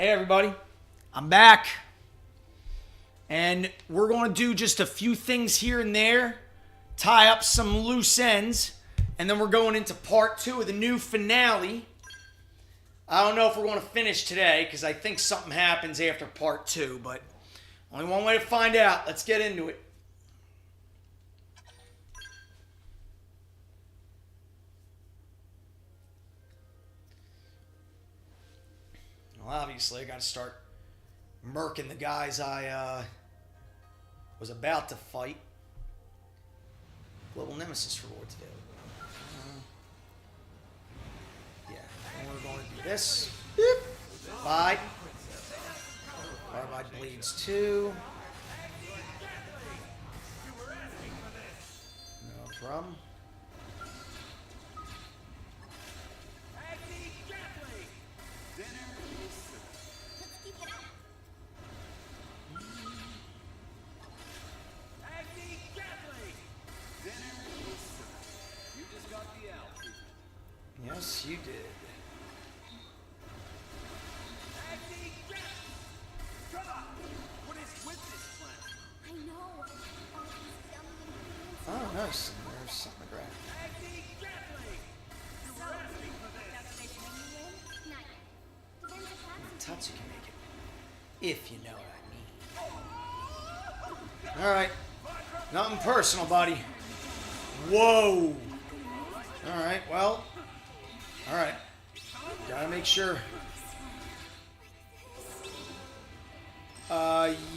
Hey everybody, I'm back. And we're going to do just a few things here and there, tie up some loose ends, and then we're going into part 2 of the new finale. I don't know if we're going to finish today, because I think something happens after part 2, but only one way to find out. Let's get into it. Well, obviously, I got to start murking the guys I was about to fight. Global Nemesis rewards available. Yeah, and we're going to do this. Boop. Bye. Carbide bleeds 2. No problem. Yes, you did. What is with this planet? I know. Oh, nice. There's something to grab. Tatsu can make it. If you know what I mean. Alright. Nothing personal, buddy. Whoa. Alright, well. Alright. Gotta make sure.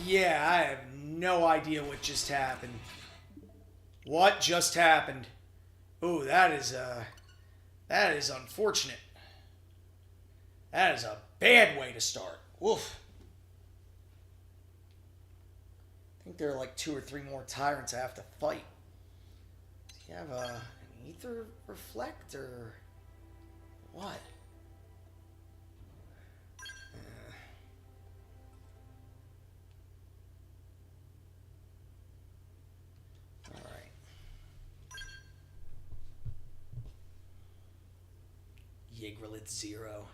Yeah, I have no idea what just happened. What just happened? Ooh, that is unfortunate. That is a bad way to start. Woof. I think there are like 2 or 3 more tyrants I have to fight. Do you have an ether reflect or what? Alright. Yggdrasil 0.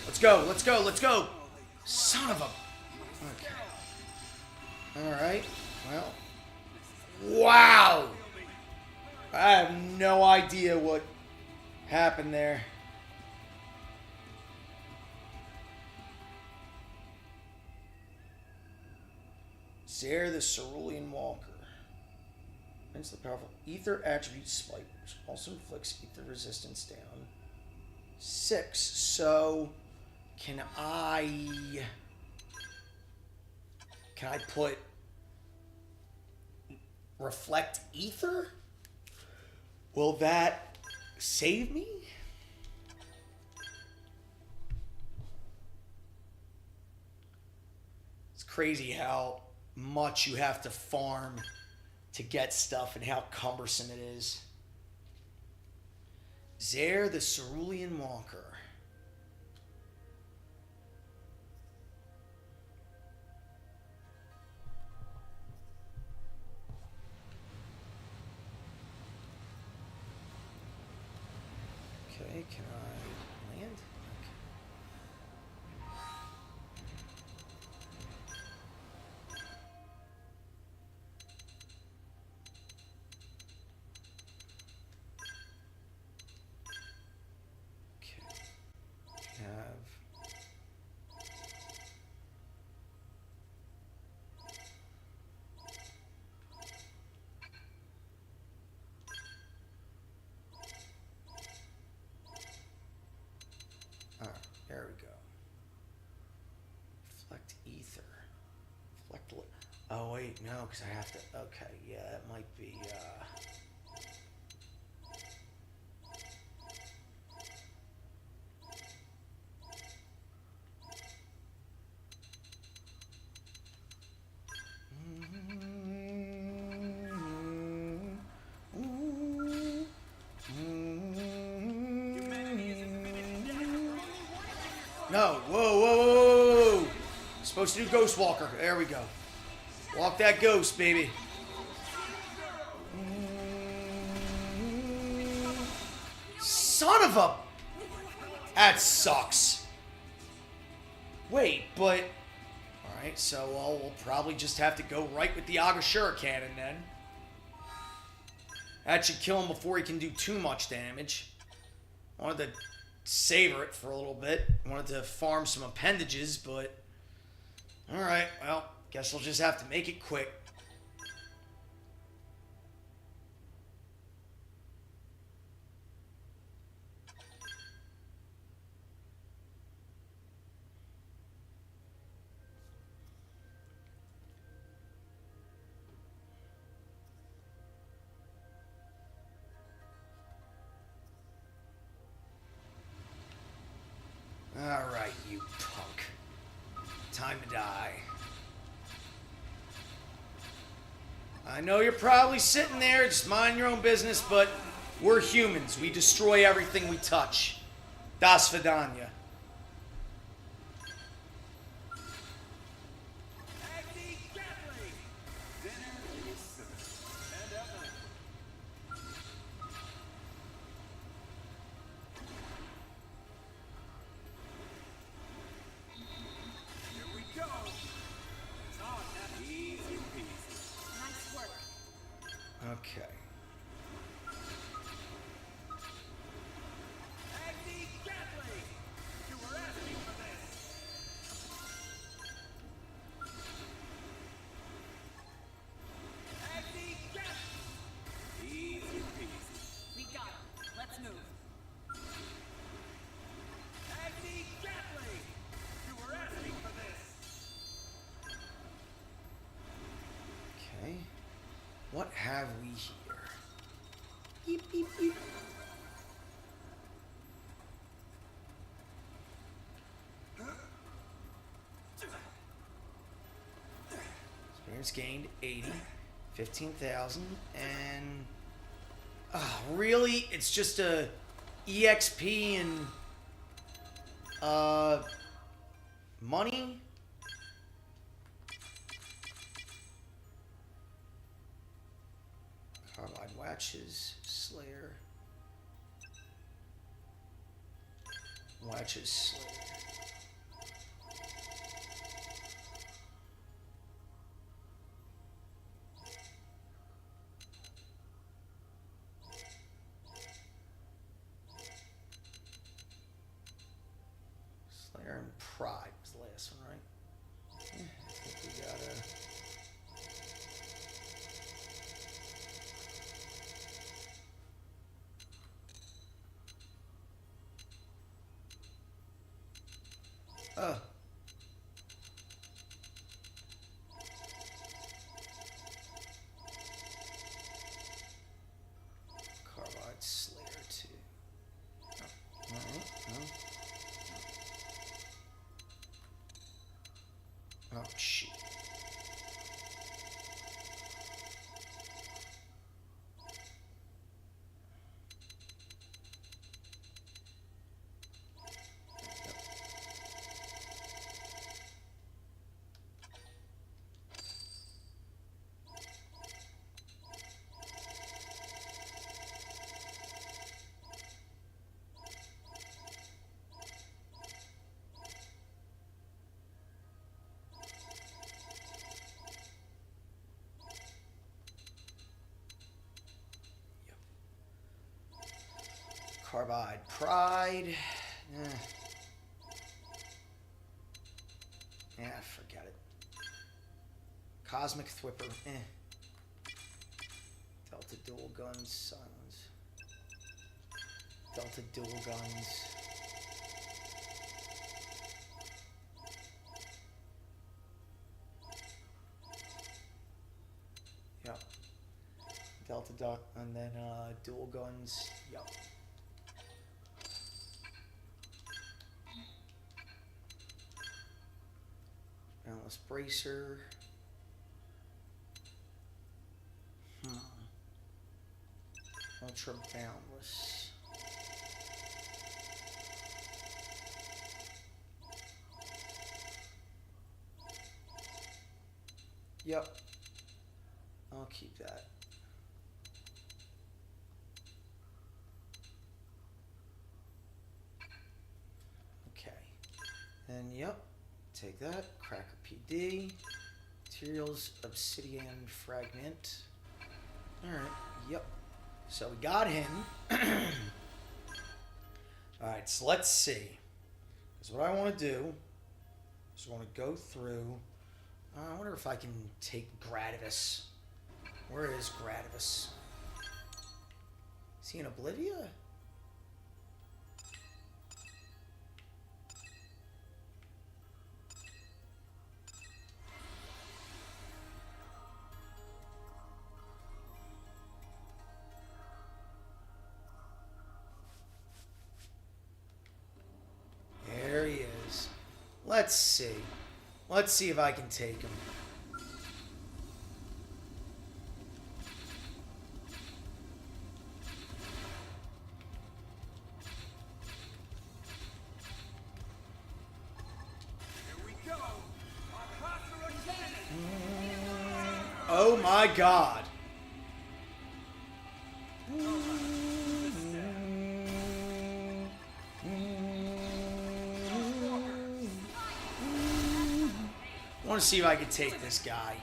Let's go, let's go, let's go! Son of a... Okay. Alright, well... Wow! I have no idea what happened there. Zare the Cerulean Walker. Hence the powerful Ether Attribute Spike, which also inflicts Ether Resistance down 6. So... Can I put Reflect Ether? Will that save me? It's crazy how much you have to farm to get stuff and how cumbersome it is. Zare the Cerulean Walker. Okay, can I land? Okay. Okay. Have... Alright, there we go. Reflect Ether. Reflect... Oh, wait, no, because I have to... Okay, yeah, that might be, No. Whoa, whoa, whoa, whoa. Supposed to do Ghost Walker. There we go. Walk that ghost, baby. Son of a... That sucks. Wait, but... Alright, so we'll probably just have to go right with the Agashura Cannon then. That should kill him before he can do too much damage. Wanted to savor it for a little bit. Wanted to farm some appendages, but... Alright, well, guess we'll just have to make it quick. Alright, you punk. Time to die. I know you're probably sitting there, just mind your own business, but we're humans. We destroy everything we touch. Das Vidanya. Okay. We got him. Let's move. Okay. What have we here? Beep, beep, beep. Experience gained 80, 15,000, and really, it's just a EXP and money. Carbide Watches, Slayer. Watches, Slayer. Slayer and Pride was the last one, right? Yeah, I think we gotta... Carbide Slayer 2. Oh, alright, no. Oh, shit. Carbide Pride. Yeah, forget it. Cosmic Thwipper. Delta Dual Guns. Silence. Delta Dual Guns. Yep. Delta Duck, and then Dual Guns. Yep. Boundless Bracer. Ultra Boundless. Yep. I'll keep that. Okay. And yep. Take that. Cracker PD. Materials, obsidian fragment. Alright. Yep. So we got him. Alright, so let's see. Because what I want to do is I want to go through. I wonder if I can take Gradivis. Where is Gradivis? Is he in Oblivia? There he is. Let's see. Let's see if I can take him. Oh my God. I want to see if I can take this guy.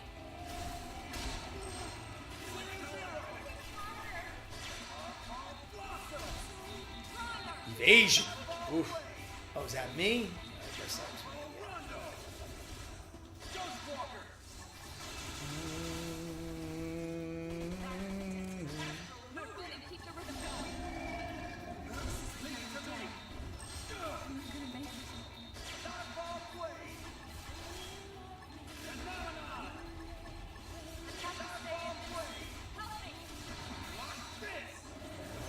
Evasion. Oof. Oh, is that me? I guess that was me.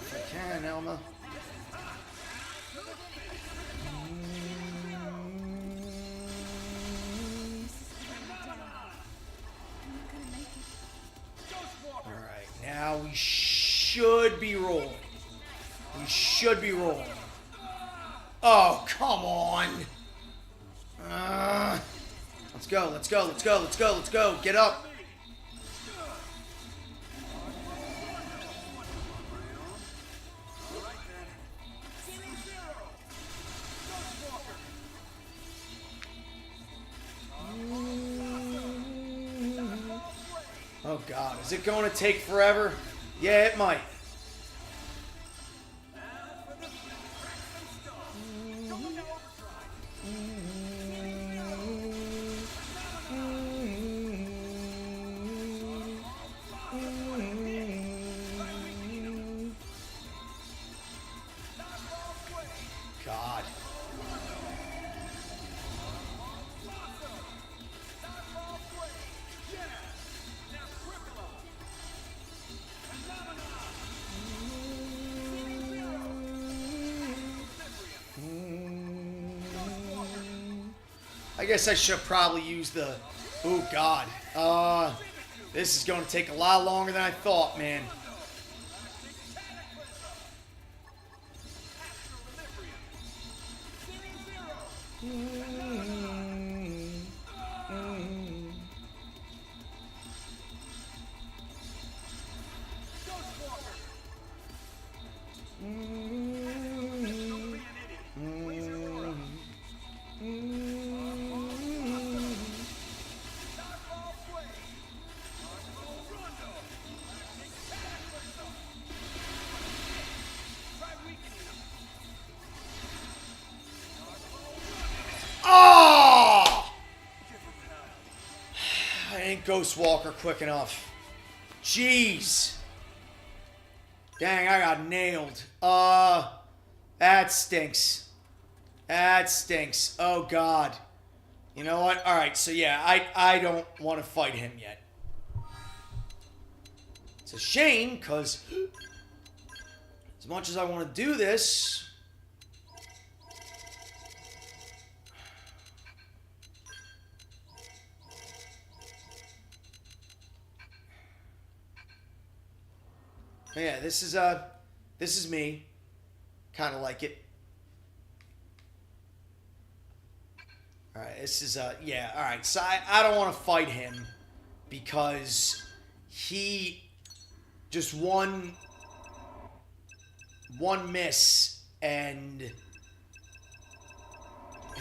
If I can, Elma. Alright, now we should be rolling. We should be rolling. Oh, come on. Let's go, let's go, let's go, let's go, let's go. Get up. Oh God, is it going to take forever? Yeah, it might. God. I guess I should probably use the... Oh, God. This is going to take a lot longer than I thought, man. Oh! I ain't Ghost Walker quick enough. Jeez. Dang, I got nailed. That stinks. That stinks. Oh, God. You know what? Alright, so yeah, I don't want to fight him yet. It's a shame, because as much as I want to do this... Yeah, this is me. Kind of like it. Alright, this is, yeah, alright. So I don't want to fight him. because he just one miss and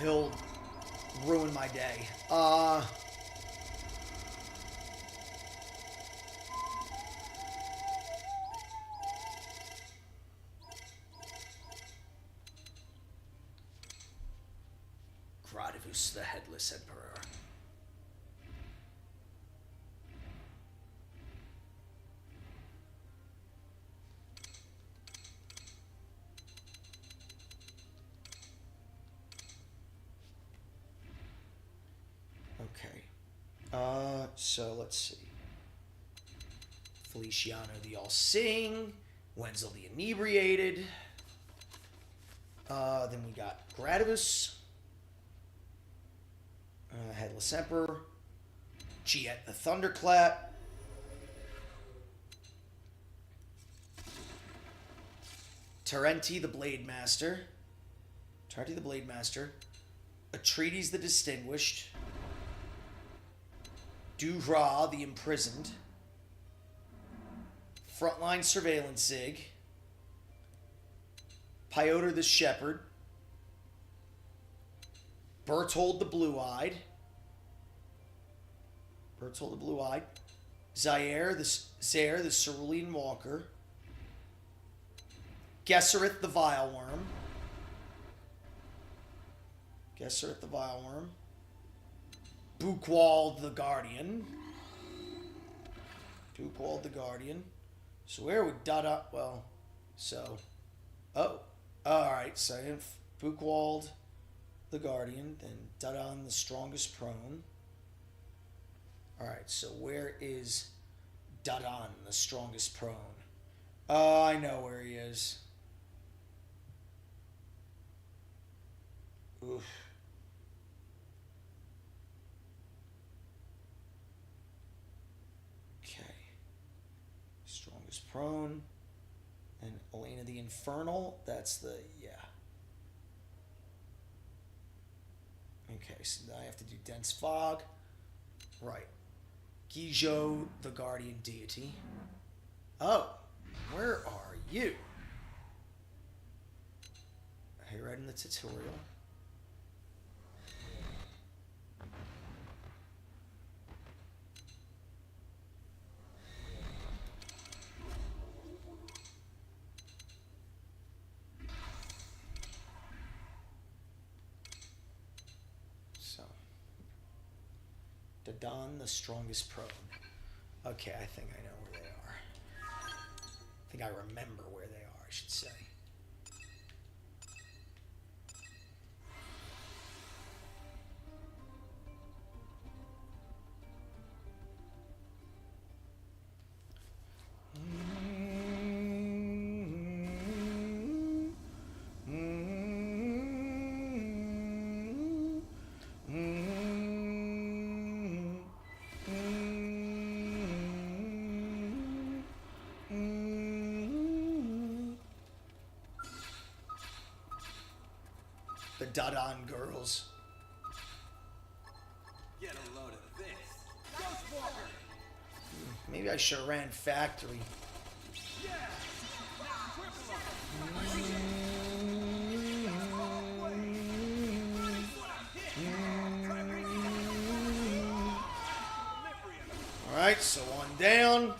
he'll ruin my day. Chronicles, the Headless Emperor. Okay. So let's see. Feliciano the All-Seeing. Wenzel the Inebriated. Then we got Gradivus. Headless Emperor. Giet the Thunderclap. Terenti the Blade Master. Atreides the Distinguished. Duhra the Imprisoned. Frontline Surveillance Zig. Pyotr the Shepherd. Berthold the Blue-Eyed. Zaire the Cerulean Walker. Gesserit the Vile Worm. Buchwald the Guardian. So where would Dada... Well, so... Oh. Alright, so Buchwald the Guardian, then Dadan the Strongest Prone. Alright, so where is Dadan the Strongest Prone? I know where he is. Oof. Okay. Strongest Prone. And Elena the Infernal. That's the... Yeah. Okay, so now I have to do Dense Fog. Right. Guizhou the Guardian Deity. Oh. Where are you? Hey, right in the tutorial. So. Dadan, the Strongest Prone. Okay, I think I know where they are. I think I remember where they are, I should say. The Dadan girls. Get a load of this. Ghostwalker! Maybe I should have ran factory. Yeah! Triple Alright, so one down.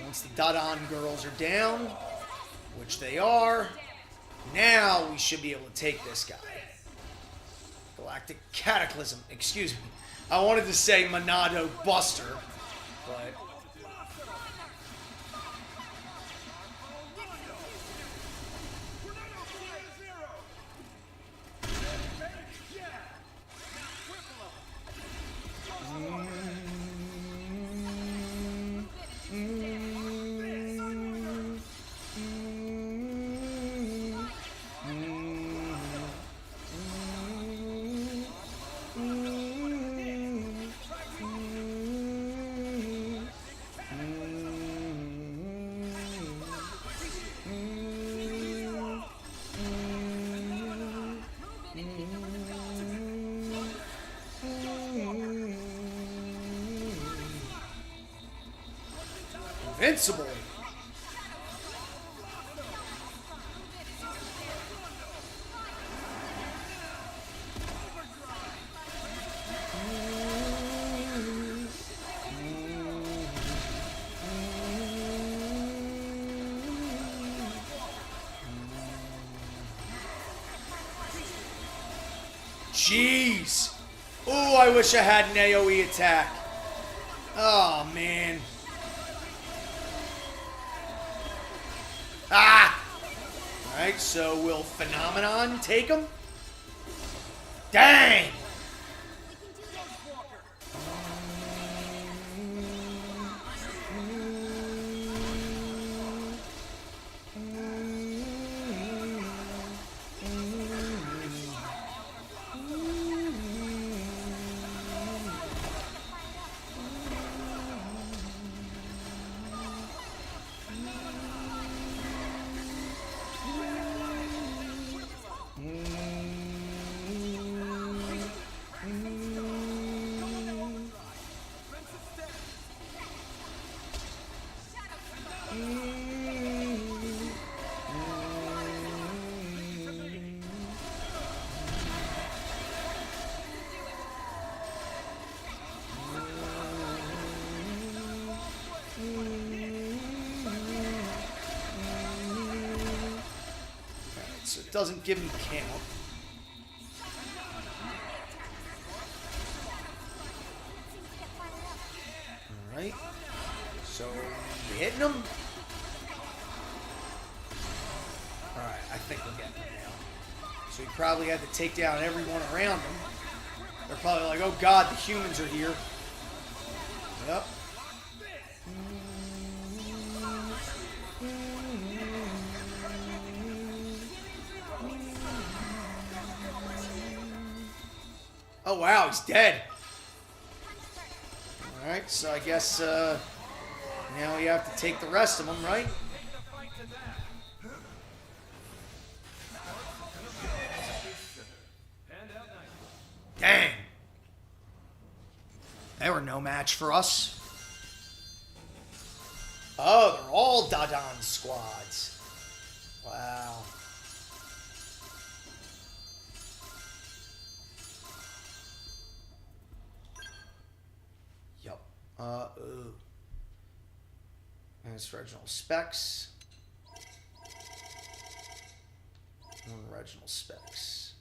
Once the Dadan girls are down, which they are, now we should be able to take this guy. Galactic Cataclysm, excuse me. I wanted to say Monado Buster, but... Invincible. Jeez. Oh, I wish I had an AoE attack. Oh, man. Ah! Alright, so will Phenomenon take him? Dang! So it doesn't give me count. Alright. So, we hitting him? Alright, I think we're getting him now. So he probably had to take down everyone around him. They're probably like, oh god, the humans are here. Yep. Oh wow, he's dead. Alright, so I guess now we have to take the rest of them, right? Dang. They were no match for us. Oh, they're all Dadan squads. Wow. Yep. Ooh. That's Reginald Specs. Reginald Specs.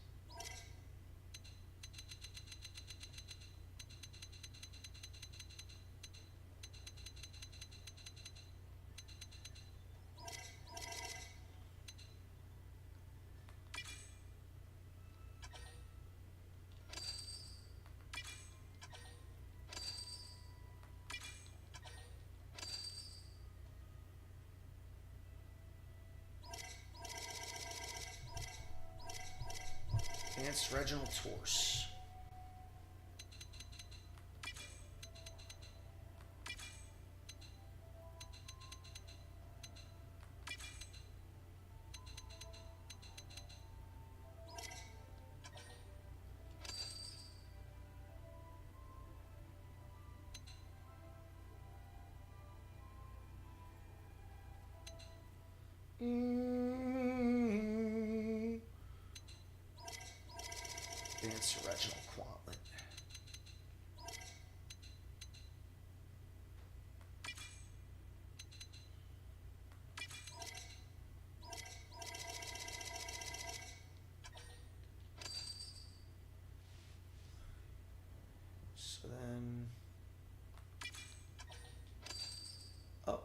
Advanced Reginald Torse. Advanced Reginald Quantlet. So then... Oh.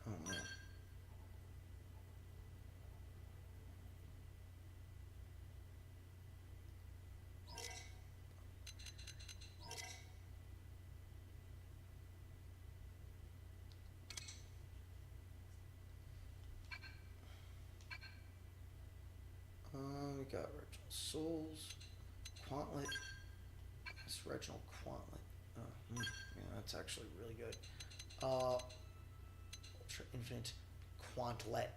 Oh no. We got Reginald Souls, Quantlet. That's Reginald Quantlet. Yeah, that's actually really good. Ultra Infinite Quantlet.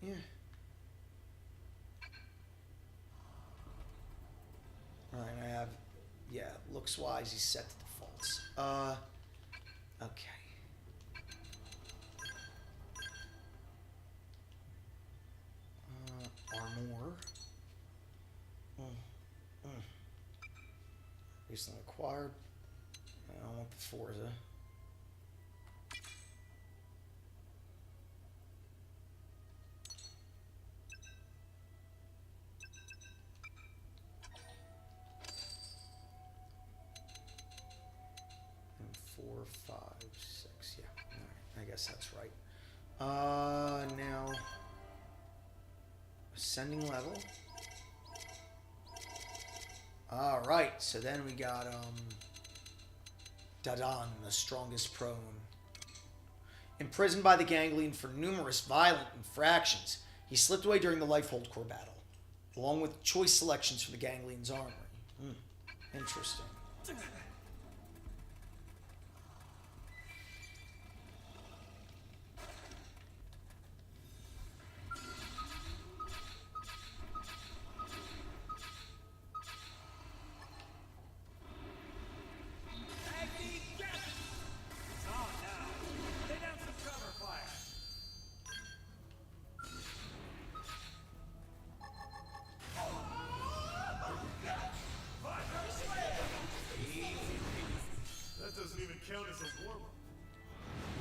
Yeah. Alright, I have, yeah, looks wise, he's set to defaults. Okay. Armor. Recently acquired. I don't want the Forza. And 4, 5, 6. Yeah. Alright, I guess that's right. Now ascending level. Alright, so then we got Dadan, the strongest prone. Imprisoned by the Ganglion for numerous violent infractions, he slipped away during the Lifehold Core battle, along with choice selections for the Ganglion's armory. Interesting.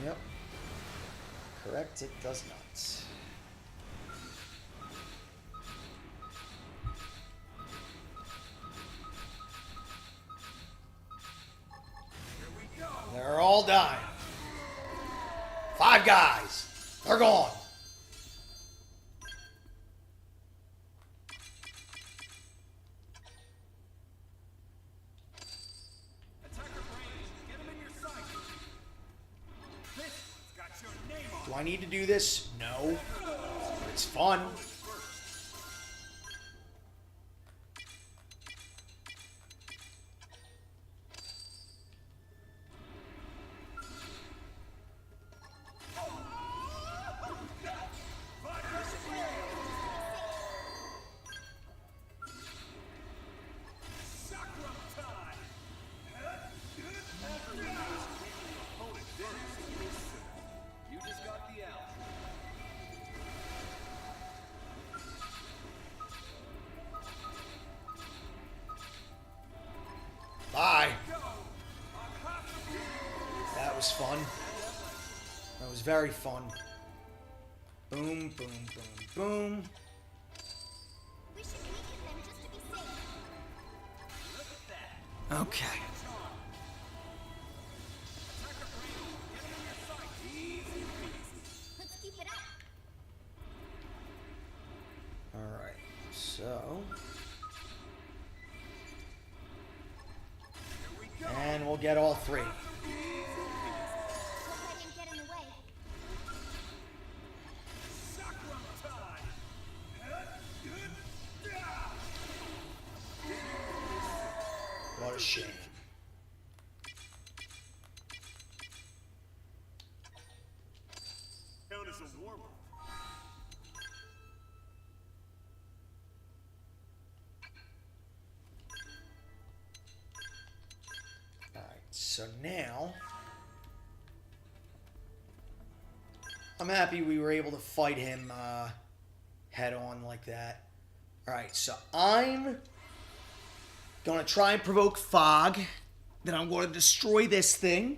Yep. Correct, it does not. They're all dying. 5 guys. They're gone. Do I need to do this? No. But it's fun. Bye. That was fun. That was very fun. Boom, boom, boom, boom. We should weaken them just to be safe. Okay. Let's keep it up. Alright, so... And we'll get all 3. Hope I didn't get in the way. What a shame. Count as a warm-up. Alright, so now I'm happy we were able to fight him head on like that. Alright, so I'm gonna try and provoke Fog. Then I'm going to destroy this thing.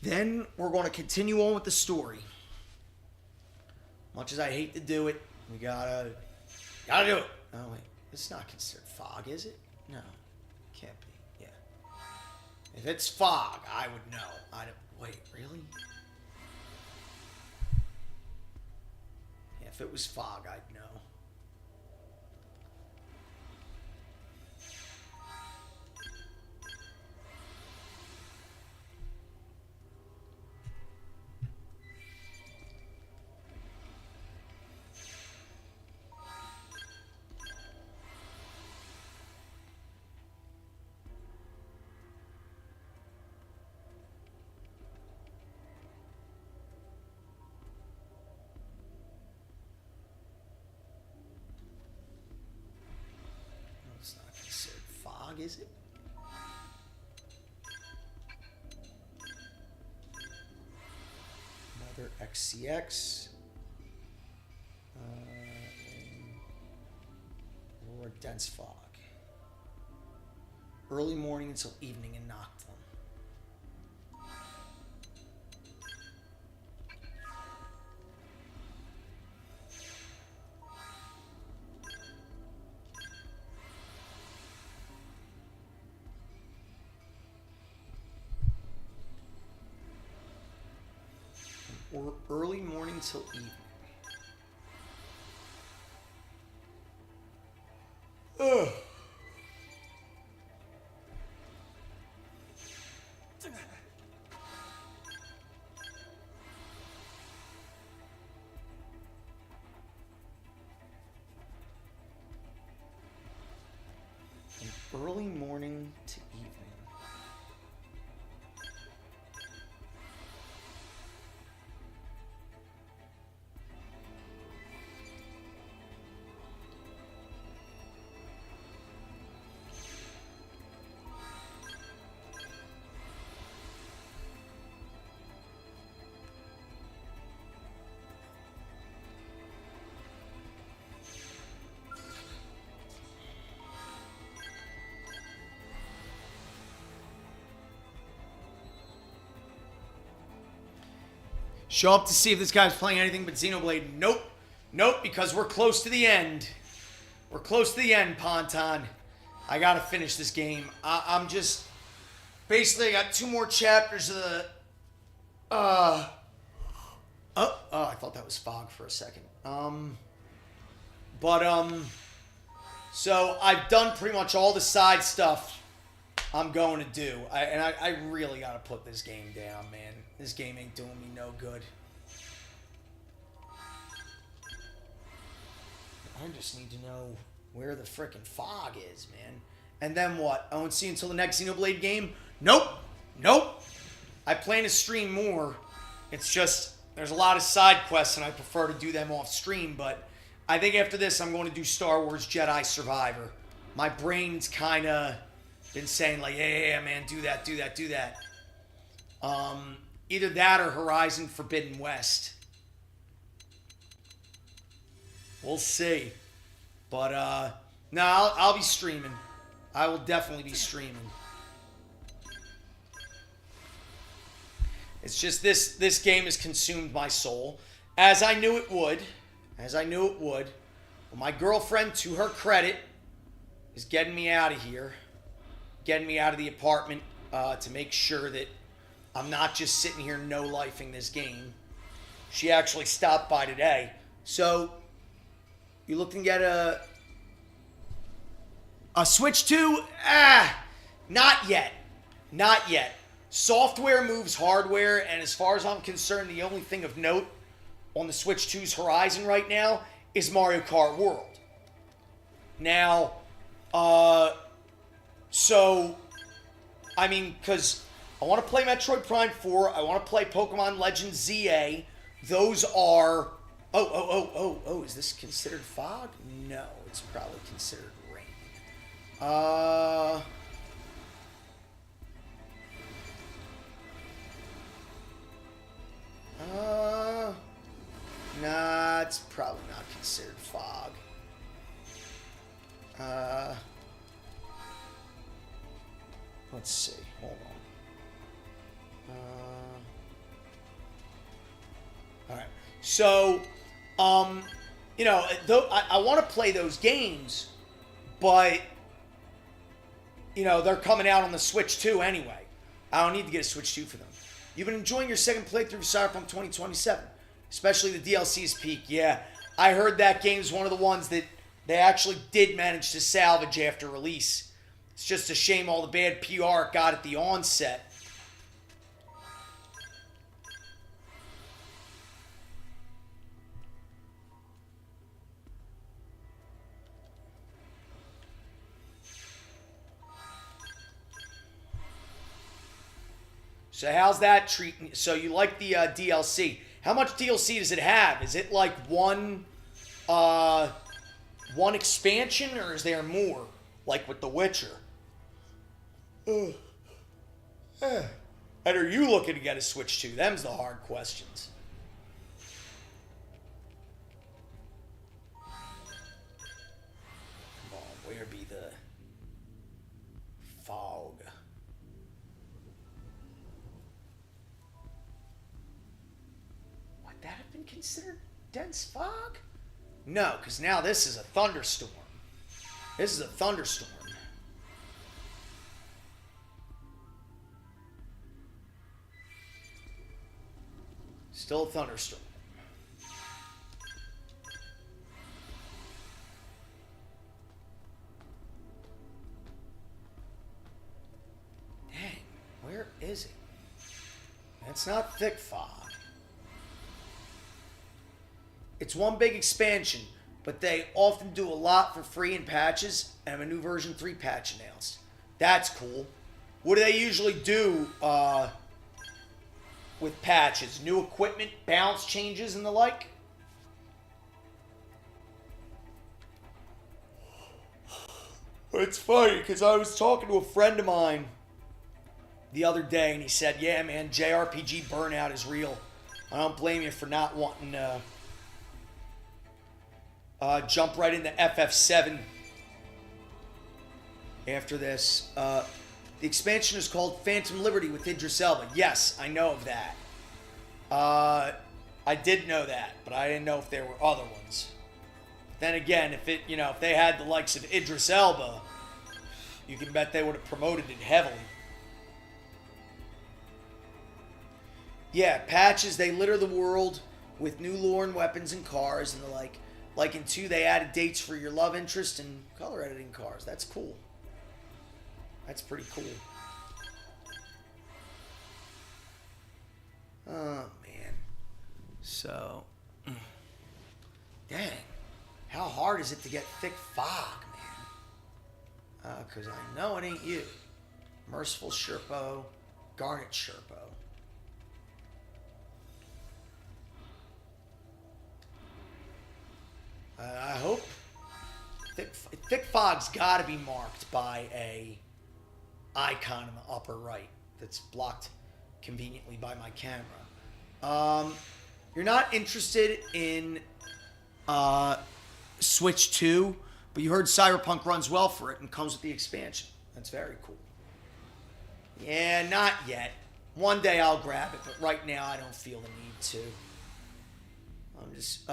Then we're going to continue on with the story. Much as I hate to do it, we gotta do it. Oh wait, it's not considered Fog, is it? No, can't be. Yeah. If it's Fog, I would know. I don't. Wait, really? Yeah, if it was Fog, I'd know. It's not considered Fog, is it? Another XCX. Or dense fog. Early morning until evening in Nocturne. Or early morning till evening. Ugh. From early morning to evening. Show up to see if this guy's playing anything but Xenoblade. Nope. Nope, because we're close to the end. We're close to the end, Ponton. I gotta finish this game. I'm just... Basically, I got 2 more chapters of the... Oh, I thought that was Fog for a second. So, I've done pretty much all the side stuff I'm going to do. I really gotta put this game down, man. This game ain't doing me no good. I just need to know where the frickin' Fog is, man. And then what? I won't see you until the next Xenoblade game? Nope. Nope. I plan to stream more. It's just, there's a lot of side quests, and I prefer to do them off stream, but I think after this, I'm going to do Star Wars Jedi Survivor. My brain's kind of been saying, like, yeah, man, do that. Either that or Horizon Forbidden West. We'll see. But, no, I'll be streaming. I will definitely be streaming. It's just this game has consumed my soul. As I knew it would. Well, my girlfriend, to her credit, is getting me out of here. Getting me out of the apartment to make sure that I'm not just sitting here no-lifing this game. She actually stopped by today. So, you looking at a Switch 2? Not yet. Not yet. Software moves hardware, and as far as I'm concerned, the only thing of note on the Switch 2's horizon right now is Mario Kart World. Now, so, I mean, because I want to play Metroid Prime 4, I want to play Pokemon Legends ZA. Those are... Oh, is this considered fog? No, it's probably considered rain. Nah, it's probably not considered fog. Let's see. Hold on. All right. So, you know, though I want to play those games, but you know they're coming out on the Switch 2 anyway. I don't need to get a Switch 2 for them. You've been enjoying your second playthrough of Cyberpunk 2027, especially the DLC's peak. Yeah, I heard that game's one of the ones that they actually did manage to salvage after release. It's just a shame all the bad PR it got at the onset. So how's that treating? So you like the DLC? How much DLC does it have? Is it like one expansion, or is there more? Like with The Witcher? And are you looking to get a Switch 2? Them's the hard questions. Come on, where be the fog? Would that have been considered dense fog? No, because now this is a thunderstorm. This is a thunderstorm. Still a thunderstorm. Dang, where is it? It's not thick fog. It's one big expansion, but they often do a lot for free in patches, and have a new version 3 patch announced. That's cool. What do they usually do with patches? New equipment, balance changes, and the like? It's funny, because I was talking to a friend of mine the other day, and he said, yeah, man, JRPG burnout is real. I don't blame you for not wanting to jump right into FF7 after this. The expansion is called Phantom Liberty with Idris Elba. Yes, I know of that. I did know that, but I didn't know if there were other ones. Then again, if they had the likes of Idris Elba, you can bet they would have promoted it heavily. Yeah, patches, they litter the world with new lore and weapons and cars and the like. Like in 2, they added dates for your love interest and color editing cars. That's cool. That's pretty cool. Oh, man. So, dang. How hard is it to get thick fog, man? Because I know it ain't you. Merciful Sherpo, Garnet Sherpo. I hope thick fog's got to be marked by a icon in the upper right that's blocked conveniently by my camera. You're not interested in Switch 2, but you heard Cyberpunk runs well for it and comes with the expansion. That's very cool. Yeah, not yet. One day I'll grab it, but right now I don't feel the need to. I'm just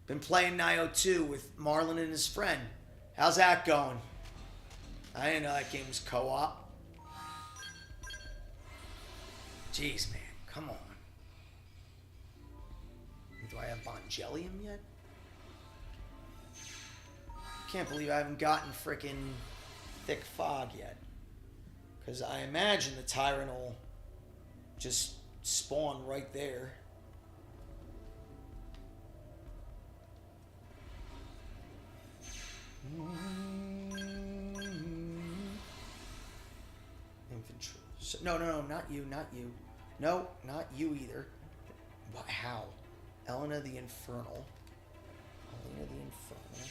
been playing Nioh 2 with Marlon and his friend. How's that going? I didn't know that game was co-op. Jeez, man. Come on. Do I have Bongelium yet? Can't believe I haven't gotten frickin' thick fog yet. Because I imagine the Tyrant will just spawn right there. Infantry. So, no, not you, not you. No, not you either. What? How? Elena the Infernal. Elena the Infernal.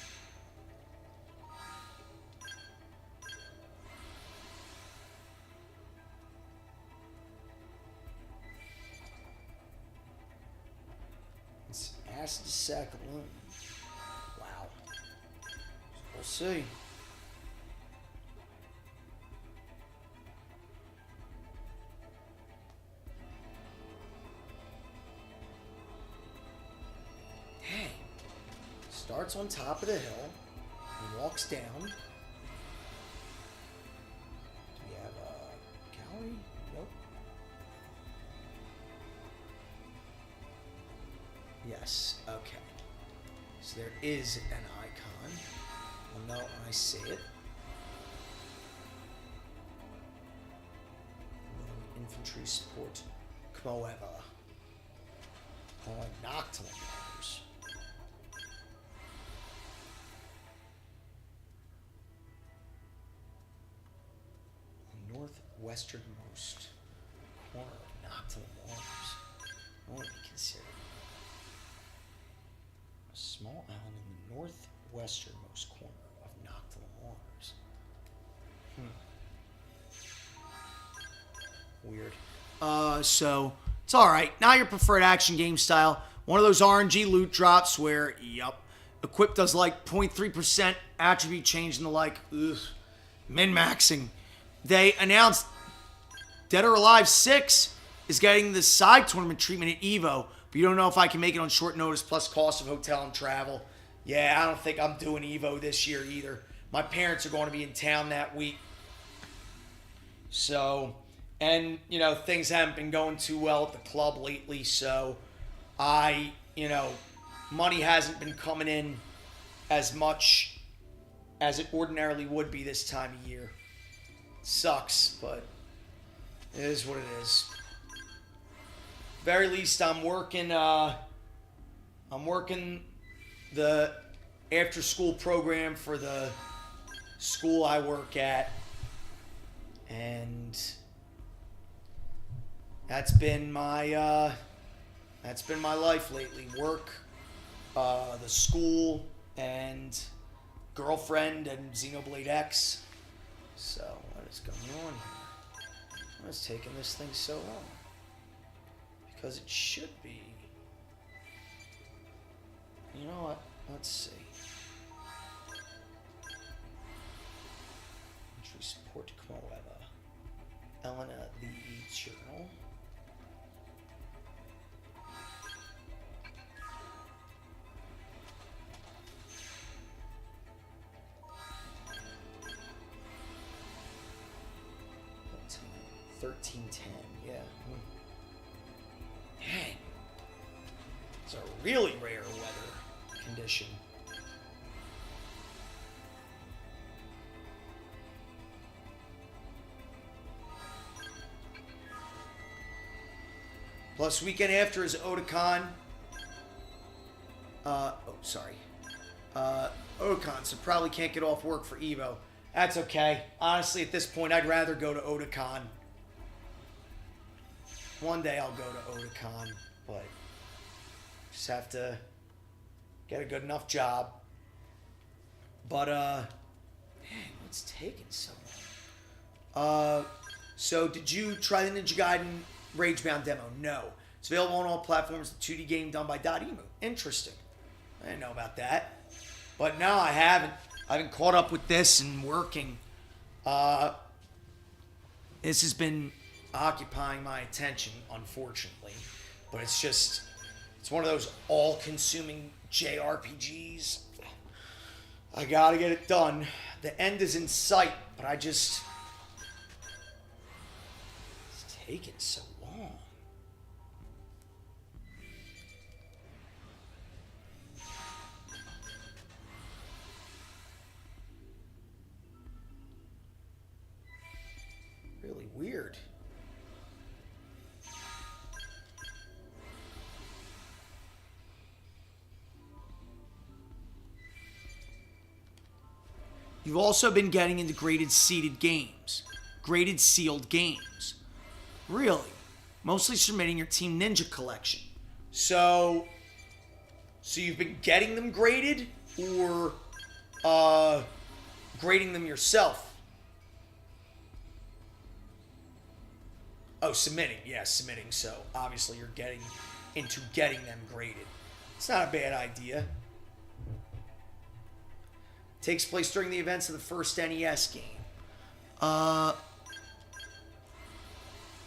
It's acid sack alone. Wow. We'll see. Hey. Starts on top of the hill. He walks down. Do we have a gallery? Nope. Yes, okay. So there is an icon. I'll know when I see it. Infantry support Kmoeva. Oh, Noctilars. The northwesternmost corner of Noctilars. What would be considered? A small island in the northwesternmost corner of Noctilars. Weird. So it's alright. Not your preferred action game style. One of those RNG loot drops where, yup, equip does like 0.3% attribute change and the like. Ugh. Min-maxing. They announced Dead or Alive 6 is getting the side tournament treatment at EVO, but you don't know if I can make it on short notice plus cost of hotel and travel. Yeah, I don't think I'm doing EVO this year either. My parents are going to be in town that week. So, and, you know, things haven't been going too well at the club lately, so money hasn't been coming in as much as it ordinarily would be this time of year. Sucks, but it is what it is. Very least, I'm working the after-school program for the school I work at, and that's been my life lately. Work, the school, and girlfriend, and Xenoblade X. So, what is going on here? What is taking this thing so long? Because it should be. You know what? Let's see. Entry support Kmoeva. Elena the Eternal. What time? 13:10. Yeah. Dang. It's a really rare weather condition. Plus, weekend after is Otakon. Otakon, so probably can't get off work for EVO. That's okay. Honestly, at this point, I'd rather go to Otakon. One day I'll go to Otakon, but just have to get a good enough job. But, man, what's taking so long? So did you try the Ninja Gaiden Ragebound demo? No. It's available on all platforms. The 2D game done by Dotemu. Interesting. I didn't know about that. But no, I haven't. I haven't caught up with this and working. This has been occupying my attention, unfortunately. But it's one of those all-consuming JRPGs. I gotta get it done. The end is in sight, but it's taking so long. Weird. You've also been getting into graded seeded games. Graded sealed games. Really? Mostly submitting your Team Ninja collection. So you've been getting them graded or grading them yourself? Oh, submitting. Yeah, submitting. So obviously you're getting into getting them graded. It's not a bad idea. Takes place during the events of the first NES game.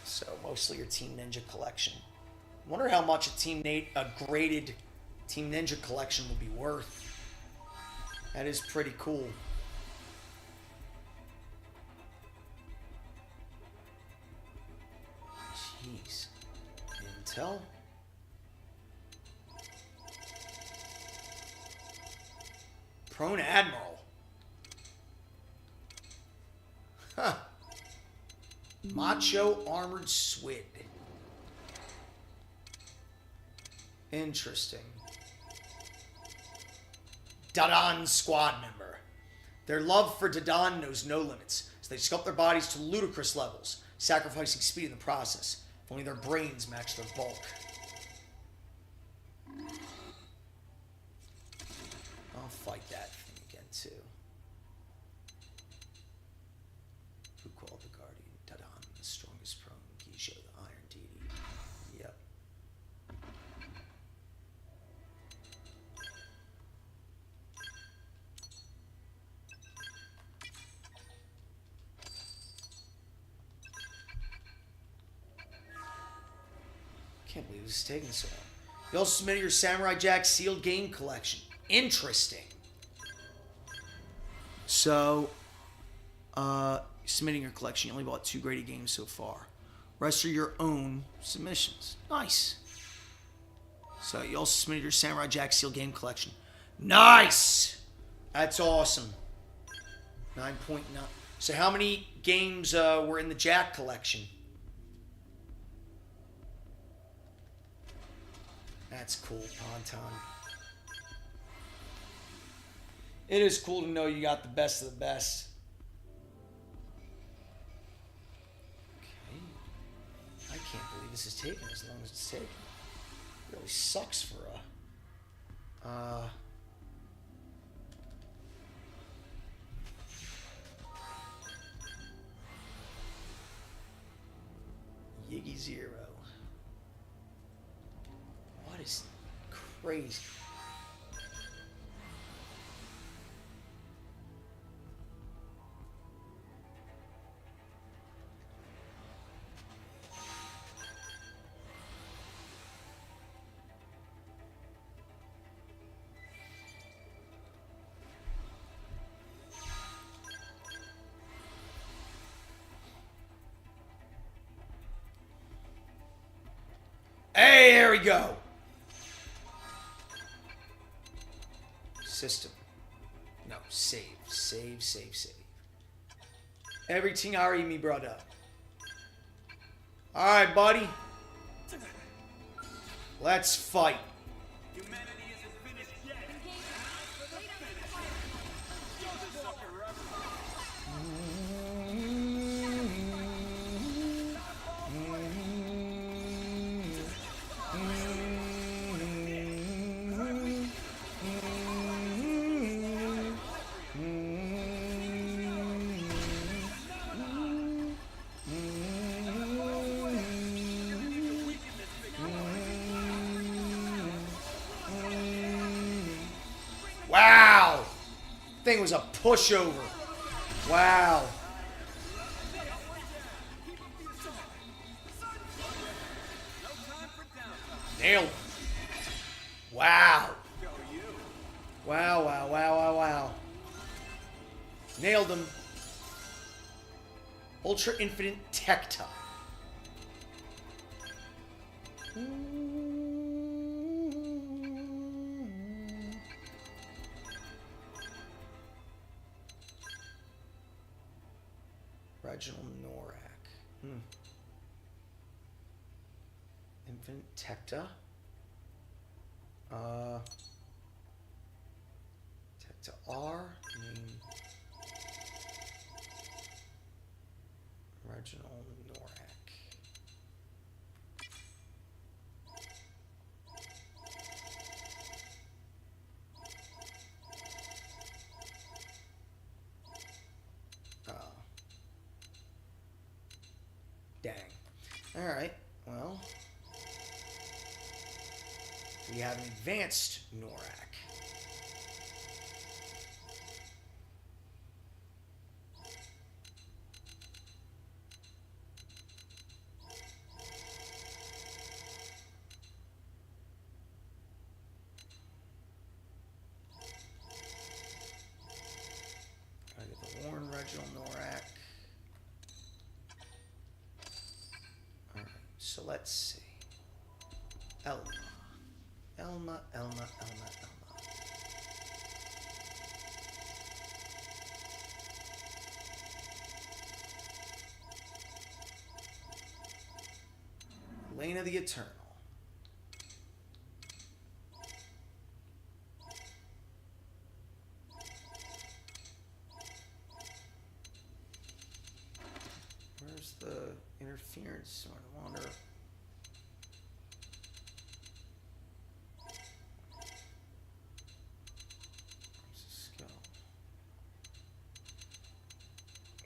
So mostly your Team Ninja collection. Wonder how much a graded Team Ninja collection will be worth. That is pretty cool. Jeez. Intel? Prone Admiral. Huh. Macho Armored Swid. Interesting. Dadan squad member. Their love for Dadan knows no limits, so they sculpt their bodies to ludicrous levels, sacrificing speed in the process. If only their brains match their bulk. I'll fight that thing again, too. Who called the Guardian? Dadan, the strongest prone. Gisho, the Iron Deity. Yep. Can't believe this is taking so long. You also submitted your Samurai Jack sealed game collection. Interesting. So, submitting your collection, you only bought 2 graded games so far. Rest are your own submissions. Nice. So you also submitted your Samurai Jack sealed game collection. Nice! That's awesome. 9.9. So how many games were in the Jack collection? That's cool, Ponton. It is cool to know you got the best of the best. Okay. I can't believe this is taking as long as it's taking. It really sucks for a... Yiggy Zero. What is crazy? Hey, there we go. System. No, save. Save, save, save. Everything already me brought up. Alright, buddy. Let's fight. Humanity isn't finished yet. You're the sucker ever. Wow. Thing was a pushover. Wow. Nailed him. Wow. Wow, wow, wow, wow, wow. Nailed him. Ultra Infinite Tech Time. Reginald Norak. Infinite Tecta. Tecta R. Name. Reginald Norak. Dang. Alright, well. We have an advanced Norak. I get the Warren Reginald Norak. Alright, so let's see. Elma. Elma. Lane of the Eternal. Where's the interference? I wonder.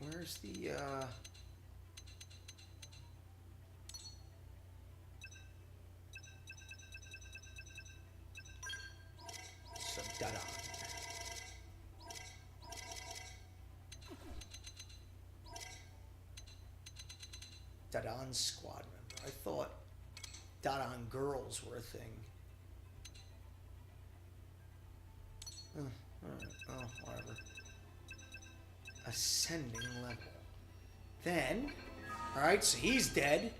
Where's the, so Dadan. Dadan squad member. I thought Dadan girls were a thing. Alright, oh, whatever. Ascending level. Then, alright, so he's dead.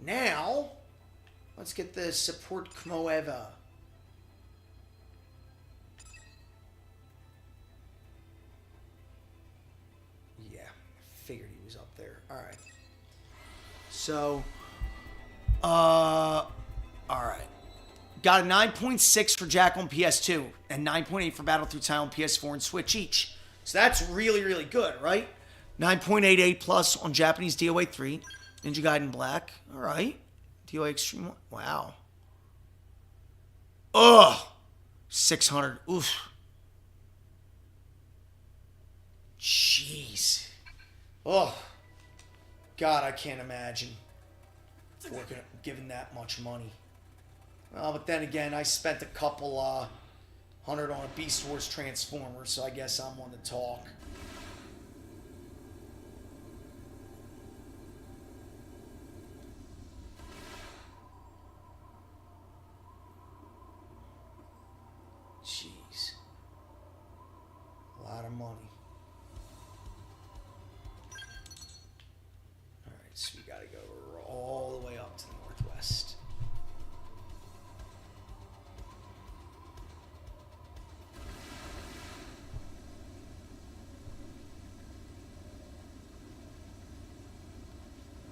Now, let's get the support Kmoeva. Yeah, I figured he was up there. Alright. So, alright. Got a 9.6 for Jack on PS2 and 9.8 for Battle Through Time on PS4 and Switch each. So that's really, really good, right? 9.88 plus on Japanese DOA 3. Ninja Gaiden Black. All right. DOA Extreme 1. Wow. Ugh. 600. Oof. Jeez. Oh. God, I can't imagine giving that much money. Well, but then again, I spent a couple, 100 on a Beast Wars Transformer, so I guess I'm one to talk. Jeez. A lot of money. Alright, so we gotta go all the way up to the northwest.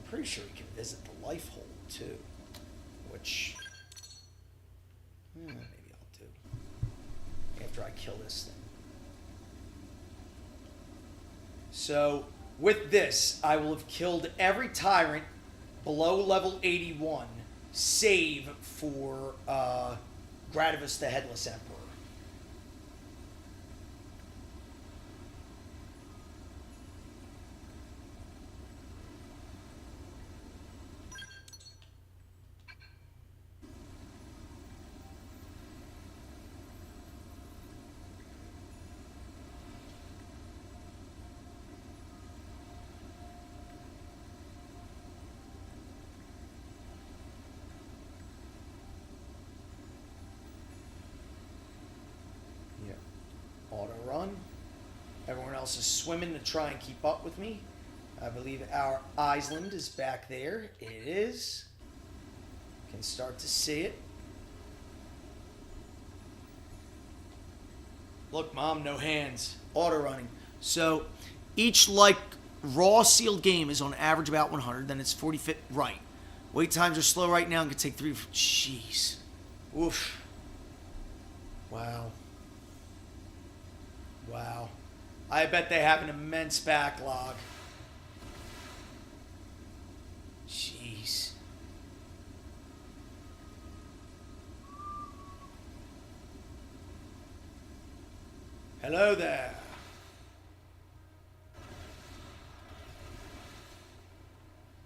Pretty sure we can visit the life hold too, which maybe I'll do after I kill this thing. So with this, I will have killed every tyrant below level 81, save for Gradivus the Headless Emperor. Auto run. Everyone else is swimming to try and keep up with me. I believe our Island is back there. It is. Can start to see it. Look, Mom, no hands. Auto running. So each like raw sealed game is on average about 100. Then it's 40 fit. Right. Wait times are slow right now and can take 3. Jeez. Oof. Wow. Wow. I bet they have an immense backlog. Jeez. Hello there.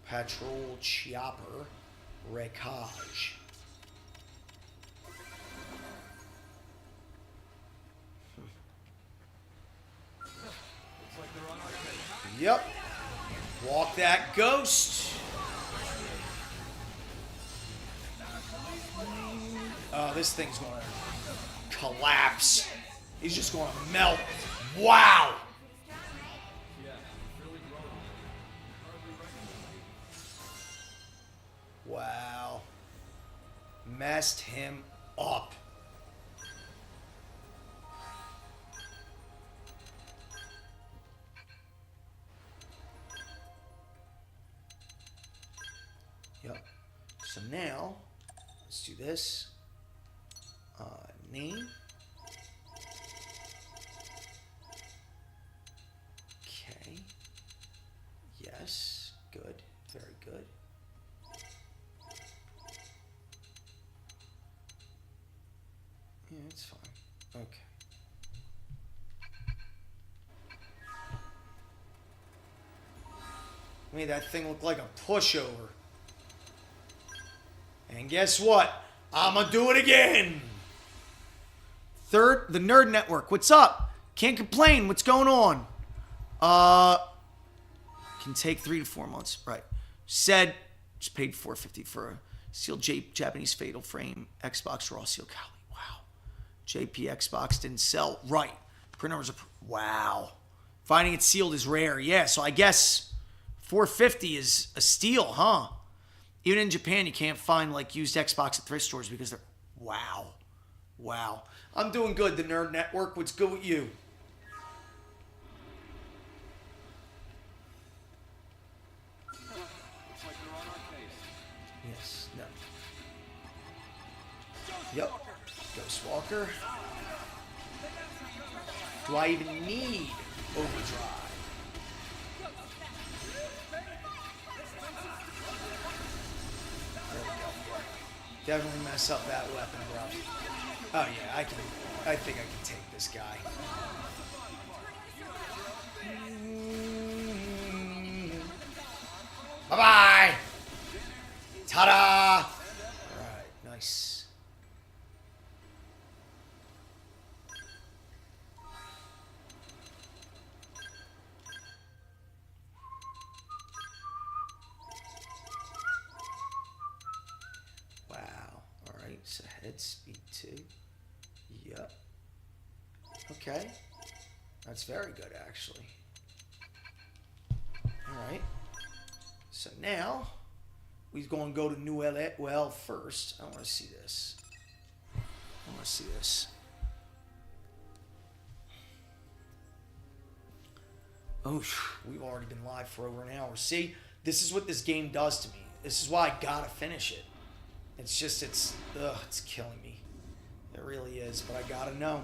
Patrol Chopper Wreckage. Yep. Walk that ghost. Oh, this thing's gonna collapse. He's just gonna melt. Wow. Wow. Messed him up. Yep. So now, let's do this. Name. Okay. Yes. Good. Very good. Yeah, it's fine. Okay. Made that thing look like a pushover. And guess what? I'm gonna do it again. Third, the Nerd Network. What's up? Can't complain. What's going on? Can take 3 to 4 months. Right. Said, just paid $450 for a sealed Japanese Fatal Frame Xbox Raw Seal Cali. Wow. JP Xbox didn't sell. Right. Printers are. Wow. Finding it sealed is rare. Yeah. So I guess $450 is a steal, huh? Even in Japan, you can't find like used Xbox at thrift stores because they're. Wow. Wow. I'm doing good, the Nerd Network. What's good with you? Looks like they're on our case. Yes. No. Yep. Ghostwalker. Do I even need overdrive? There we go. Definitely mess up that weapon, bro. Oh yeah, I think I can take this guy. Bye-bye! Ta-da! Alright, nice. Wow. Alright, so head speed 2. Yep. Okay. That's very good, actually. Alright. So now, we're going to go to New LA. Well, first, I want to see this. I want to see this. Oh, we've already been live for over an hour. See, this is what this game does to me. This is why I gotta finish it. It's just, it's killing me. It really is, but I gotta know.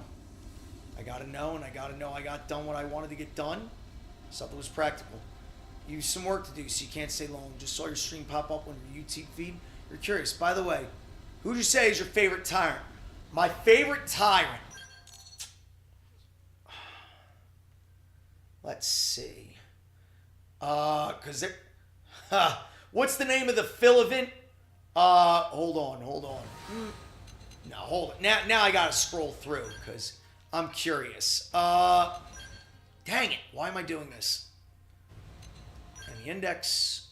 I gotta know, and I gotta know I got done what I wanted to get done. Something was practical. You have some work to do, so you can't stay long. Just saw your stream pop up on your YouTube feed. You're curious. By the way, who'd you say is your favorite tyrant? My favorite tyrant. Let's see. Cause there. What's the name of the filament? Hold on. No, hold it. Now I gotta scroll through because I'm curious. Dang it! Why am I doing this? And the index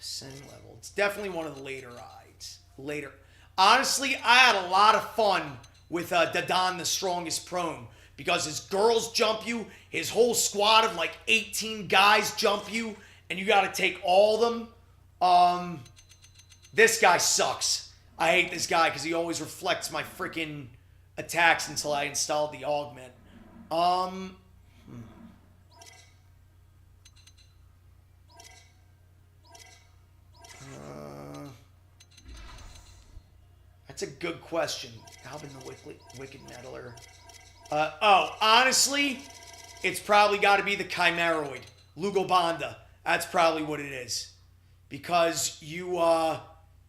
ascending level. It's definitely one of the later rides. Later. Honestly, I had a lot of fun with Dadan the Strongest Prone because his girls jump you, his whole squad of like 18 guys jump you, and you got to take all of them. This guy sucks. I hate this guy because he always reflects my freaking attacks until I installed the augment. That's a good question. Alvin the Wicked Meddler. Honestly, it's probably got to be the Chimeroid. Lugobanda. That's probably what it is. Because you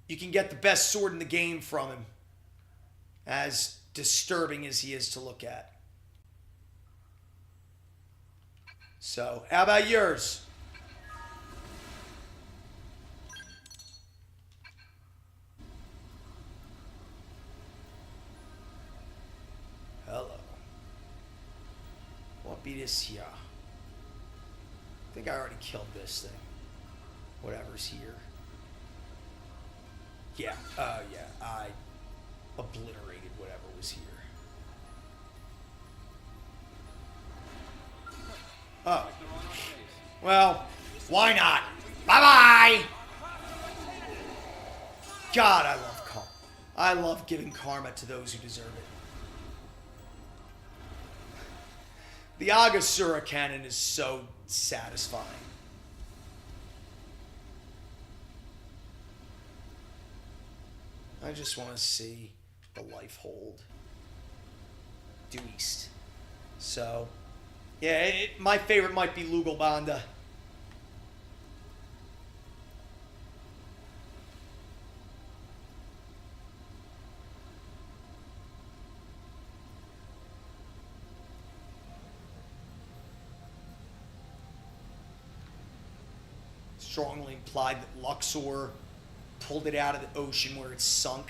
can get the best sword in the game from him. As disturbing as he is to look at. So, how about yours? Hello. What be this here? I think I already killed this thing. Whatever's here. Yeah, yeah, I obliterated whatever was here. Oh. Well, why not? Bye-bye! God, I love karma. I love giving karma to those who deserve it. The Agasura cannon is so satisfying. I just want to see the life hold. Due east. So, yeah, my favorite might be Lugobanda. Strongly implied that Luxor pulled it out of the ocean where it's sunk.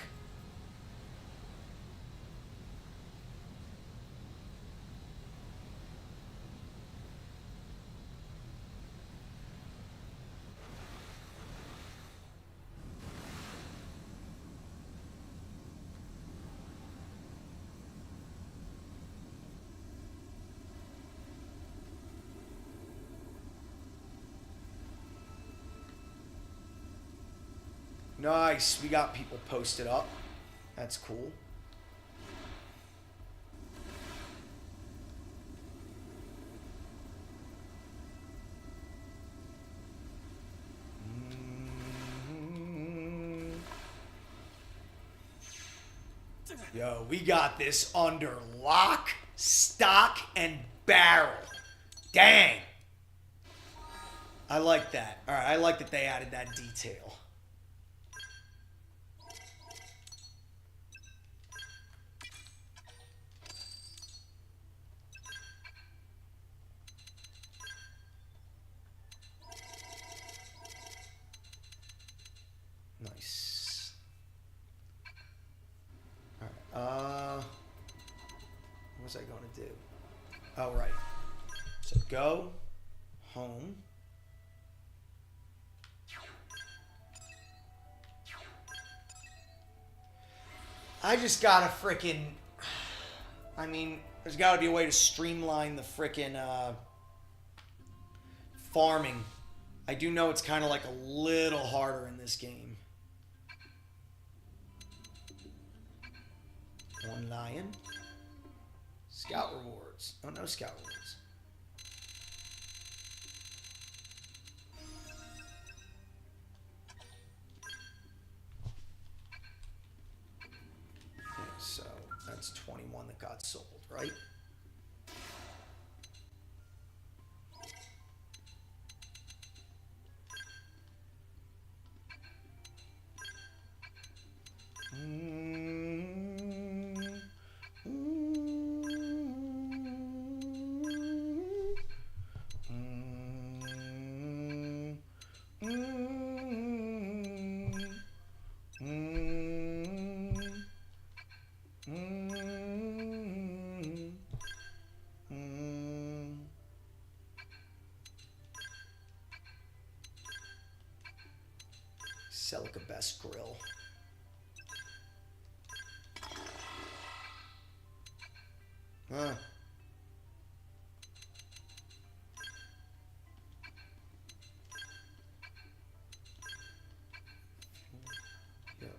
Nice, we got people posted up. That's cool. Yo, we got this under lock, stock, and barrel. Dang. I like that. All right, I like that they added that detail. Nice. All right. What was I going to do? Oh, right. So go home. I just gotta frickin'... I mean, there's gotta be a way to streamline the frickin' farming. I do know it's kind of like a little harder in this game. One lion. Scout rewards. Oh, no scout rewards. Okay, so that's 21 that got sold, right? Celica Best Grill. Huh. Yep.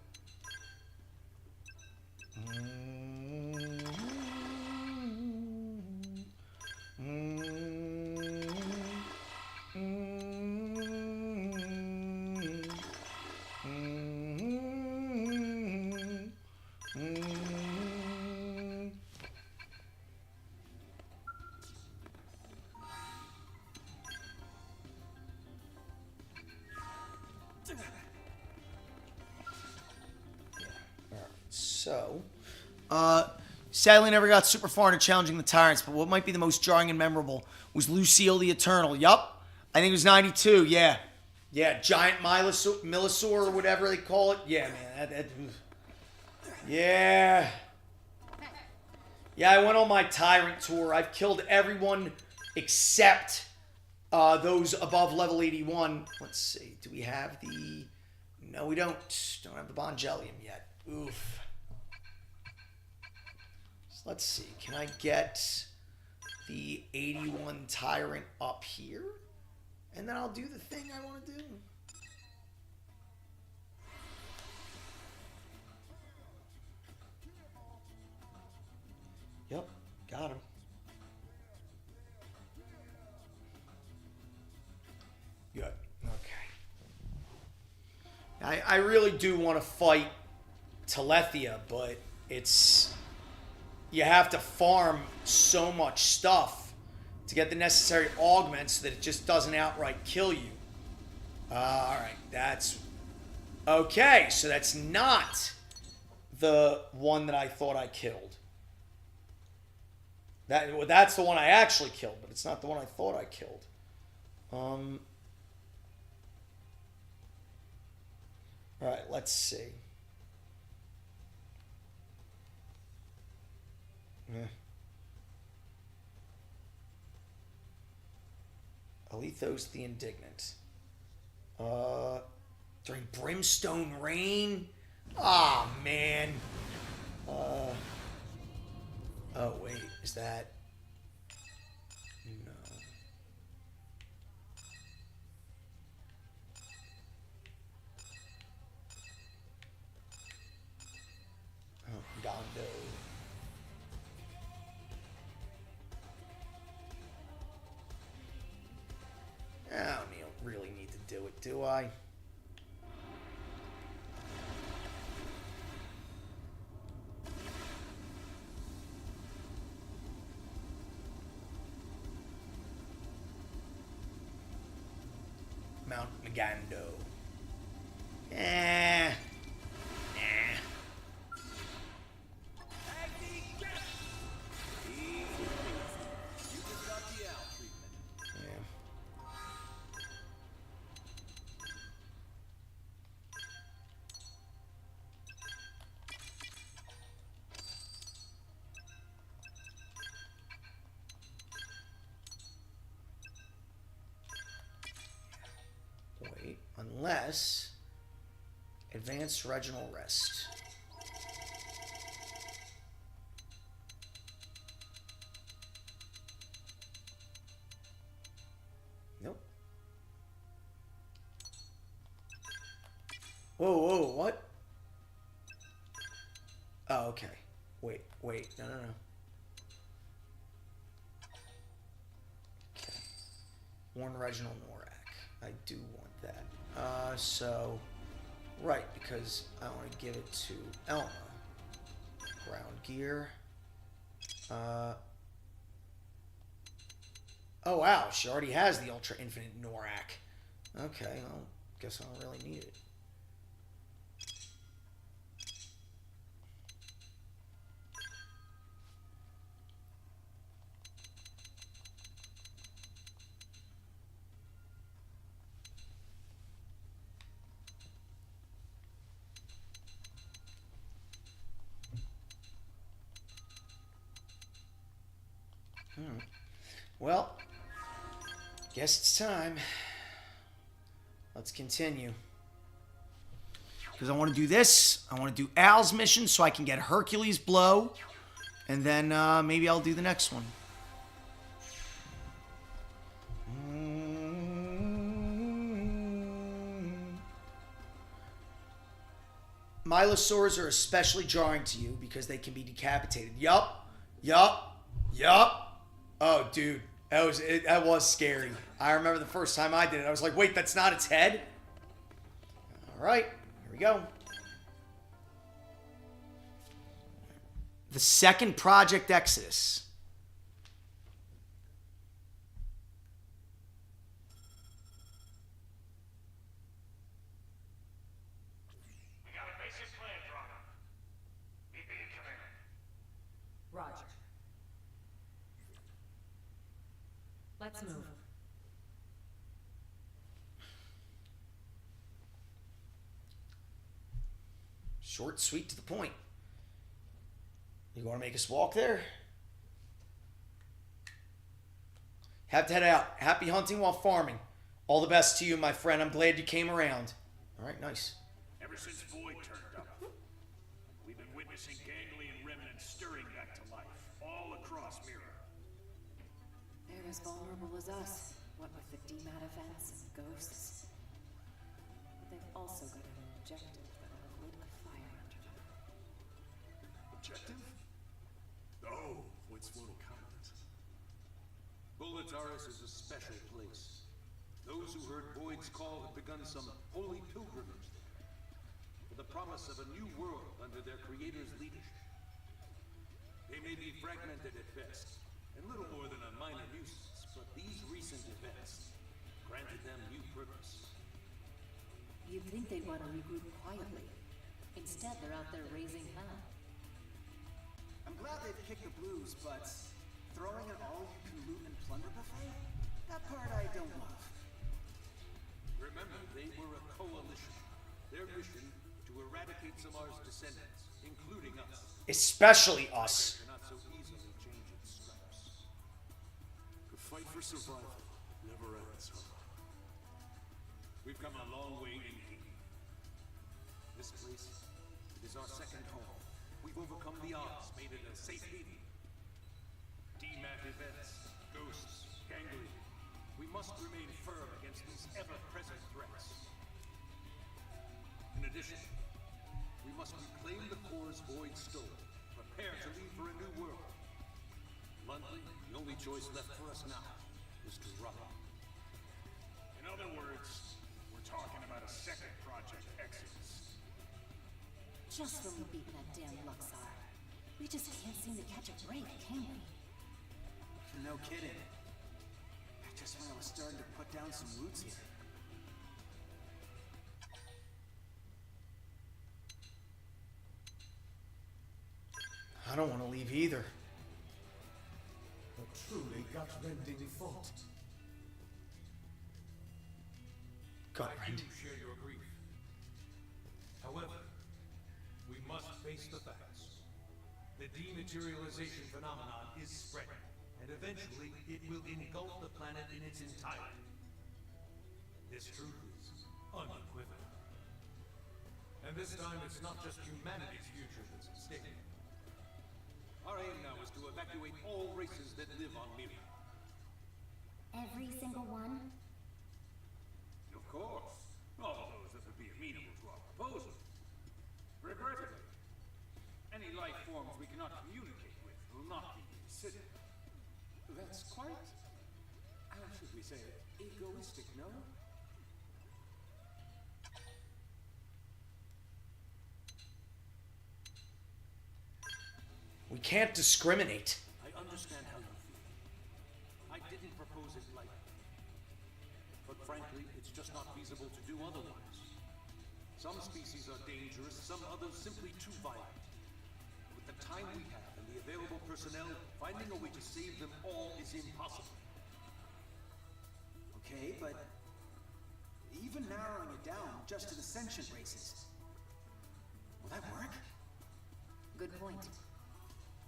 So, sadly never got super far into challenging the tyrants, but what might be the most jarring and memorable was Lucille the Eternal. Yup. I think it was 92, yeah. Yeah, giant Millisaur or whatever they call it. Yeah, man. Yeah. Yeah, I went on my tyrant tour. I've killed everyone except those above level 81. Let's see. Do we have the... No, we don't. Don't have the Bongelium yet. Oof. So let's see. Can I get the 81 tyrant up here? And then I'll do the thing I want to do. Yep, got him. Good. Okay. I really do want to fight Telethia, but it's... You have to farm so much stuff to get the necessary augments so that it just doesn't outright kill you. Alright, that's... Okay, so that's not the one that I thought I killed. That's the one I actually killed, but it's not the one I thought I killed. Alright, let's see. Alethos the Indignant. During Brimstone Rain? Ah, man. Oh, wait. Is that... No. Oh, Gondo. I don't really need to do it, do I? Mount Nagando. Eh. Unless advanced reginal rest. Nope. Whoa, what? Oh, okay. Wait, no. Okay. Warn Reginald Norak. I do want that. So, right, because I want to give it to Elma. Ground gear. Oh, wow, she already has the Ultra Infinite Norak. Okay, well, guess I don't really need it. Well, guess it's time. Let's continue. Because I want to do this. I want to do Al's mission so I can get Hercules Blow. And then maybe I'll do the next one. Milosaurs are especially jarring to you because they can be decapitated. Yup. Oh, dude, that was scary. I remember the first time I did it. I was like, wait, that's not its head? All right, here we go. The second Project Exodus. We got a basic plan drawn up. We Let's move. Short, sweet, to the point. You want to make us walk there? Have to head out. Happy hunting while farming. All the best to you, my friend. I'm glad you came around. All right, nice. Ever since Void turned up, we've been witnessing ganglion remnants stirring back to life, all across Mirror. They're as vulnerable as us, what with the DMAT events and ghosts. But they've also got an objective that will have lit a fire under them. Objective? Oh, what's one comment? Boletaris is a special place. Those who heard Void's call have begun some holy pilgrimage there, for the promise of a new world under their creator's leadership. They may be fragmented at best, and little more than a minor nuisance, but these recent events granted them new purpose. You'd think they'd want to regroup quietly. Instead, they're out there raising hell. I'm glad they've kicked the blues, but throwing an all-you-can-loot and plunder buffet? That part I don't love. Remember, they were a coalition. Their mission to eradicate Samar's descendants, including us. Especially us. They cannot so easily change its stripes. The fight for survival never ends, huh? We've come a long way in Haiti. This place, it is our second home. We've overcome the odds, made it a safe haven. DMAT events, ghosts, ganglion. We must remain firm against these ever-present threats. In addition, we must reclaim the cores Void stole. Prepare to leave for a new world. Bluntly, the only choice left for us now is to run. In other words, we're talking about a second Project Exodus. Just when we've beaten that damn Luxar. We just can't seem to catch a break, can we? No kidding. Just when I was starting to put down some roots here. I don't want to leave either. A truly gut-rending thought. Gut I do rending. share your grief. However, we must face the facts. The dematerialization phenomenon is spreading, and eventually it will engulf the planet in its entirety. This truth is unequivocal. And this time it's not just humanity's future that's at stake. Our aim now is to evacuate all races that live on Mirror. Every single one? Of course, all those that would be amenable to our proposal. Regrettably, any life forms we cannot communicate with will not be considered. That's quite, how should we say it, egoistic, no? We can't discriminate. I understand how you feel. I didn't propose it lightly. But frankly, it's just not feasible to do otherwise. Some species are dangerous, some others simply too violent. With the time we have and the available personnel, finding a way to save them all is impossible. Okay, but even narrowing it down just to the sentient races, will that work? Good point.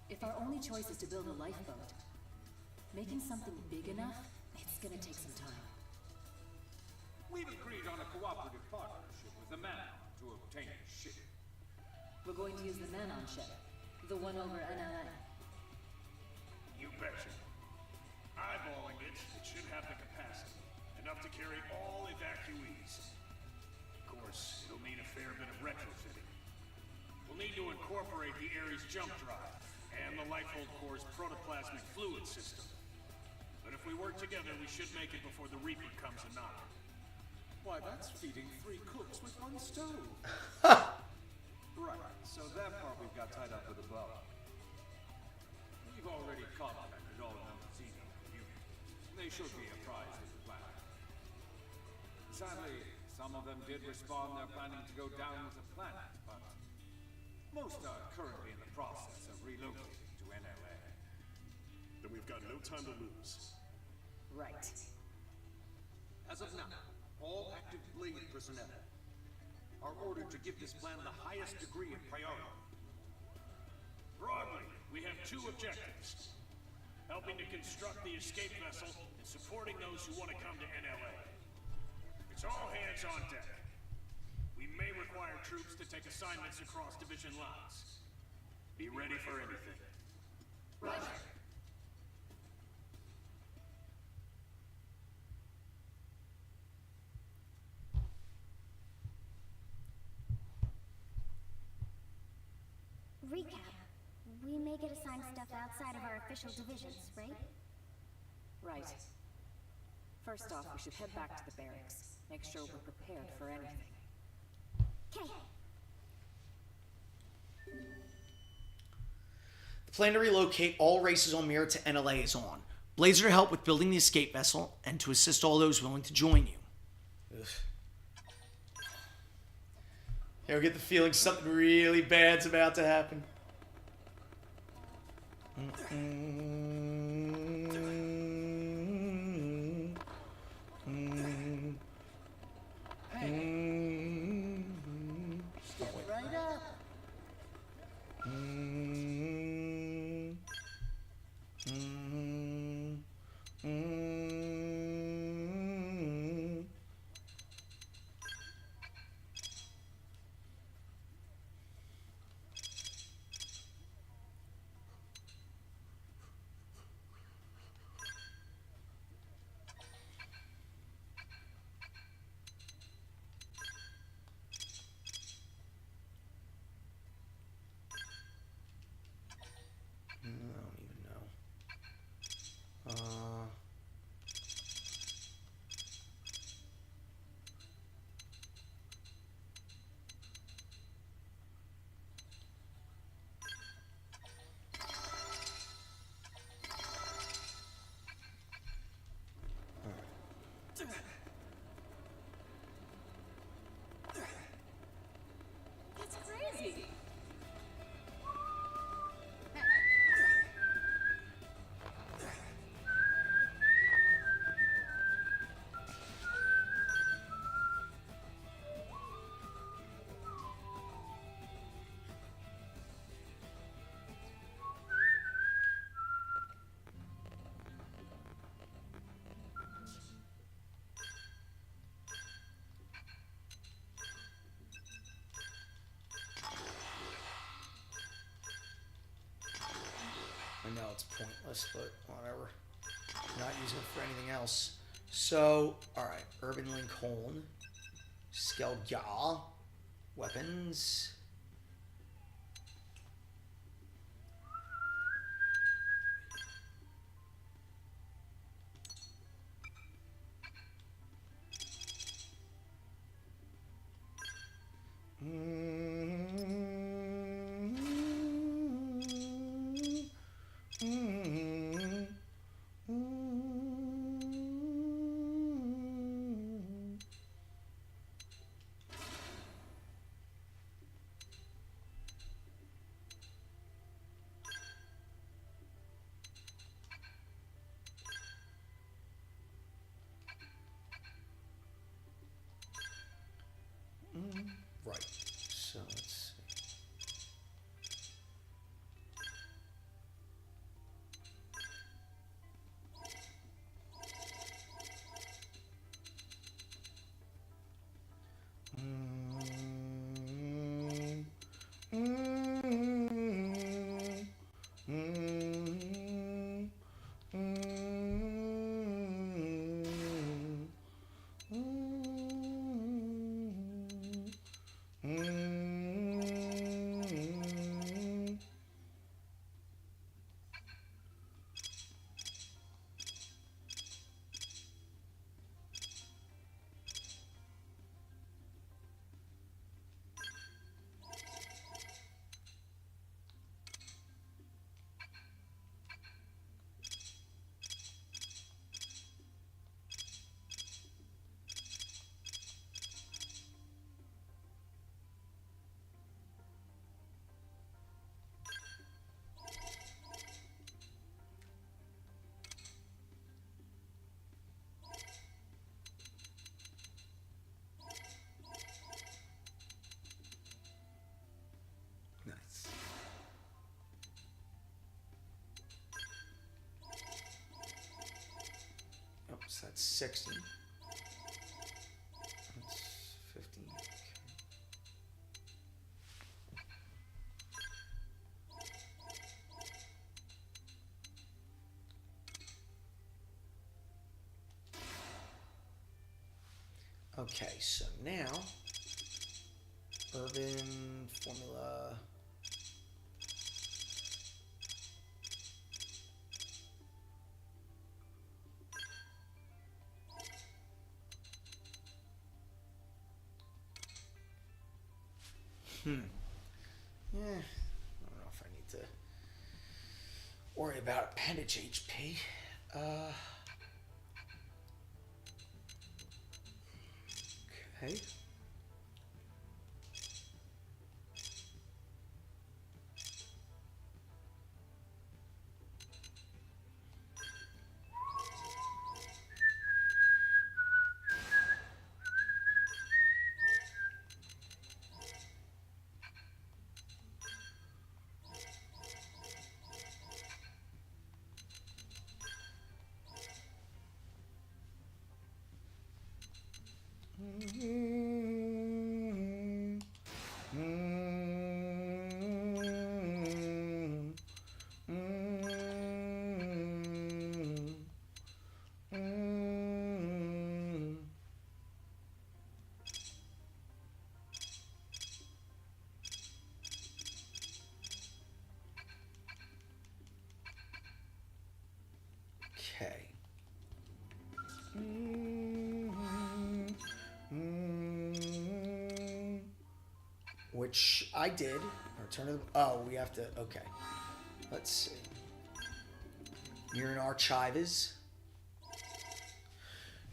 If our only choice is to build a lifeboat, making something big enough, it's gonna take some time. We've agreed on a cooperative partnership with the Manon to obtain a ship. We're going to use the Manon ship, the one over NLA. You betcha. Eyeballing it, it should have the capacity, enough to carry all evacuees. Of course, it'll need a fair bit of retrofitting. We'll need to incorporate the Ares jump drive and the Lifehold Core's protoplasmic fluid system. But if we work together, we should make it before the Reaper comes a knock. Why, that's feeding 3 cooks with 1 stove. Right, so that part we've got tied up with a bow. We've already contacted all known Xeno community. They should be apprised of the plan. Sadly, some of them did respond they're planning to go down with the planet, but most are currently in the process of relocating to NLA. Then we've got no time to lose. Right. As of now, all active Blade personnel are ordered to give this plan the highest degree of priority. Broadly, we have two objectives. Helping to construct the escape vessel and supporting those who want to come to NLA. It's all hands on deck. We may require troops to take assignments across division lines. Be ready for anything. Roger. Recap. We may get assigned stuff outside of our official divisions, right? Right. First off, we should head back to the barracks. Make sure we're prepared for anything. Okay. The plan to relocate all races on Mirror to NLA is on. Blades are to help with building the escape vessel and to assist all those willing to join you. Ugh. I get the feeling something really bad's about to happen. Step right up. I don't even know. That's crazy! I know it's pointless, but whatever. I'm not using it for anything else. So, alright. Urban Lincoln. Skelja. Weapons. That's 60. That's 50. Okay, so now urban formula. Yeah, I don't know if I need to worry about appendage HP. Okay. Okay. Which I did. Return to the, oh, we have to. Okay. Let's see. You're in Archivas.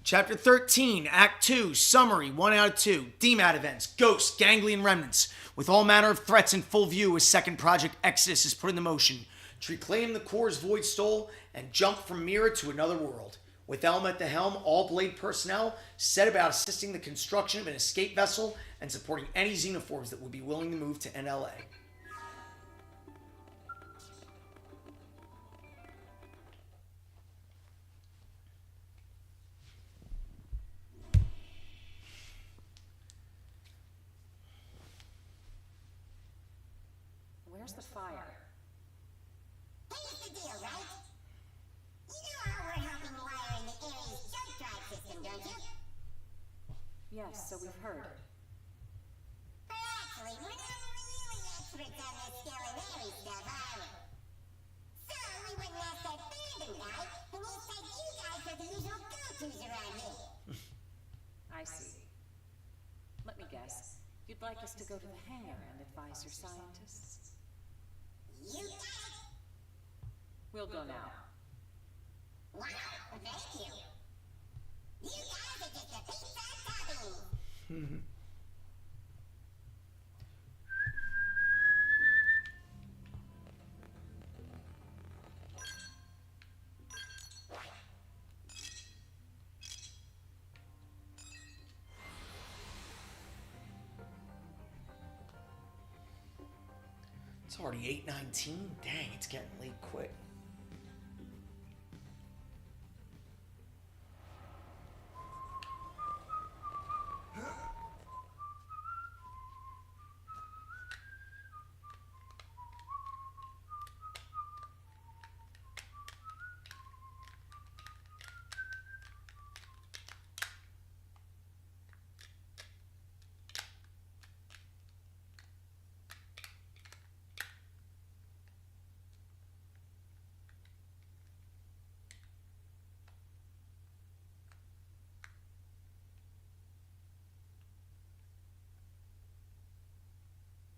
Chapter 13, Act 2, Summary, 1 out of 2. DMAT events, Ghosts, Ganglion Remnants. With all manner of threats in full view, a second Project Exodus is put into motion to reclaim the core's void stole and jump from mirror to another world. With Elm at the helm, all Blade personnel set about assisting the construction of an escape vessel and supporting any xenophobes that would be willing to move to NLA. Where's the fire? Here's the deal, right? You know how we're helping wire in the Ares jump drive system, don't you? Yes, so we've heard. But actually, we're not really experts on this skill and Ares stuff, are we? So we wouldn't ask that fandom guy, and instead you guys are the usual go-tos around here. I see. Let me guess. You'd like us to go to the hangar and advise your scientists? You got it! We'll go now. Wow, thank you! You guys are just a pizza topping! It's already 8:19. Dang, it's getting late quick.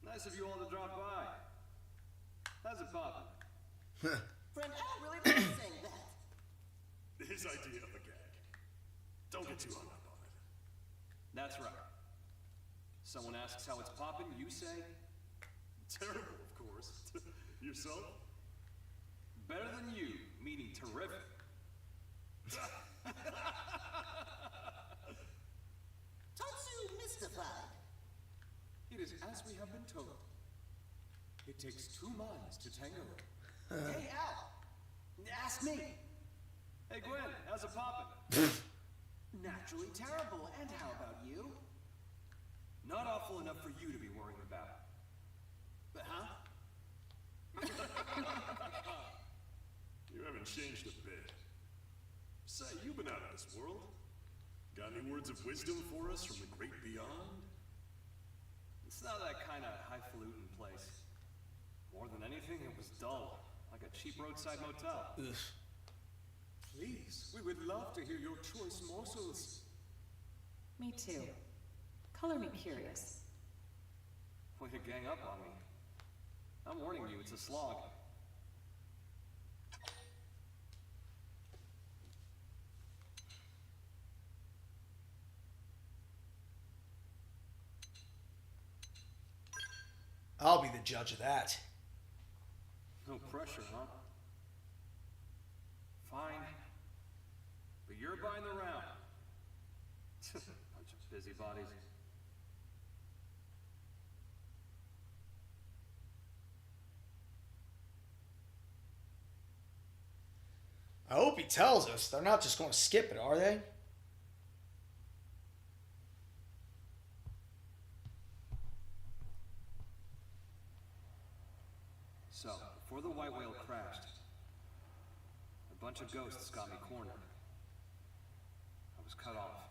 Nice of you all to drop by. How's it poppin'? Friend Al really likes saying that. His idea of a gag. Don't get too hung up on it. That's right. Someone asks how it's poppin', you say, Terrible, of course. Yourself? better than you, meaning terrific. Tatsu mystified. It is as we have been told. It takes two minds to tango. Hey Al, ask me. Hey Gwen, how's it poppin'? Naturally terrible, and how about you? Not awful enough for you to be worrying about. Huh? You haven't changed a bit. Say, you've been out of this world. Got any words of wisdom for us from the great beyond? It's not that kind of highfalutin place. More than anything, it was dull, like a cheap roadside motel. Ugh. Please, we would love to hear your choice morsels. Me too. Color me curious. Way to gang up on me. I'm warning you, it's a slog. I'll be the judge of that. No pressure, huh? Fine. But you're buying the round. Bunch of busybodies. I hope he tells us. They're not just going to skip it, are they? So, before the white whale crashed, a bunch of ghosts got me cornered. I was cut off.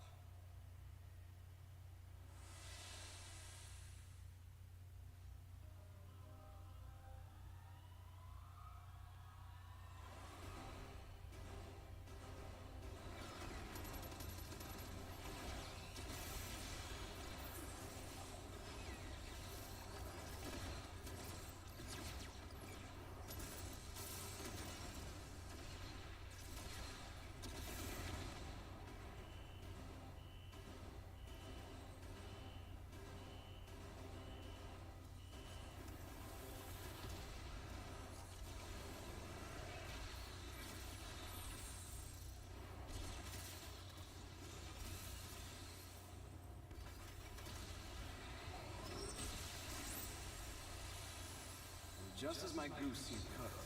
Just as my goose seemed cooked,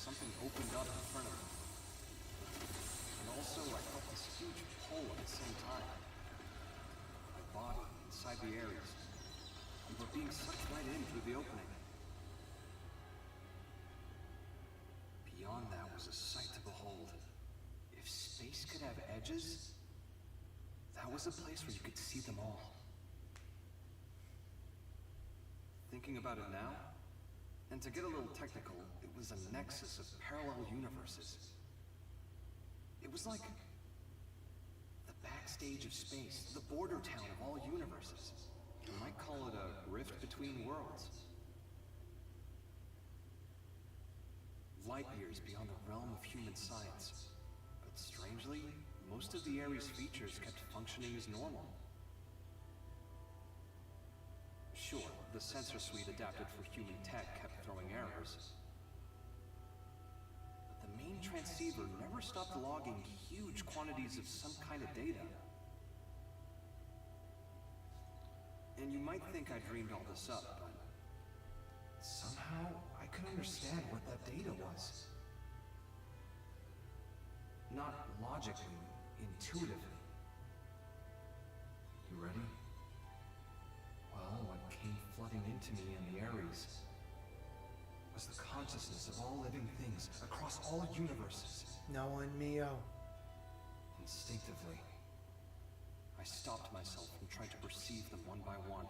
something opened up in front of me. And also, I felt this huge pull at the same time. My body, inside the Ares. We were being sucked right in through the opening. Beyond that was a sight to behold. If space could have edges, that was a place where you could see them all. Thinking about it now, and to get a little technical, it was a nexus of parallel universes. It was like the backstage of space, the border town of all universes. You might call it a rift between worlds. Light years beyond the realm of human science. But strangely, most of the Ares features kept functioning as normal. Sure, the sensor suite adapted for human tech kept throwing errors. But the main transceiver never stopped logging huge quantities of some kind of data. And you might think I dreamed all this up, but somehow I could understand what that data was. Not logically, intuitively. You ready? Well, what came flooding into me in the Ares was the consciousness of all living things across all universes. No one, Mio. Instinctively, I stopped myself from trying to perceive them one by one.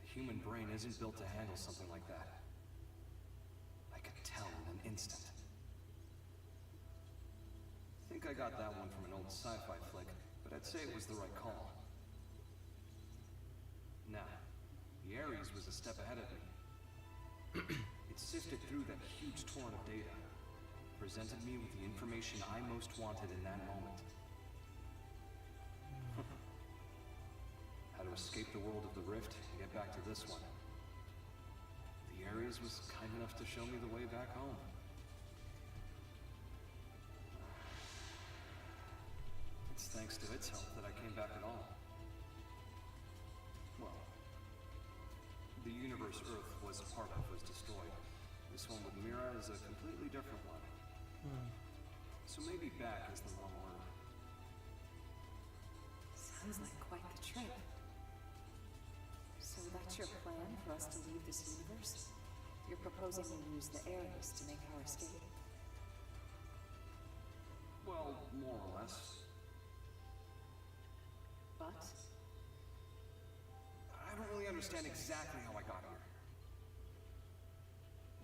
The human brain isn't built to handle something like that. I could tell in an instant. I think I got that one from an old sci-fi flick, but I'd say it was the right call. Now, the Ares was a step ahead of me. It sifted through that huge torrent of data, presented me with the information I most wanted in that moment. How to escape the world of the Rift and get back to this one. The Ares was kind enough to show me the way back home. It's thanks to its help that I came back at all. Well, the universe Earth was a part of was destroyed. This one with Mira is a completely different one. So maybe back is the wrong word. Sounds like quite the trip. So that's your plan for us to leave this universe? You're proposing we use the Ares to make our escape? Well, more or less. But? I don't really understand exactly how I got here.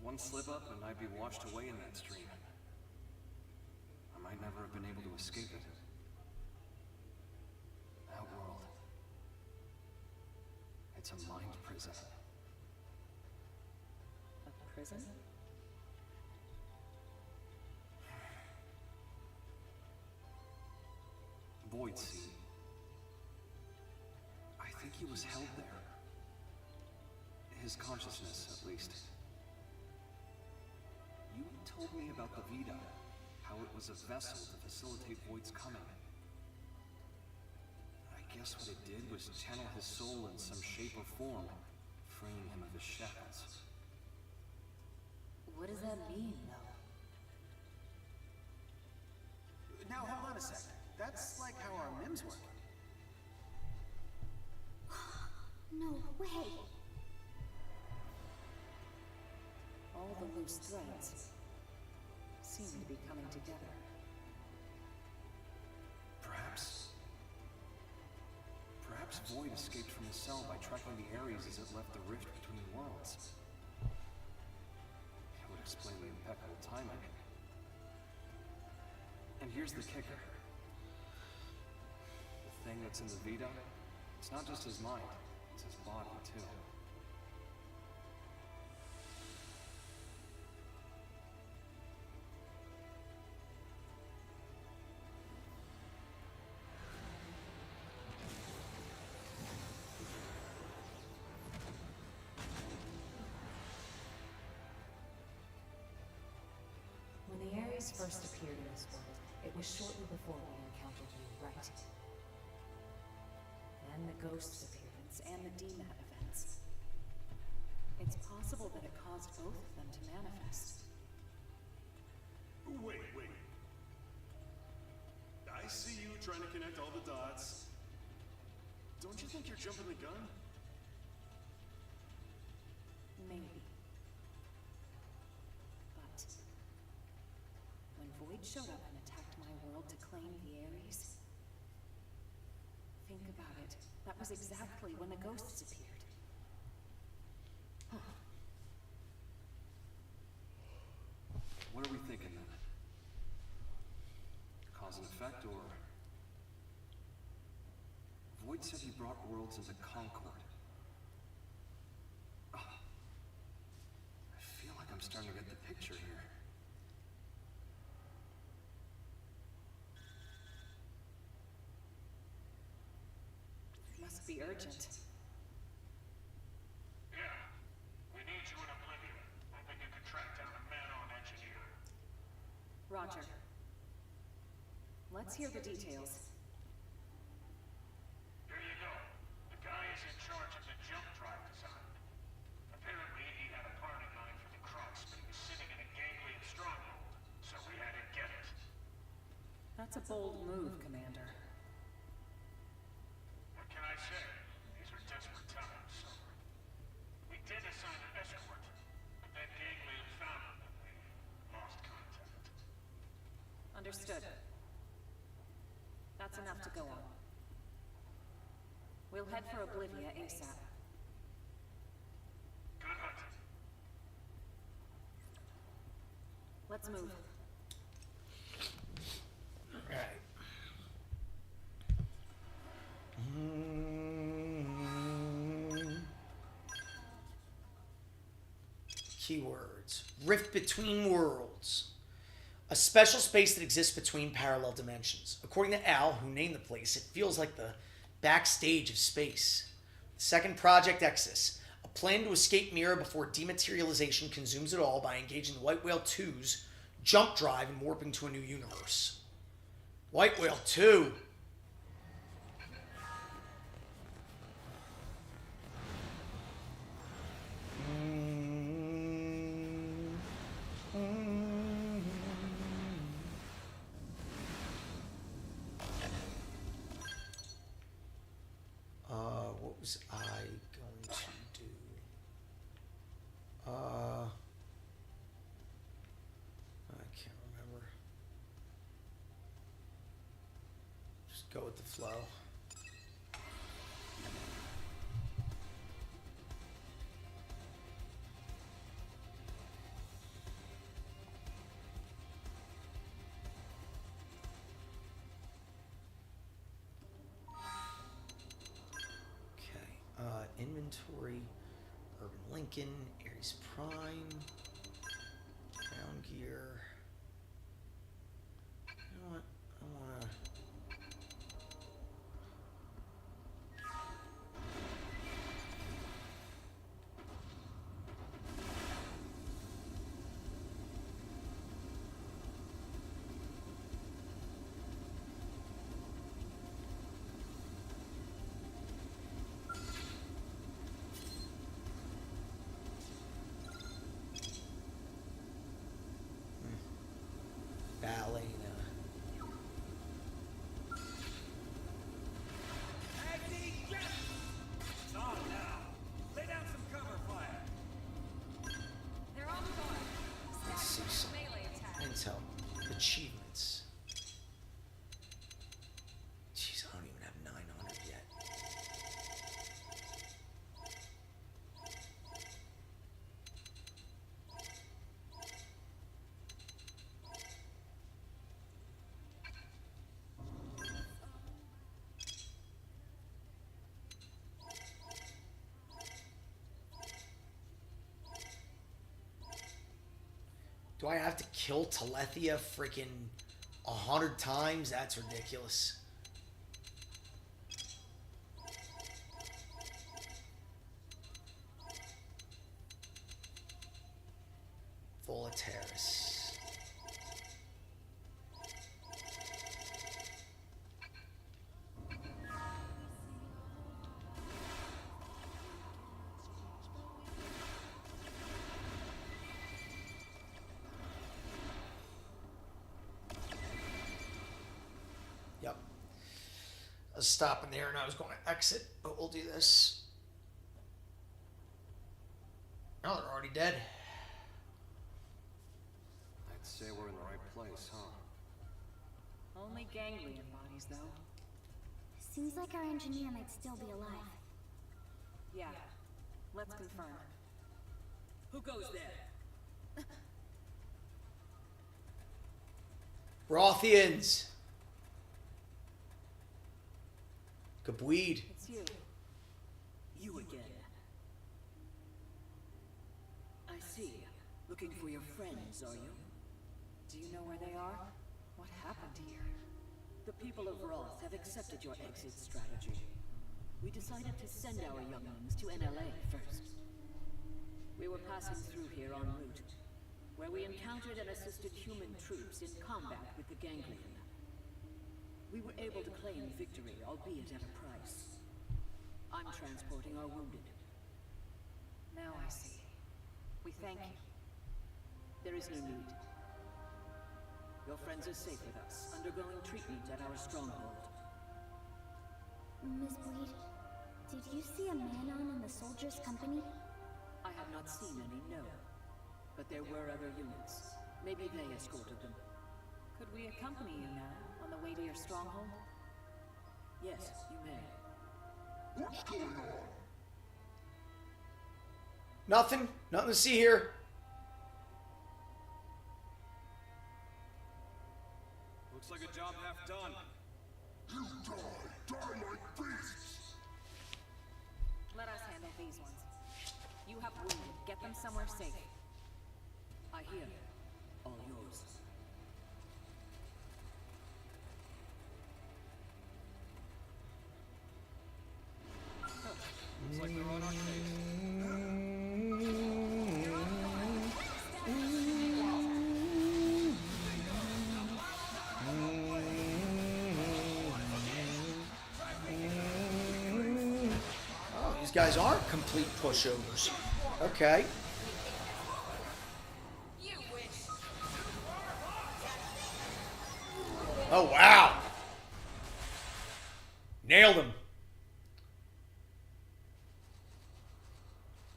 One slip up and I'd be washed away in that stream. I might never have been able to escape it. That world. It's a mind prison. A prison? Void Sea. I think he was held there. His consciousness, at least. You told me about the Vita, how it was a vessel to facilitate Void's coming. I guess what it did was channel his soul in some shape or form, freeing him of his shackles. What does that mean, though? Now, hold on a sec. That's like how our MIMs work. No way! All the loose threads seem to be coming together. Perhaps Void escaped from his cell by tracking the Ares as it left the rift between worlds. It would explain the impeccable timing. And here's the kicker. The thing that's in the Vita, it's not just his mind, it's his body too. When the Ares first appeared in this world, it was shortly before we encountered you, right? And the Ghost's appearance and the DMAT events. It's possible that it caused both of them to manifest. Wait. I see you trying to connect all the dots. Don't you think you're jumping the gun? Maybe. But when Void showed up and attacked my world to claim the Ares, think about it. That was exactly when the ghosts appeared. What are we thinking then? Cause and effect, or... Void said he brought worlds into concord. I feel like I'm starting to get the picture here. Must be urgent. Yeah. We need you in Oblivion. Hoping you can track down a man-on engineer. Roger. Let's hear the details. Here you go. The guy is in charge of the jump drive design. Apparently, he had a part in mind for the Crocs, but he was sitting in a ganglion stronghold, so we had to get it. That's a bold move, Commander. What can I say? These are desperate times, so... We did assign an escort, but that ganglion found him and we lost contact. Understood. That's enough to go on. We'll head for Oblivia ASAP. Good hunting. Let's move. Right. Keywords. Rift between worlds. A special space that exists between parallel dimensions. According to Al, who named the place, it feels like the backstage of space. Second, Project Exodus. A plan to escape Mira before dematerialization consumes it all by engaging the White Whale 2's jump drive and warping to a new universe. White Whale 2. Just go with the flow. Inventory, Urban Lincoln, Ares Prime, Ground Gear. You know what? I wanna. Achievements. Jeez, I don't even have 900 yet. Do I have to kill Telethia freaking 100 times? That's ridiculous. Volaterrace. I was stopping there and I was going to exit, but we'll do this. Oh, they're already dead. I'd say we're in the right place, huh? Only ganglion bodies, though. Seems like our engineer might still be alive. Yeah. Let's confirm. Who goes there? Rothians. Kabweed. It's you. You again. I see. Looking for your friends, are you? Do you know where they are? What happened here? The people of Roth have accepted your exit strategy. We decided to send our younglings to NLA first. We were passing through here en route, where we encountered and assisted human troops in combat with the ganglion. We were able to claim victory, albeit at a price. I'm transporting our wounded. Now I see. We thank you. There is no need. Your friends are safe with us, undergoing treatment at our stronghold. Miss Bleed, did you see a man-on in the soldiers' company? I have not seen any, no. But there were other units. Maybe they escorted them. Could we accompany you now, on the way to your stronghold? Yes, you may. What's going on? Nothing. Nothing to see here. Looks like a job half done. You die like beasts. Let us handle these ones. You have wounded. Get them somewhere safe. I hear. All yours. Looks like they're on our case. Oh, these guys aren't complete pushovers. Okay. Oh, wow. Nailed him.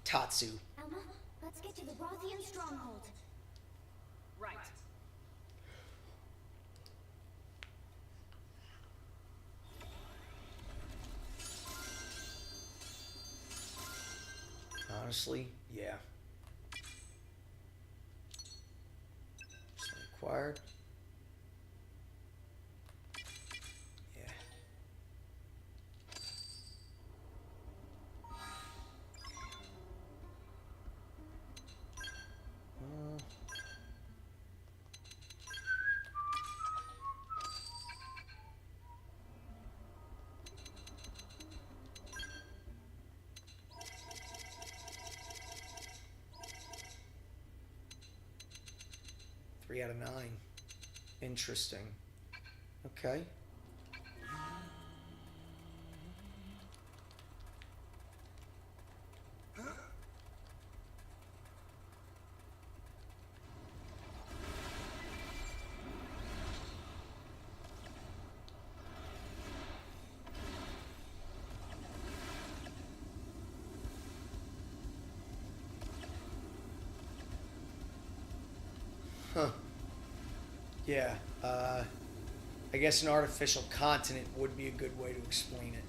Tatsu. Alma, let's get to the Rothian stronghold. Right. honestly, yeah. Just acquired. Yeah. Three out of 9. Interesting. Okay. Huh. Yeah. I guess an artificial continent would be a good way to explain it.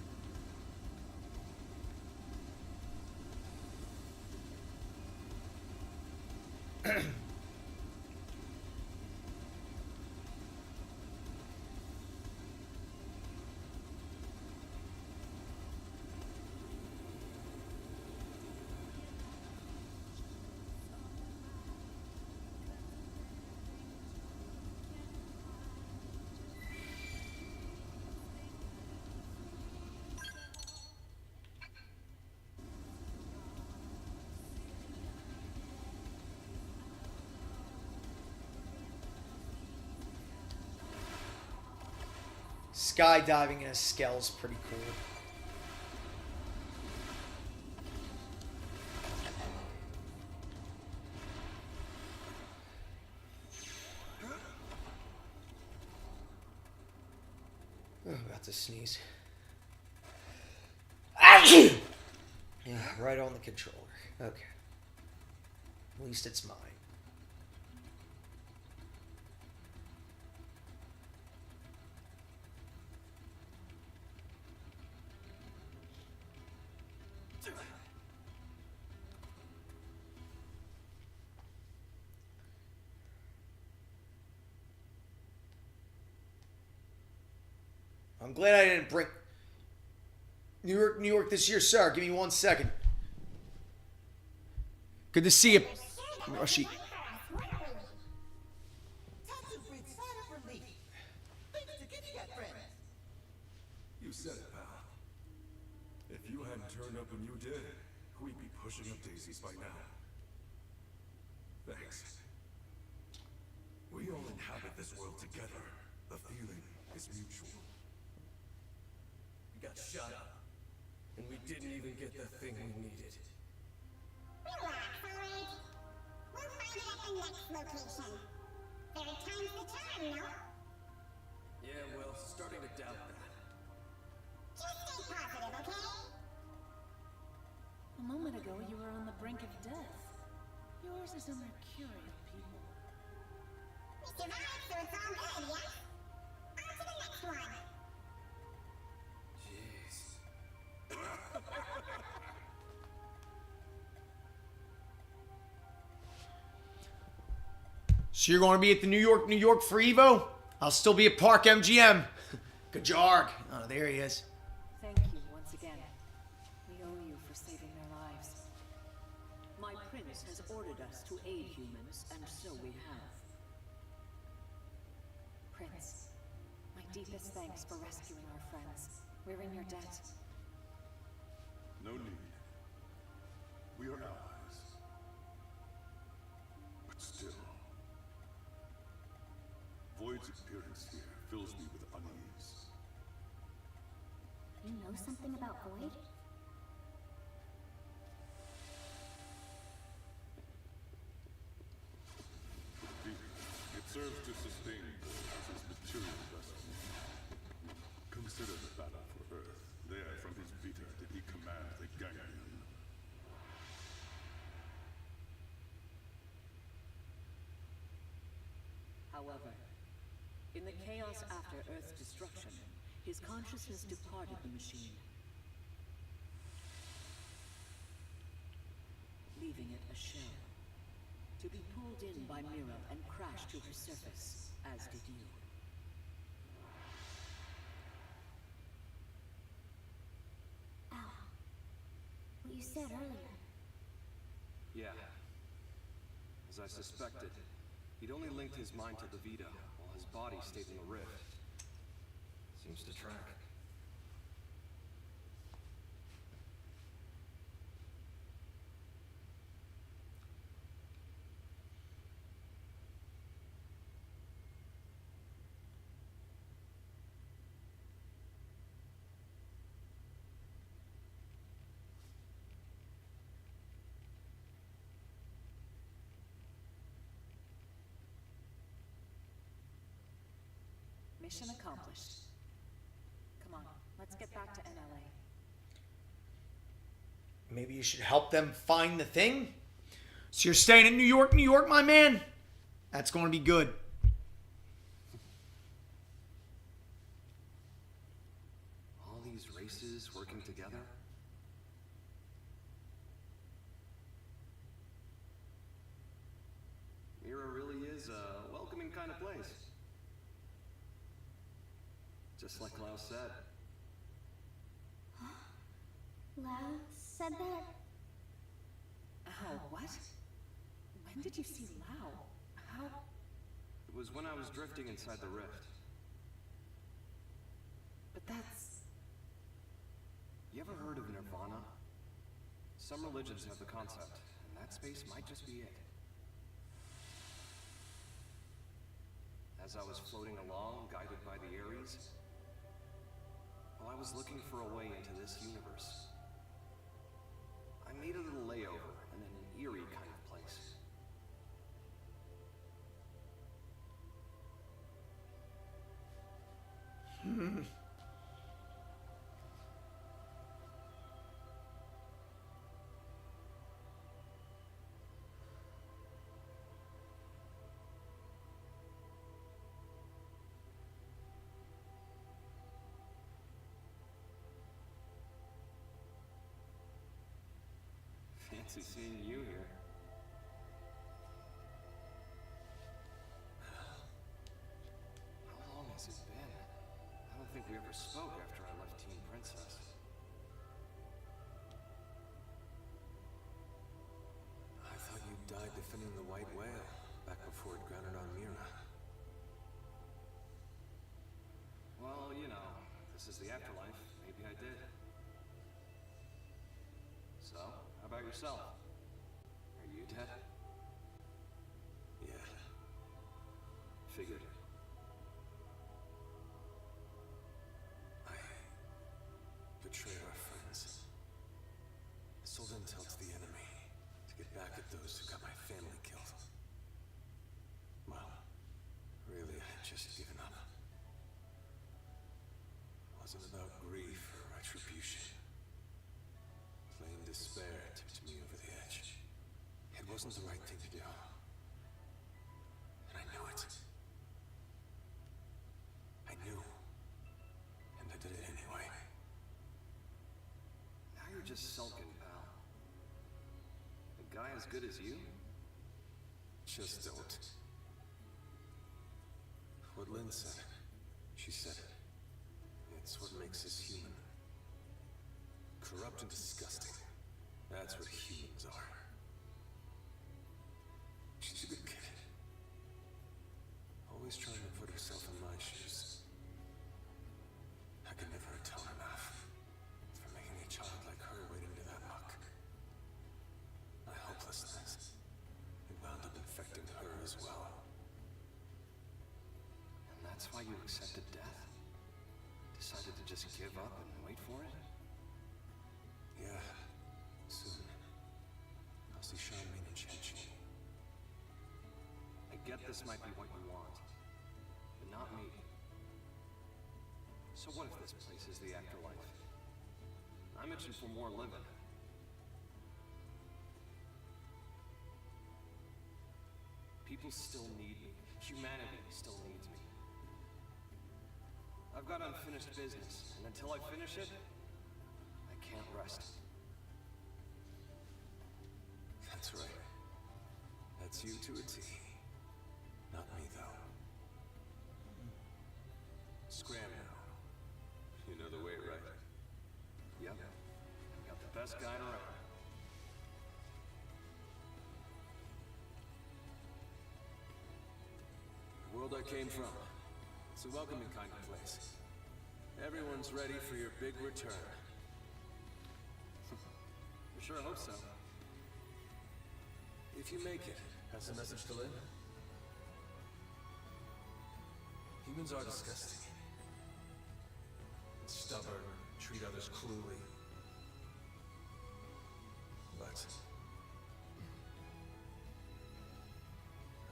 Skydiving in a skell's pretty cool. Oh, about to sneeze. Yeah, right on the controller. Okay. At least it's mine. I'm glad I didn't bring New York this year, sir. Give me 1 second. Good to see you, Rushy. You said it, pal. If you hadn't turned up when you did, we'd be pushing up daisies by now. Thanks. We all inhabit this world together. The feeling is mutual. We got shot up, and we didn't even get the thing we needed. Relax, alright? We'll find it at the next location. Third time's the charm, no? Yeah, well, starting to doubt that. Just stay positive, okay? A moment ago, you were on the brink of death. Yours is a mercurial people. We survived, so it's all good, yes? On to the next one. Jeez. So you're going to be at the New York for Evo? I'll still be at Park MGM. Good jarg. Oh, there he is. Thank you once again. We owe you for saving their lives. My prince has ordered us to aid humans, and so we have. Prince, my deepest thanks for rescuing our friends. We're in your debt. No need. We are allies. But still, Void's appearance here fills me with unease. You know something about Void? It serves to sustain Void as his material vessel. Consider the battle for Earth. There, from his Vita, did he command the Ganglion. However, in the chaos after Earth's destruction, his consciousness departed the machine. believing it a shell. To be pulled in by Mira and crash to her surface, as did you. Al, what you said earlier. Yeah. As I suspected, he'd only linked his mind to the Vita, while his body stayed in the rift. Seems to track. Mission accomplished. Come on, let's get back to NLA. Maybe you should help them find the thing? So you're staying in New York, my man? That's going to be good. All these races working together? Mira really is a welcoming kind of place. Just like Klaus said. Lau said that? Oh, what? When did you see Lau? How? It was when I was drifting inside the rift. But that's... You ever heard of Nirvana? Some religions have the concept, and that space might just be it. As I was floating along, guided by the Ares, well, I was looking for a way into this universe. I made a little layover in an eerie kind of place. Fancy seeing you here. How long has it been? I don't think we ever spoke after I left Team Princess. I thought you died defending the White Whale, back before it grounded on Mira. Well, you know, this is the afterlife. Maybe I did. So, how about yourself? Are you dead? Yeah. Figured. I betrayed our friends. Sold intel to the enemy to get back at those who got my family killed. Well, really, I had just given up. It wasn't about grief or retribution. Plain despair tipped me over the edge. It wasn't the right thing to do. And I knew it. I knew. And I did it anyway. Now you're just sulking, pal. A guy as good as you? Just don't. What Lynn said. She said it. It's what makes us human. Corrupt and disgusting. That's what humans are. She's a good kid. Always trying to put herself in my shoes. I could never atone enough for making a child like her wade into that muck. My hopelessness, it wound up infecting her as well. And that's why you accepted death? Decided to just give up and wait for it? Yeah, soon. I'll see Charmaine and Chen-Chi. I get this might be what you want, but not me. So what if this place is the afterlife? I'm itching for more living. People still need me. Humanity still needs me. I've got unfinished business, and until I finish it, I can't rest. That's That's you to a T. Not me, though. Scram now. You know the way, right? Yep. Got the best guide around. The world I came from. It's a welcoming kind of place. Everyone's ready for your big return. I sure hope so. If you make it, has a message to live? Humans are disgusting. Stubborn, treat others cruelly. But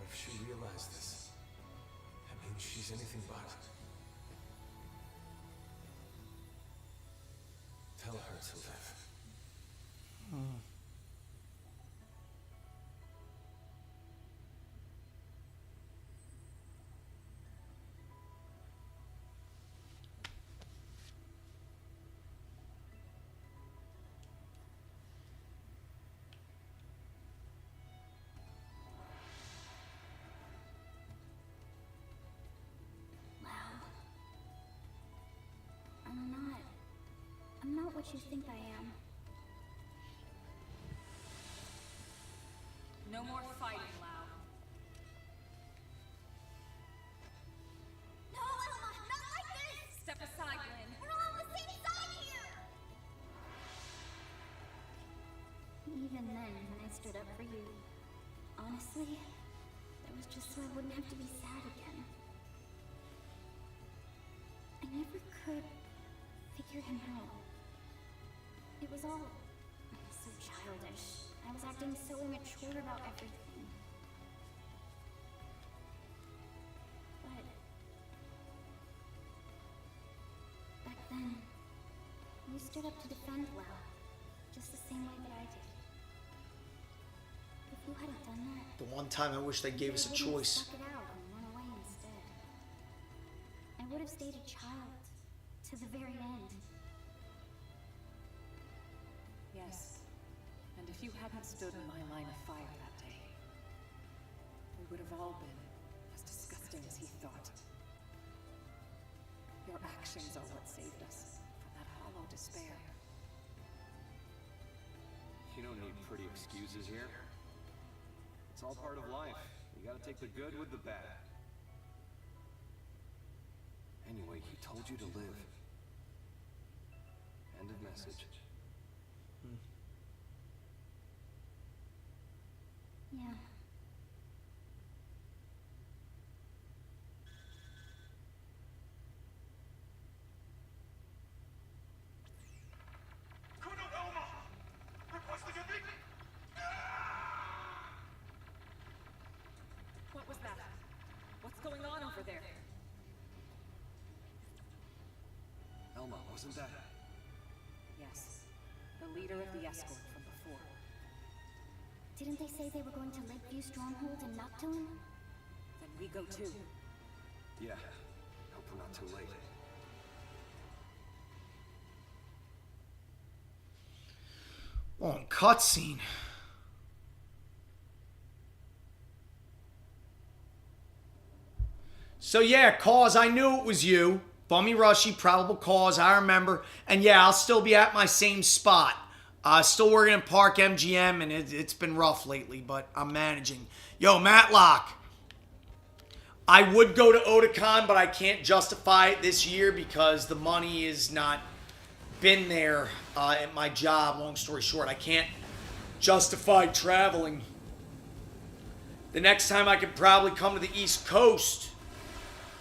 if she realized this, that means she's anything but. Tell her to live. I'm not what you think I am. No more fighting, Lau. No, Elma, not like this! Step aside, Lynn. We're all on the same side here! Even then, when I stood up for you, honestly, that was just so I wouldn't have to be sad again. I never could figure him out. It was all so childish. I was acting so immature about everything. But back then, you stood up to defend Lau, just the same way that I did. If you hadn't done that, The one time I wish they gave us a I would've choice. stuck it out and run away instead. I would have stayed a child to the very end. Yes. And if you hadn't stood in my line of fire that day, we would have all been as disgusting as he thought. Your actions are what saved us from that hollow despair. You don't need pretty excuses here. It's all part of life. You gotta take the good with the bad. Anyway, he told you to live. End of message. Yeah. Kuno Elma! Requesting a meeting! What was that? What's going on over there? Elma, wasn't that? Yes. The leader of the escort from before. Didn't they say they were going to Lakeview Stronghold and Noctilum? Then we go too. Yeah. Hope we're not too late. Long cutscene. So yeah, cause I knew it was you. Bummy Rushy, probable cause, I remember. And yeah, I'll still be at my same spot. Still working in Park MGM, and it's been rough lately, but I'm managing. Yo, Matlock. I would go to Otakon, but I can't justify it this year because the money has not been there at my job. Long story short, I can't justify traveling. The next time I could probably come to the East Coast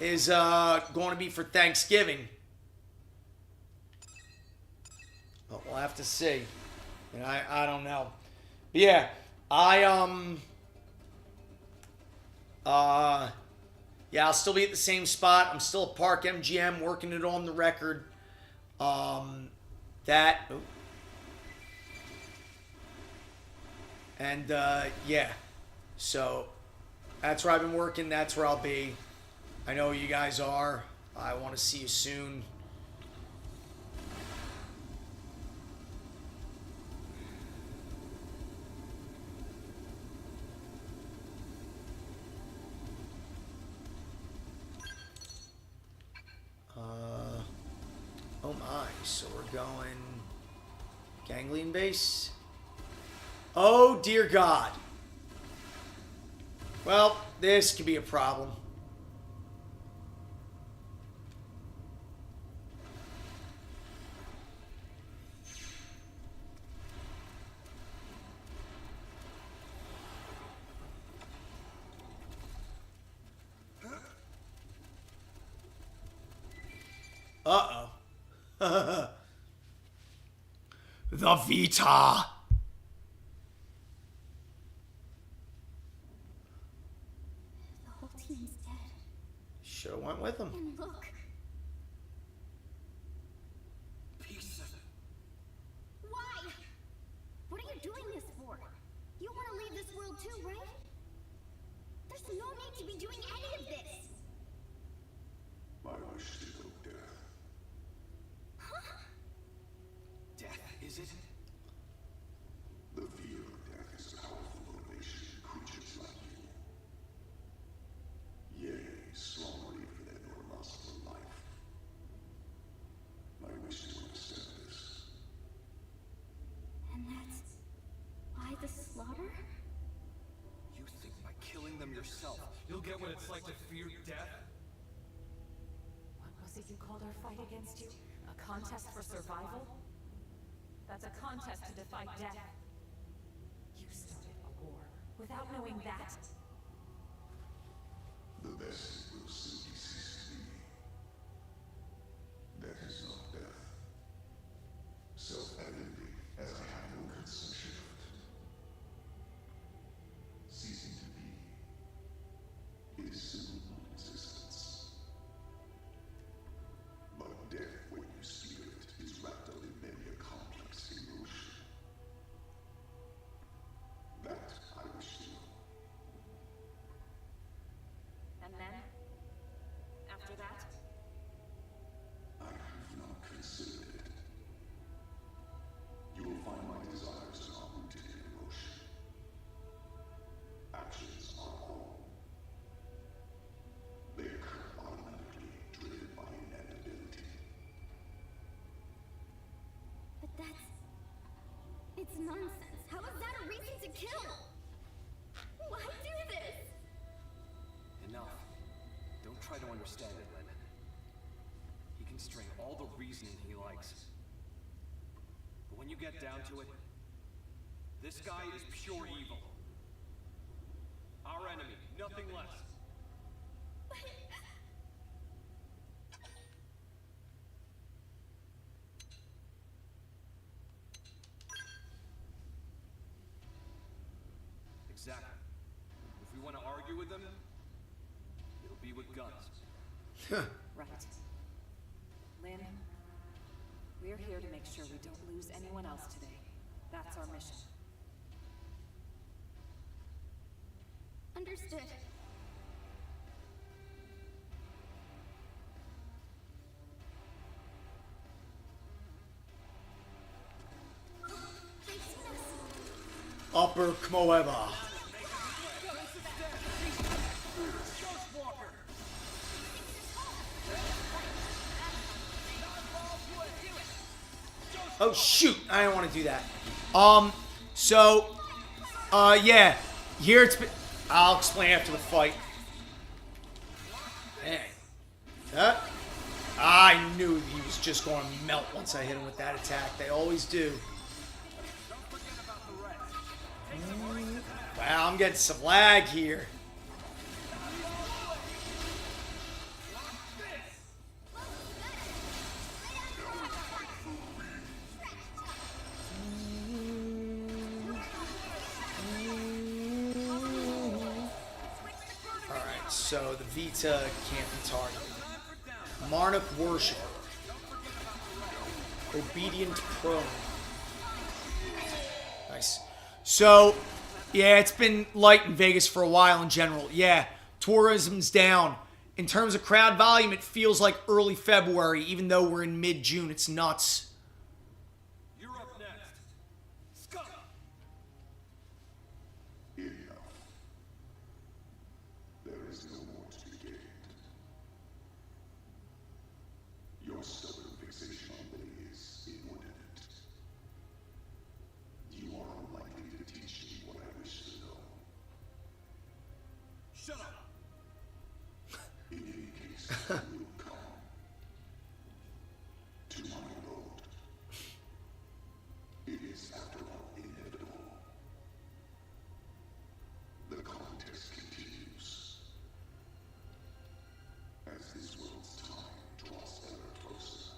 is going to be for Thanksgiving. But we'll have to see. And I don't know. But yeah, yeah, I'll still be at the same spot. I'm still at Park MGM, working it on the record. And yeah, so that's where I've been working. That's where I'll be. I know you guys are. I want to see you soon. Oh my, so we're going Ganglion Base. Oh dear God. Well, this could be a problem. Uh-oh. The Vita. The whole team's dead. Should have went with him. And look. Piece of... Why? What are you doing this for? You want to leave this world too, right? There's no need to be doing any of this. My wish to know death. Death, is it? The fear of death is a powerful motivation in creatures like you. Yea, stronger even than your lust for life. I wish to understand this. And that's why the slaughter? You think by killing them yourself, You'll get what it's like to fear death? What was it you called our fight against you? A contest for survival? That's a contest to defy death. You started a war without knowing that. The best will simply cease to be. That is not death. Self-evidently, as I have no conception of it. Ceasing to be. It is simple non-existence. But death, when you speak of it, is wrapped up in many a complex emotion. That I wish to know. And then? After that? I have not considered it. You will find my desires are not rooted in emotion. Actions are all. They occur automatically, driven by inevitability. But that's... It's nonsense. How is that a reason to kill? Why do this? enough. Don't try to understand it, Lin. He can string all the reasoning he likes. But when you get down to it, this guy is pure evil. Our enemy, nothing less. Exactly. If we want to argue with them, it'll be with guns. Right. Lynn, we're here to make sure we don't lose anyone else today. That's our mission. Understood. They've seen us. Upper Kmoeva. Oh shoot, I don't want to do that. Yeah. Here it's been... I'll explain after the fight. Dang. I knew he was just going to melt once I hit him with that attack. They always do. Wow, I'm getting some lag here. Alright, so the Vita can't be targeted. Marnik Worship. Obedient Prone. Nice. So, yeah, it's been light in Vegas for a while in general. Yeah, tourism's down. In terms of crowd volume, it feels like early February, even though we're in mid-June. It's nuts. You're up next. Scum! Enough. There is no more to be gained. Your stubborn fixation is, after all, inevitable. The contest continues. As this world's time draws ever closer.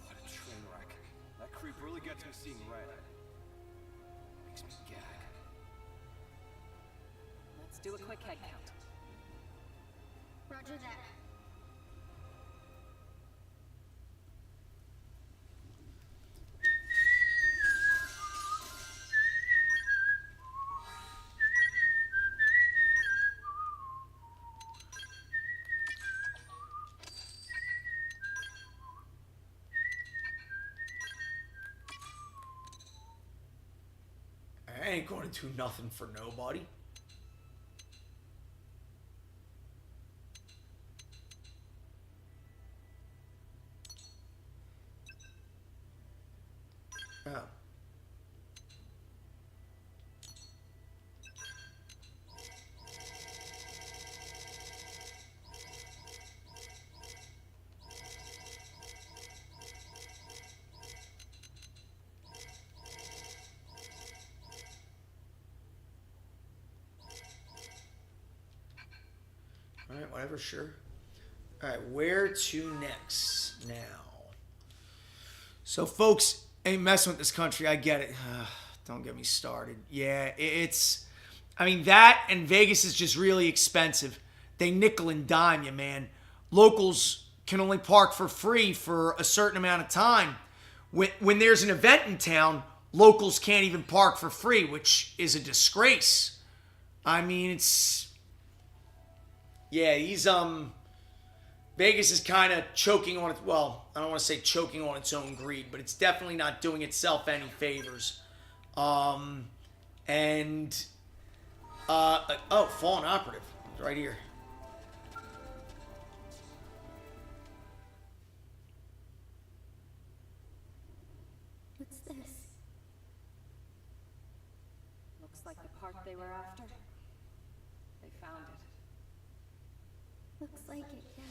What a train wreck. That creep really gets me seeing red. Makes me gag. Let's do a quick head count. Roger that. I ain't going to do nothing for nobody. Oh. All right, whatever, sure. All right, where to next now? So, folks, ain't messing with this country. I get it. Don't get me started. Yeah, it's... I mean, that and Vegas is just really expensive. They nickel and dime you, man. Locals can only park for free for a certain amount of time. When there's an event in town, locals can't even park for free, which is a disgrace. I mean, it's... Yeah, he's, Vegas is kind of choking on it. Well, I don't want to say choking on its own greed, but it's definitely not doing itself any favors. Oh, Fallen Operative. It's right here. What's this? Looks like the part they were after. They found it. Looks like it, yeah.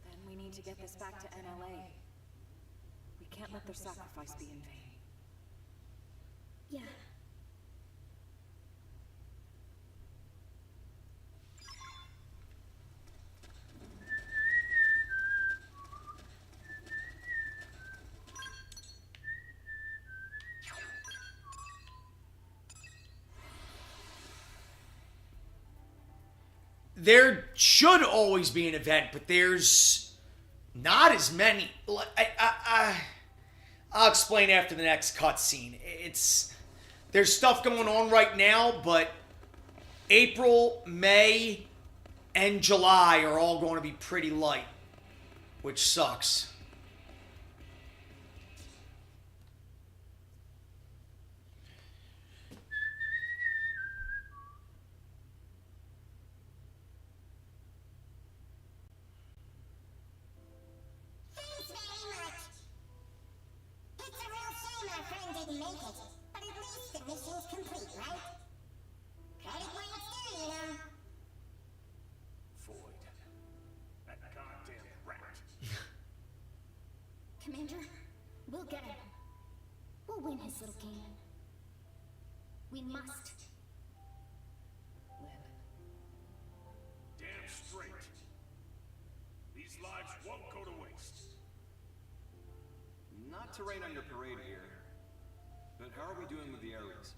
Then we need to get this back to NLA. We can't let their sacrifice be in vain. Yeah. There should always be an event, but there's not as many. I'll explain after the next cutscene. There's stuff going on right now, but April, May, and July are all going to be pretty light, which sucks. Thanks very much. It's a real shame our friend didn't make it, but at least the mission's complete, right? Credit where it's due, you know. Void. That goddamn rat. Commander, we'll get him. We'll win his little game. We must. Damn straight. These lives won't go to waste. Not to rain on your parade here, but how are we doing with the areas?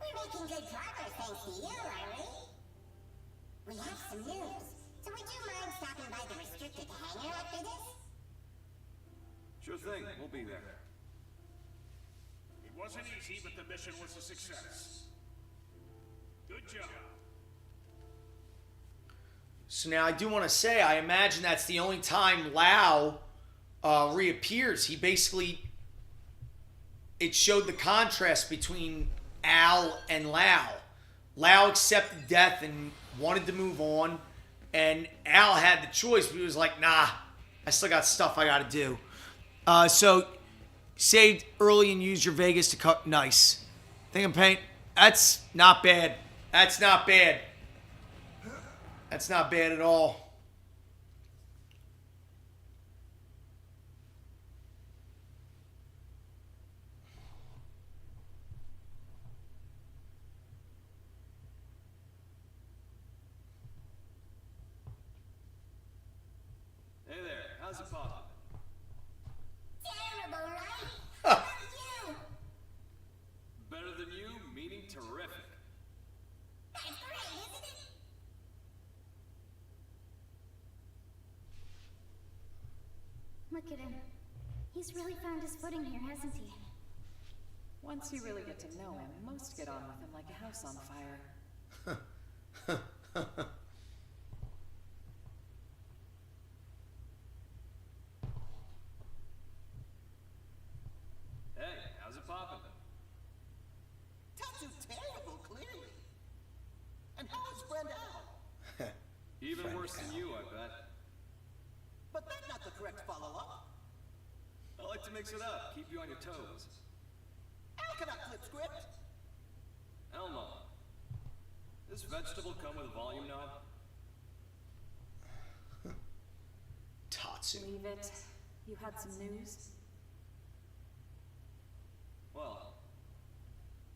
We're making good progress thanks to you, are we? We have some news, so would you mind stopping by the restricted hangar after this? Sure thing, we'll be there. It wasn't easy, but the mission was a success. Good job. So now I do want to say, I imagine that's the only time Lau reappears. He basically, it showed the contrast between Al and Lau. Lau accepted death and wanted to move on, and Al had the choice, but he was like, nah, I still got stuff I got to do. So saved early and used your Vegas to cut. Nice. Thing of paint. That's not bad. That's not bad. That's not bad at all. Hey there, how's it poppin'? Terrible, right? How about you? Better than you, meaning terrific. That's great, isn't it? Look at him. He's really found his footing here, hasn't he? Once you really get to know him, most get on with him like a house on fire. Hey, how's it poppin'? Tatsu terrible, clearly. And how is friend Al? Even worse than you, I bet. But that's not the correct follow-up. I like to mix it up, keep you on your toes. Al cannot flip script. Hell no. This vegetable come with a volume knob? Tatsu. Leave it. You had some news? Well,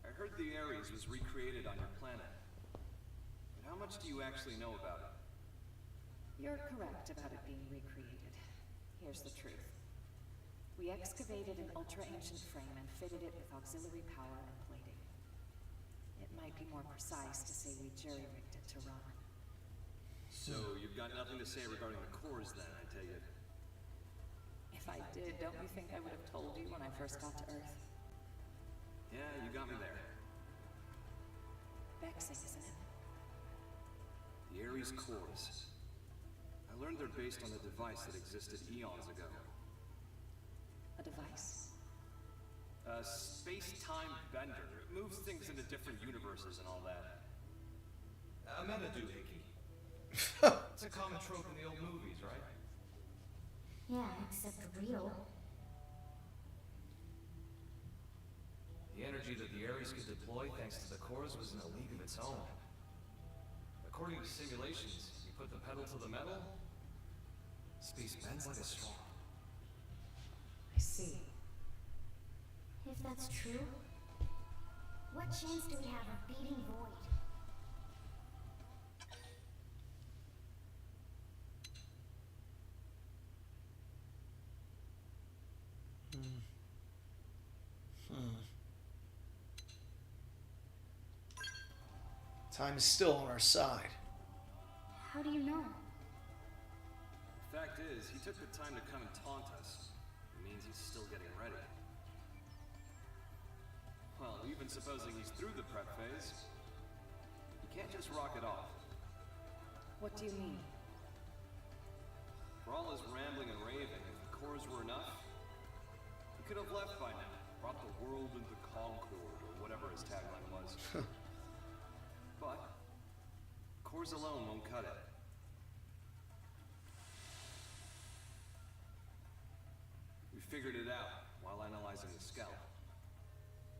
I heard the Ares was recreated on your planet. But how much do you actually know about it? You're correct about it being recreated. Here's the truth. We excavated an ultra-ancient frame and fitted it with auxiliary power and plating. It might be more precise to say we jury-rigged it to run. So you've got nothing to say regarding the cores then, I take it. If I did, don't you think I would have told you when I first got to Earth? Yeah, you got me there. Vexing, isn't it? The Ares cores. I learned they're based on a device that existed eons ago. A device? A space-time bender. It moves things into different universes and all that. A meta-doohickey. It's a common trope in the old movies, right? Yeah, except real. The energy that the Ares could deploy thanks to the cores was in a league of its own. According to simulations, you put the pedal to the metal, space bends like a straw. I see. If that's true, what chance do we have of beating Void? Time is still on our side. How do you know? Fact is, he took the time to come and taunt us. It means he's still getting ready. Well, even supposing he's through the prep phase, he can't just rock it off. What do you mean? For all his rambling and raving, if the cores were enough, he could have left by now, brought the world into concord, or whatever his tagline was. But cores alone won't cut it. We figured it out while analyzing the scout.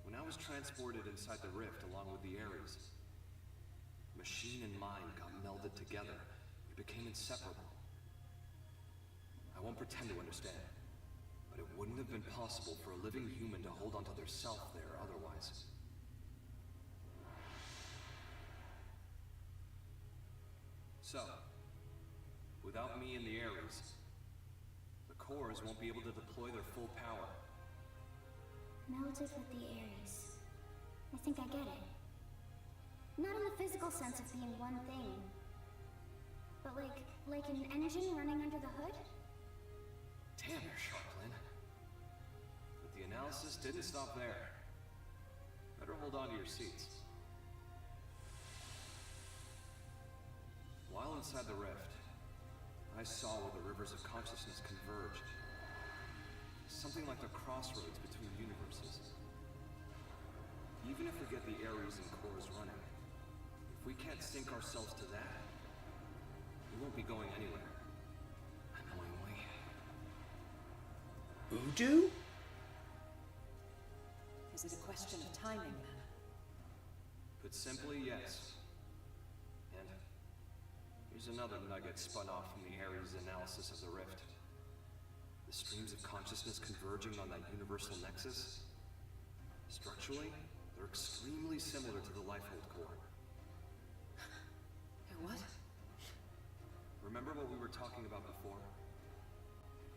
When I was transported inside the rift along with the Ares, machine and mind got melded together. We became inseparable. I won't pretend to understand, but it wouldn't have been possible for a living human to hold onto their self there otherwise. So, without me and the Ares, the cores won't be able to deploy their full power. Melded with the Ares. I think I get it. Not in the physical sense of being one thing, but like an engine running under the hood? Damn, you're sharp, Lynn. But the analysis didn't stop there. Better hold on to your seats. While inside the rift, I saw where the rivers of consciousness converge. Something like the crossroads between universes. Even if we get the Ares and cores running, if we can't sync ourselves to that, we won't be going anywhere. Annoyingly. Voodoo? Is it a question of timing, then? Put simply, yes. And here's another nugget spun off from the Ares analysis of the Rift. The streams of consciousness converging on that universal nexus? Structurally, they're extremely similar to the Lifehold core. What? Remember what we were talking about before?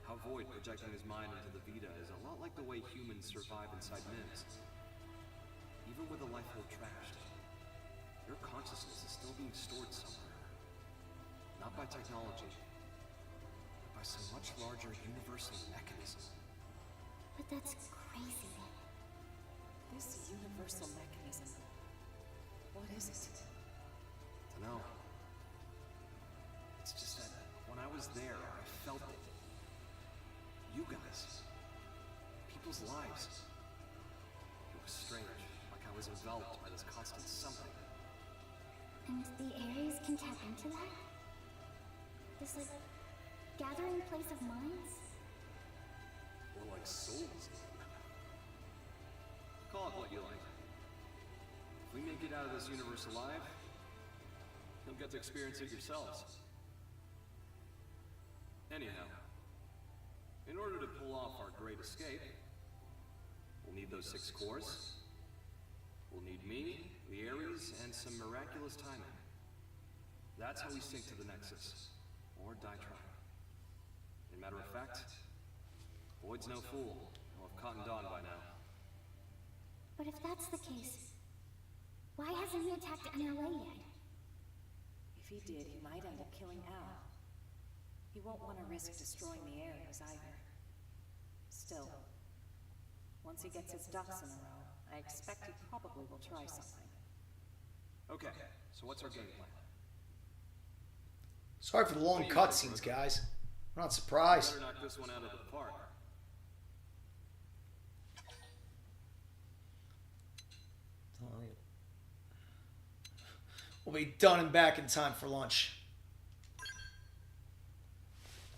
How Void projecting his mind into the Vita is a lot like the way humans survive inside MIMS. Even with the Lifehold trashed, your consciousness is still being stored somewhere. Not by technology, but by some much larger universal mechanism. But that's crazy. This universal mechanism. What is it? Dunno. It's just that when I was there, I felt it. You guys. People's lives. It was strange, like I was enveloped by this constant something. And the Ares can tap into that? This, like, gathering place of minds? Or like souls. Call it what you like. If we make it out of this universe alive, you'll get to experience it yourselves. Anyhow, in order to pull off our great escape, we'll need those 6 cores. We'll need me, the Ares, and some miraculous timing. That's how we sink to the Nexus, or die trying. As a matter of fact, Void's no fool. He'll have caught and dawn by now. But if that's the case, why hasn't he attacked NLA yet? If he did, he might end up killing Al. He won't want to risk destroying the Ares either. Still, once he gets his ducks in a row, I expect he probably will try something. Okay, so what's our game plan? Sorry for the long cutscenes, guys. I'm not surprised. Better knock this one out of the park. We'll be done and back in time for lunch.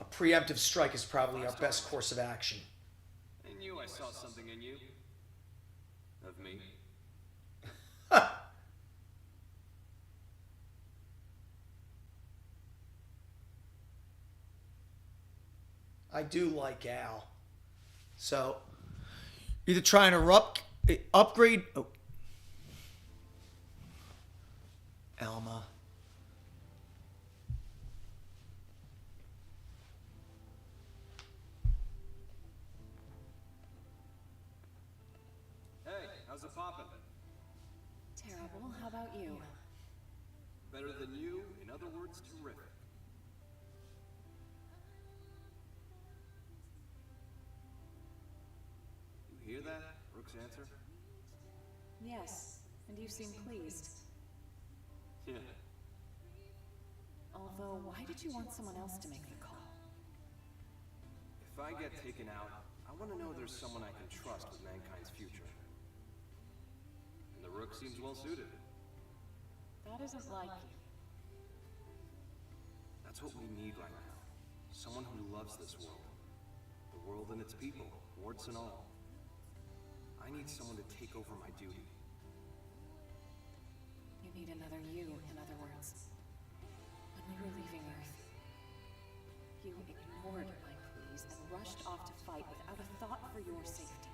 A preemptive strike is probably our best course of action. I knew I saw something in you. Of me. I do like Al. So, either trying to upgrade... Oh. Alma. Hey, how's it poppin'? Terrible. How about you? Better than you, in other words, terrific. You hear that? Rook's answer? Yes, and you seem pleased. Yeah. Although, why did you want someone else to make the call? If I get taken out, I want to know there's someone I can trust with mankind's future. And the Rook seems well suited. That isn't like you. That's what we need right now. Someone who loves this world. The world and its people, warts and all. I need someone to take over my duty. You need another you, in other words. When we were leaving Earth, you ignored my pleas and rushed off to fight without a thought for your safety.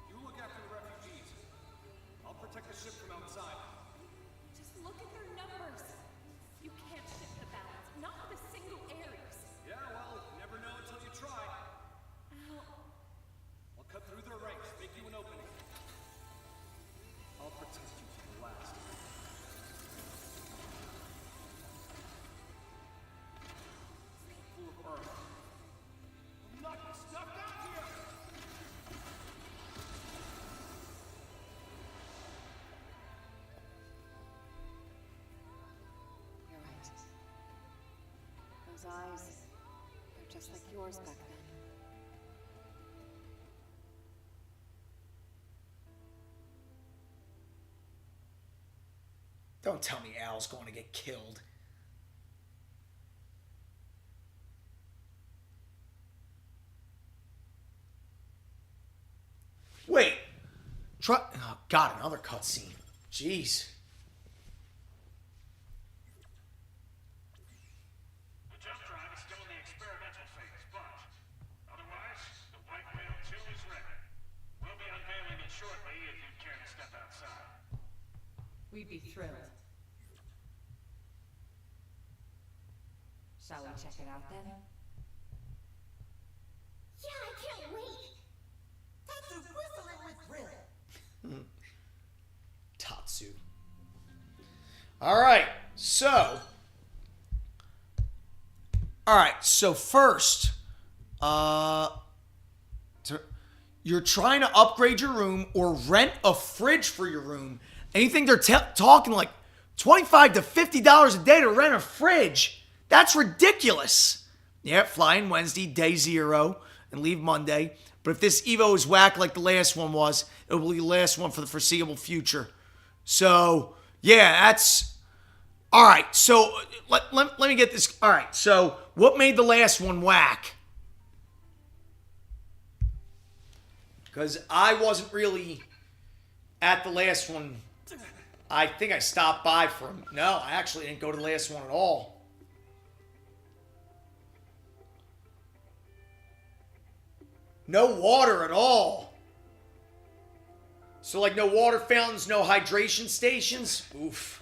You look after the refugees. I'll protect the ship from outside. Just look at their numbers. You can't shift the balance, not with a single Ares. Yeah, well, you never know until you try. Ow. I'll cut through their ranks, make you an opening. I'll protect you to the last. Full of Earth. I'm not snuffed out here! Those eyes, they're just like yours back then. Don't tell me Al's going to get killed. Wait. Oh, God, another cutscene. Jeez. The jump drive is still in the experimental phase, but otherwise, the White Whale 2 is ready. We'll be unveiling it shortly if you'd care to step outside. We'd be thrilled. Shall we check it out then? Yeah, I can't wait. That's a whistling with thrill. Tatsu. All right, so first, you're trying to upgrade your room or rent a fridge for your room. Anything they're talking like $25 to $50 a day to rent a fridge. That's ridiculous. Yeah, fly in Wednesday, day 0, and leave Monday. But if this Evo is whack like the last one was, it will be the last one for the foreseeable future. So, yeah, that's... All right, so let me get this... All right, so what made the last one whack? Because I wasn't really at the last one. I think I stopped by for... No, I actually didn't go to the last one at all. No water at all. So, like, no water fountains, no hydration stations? Oof.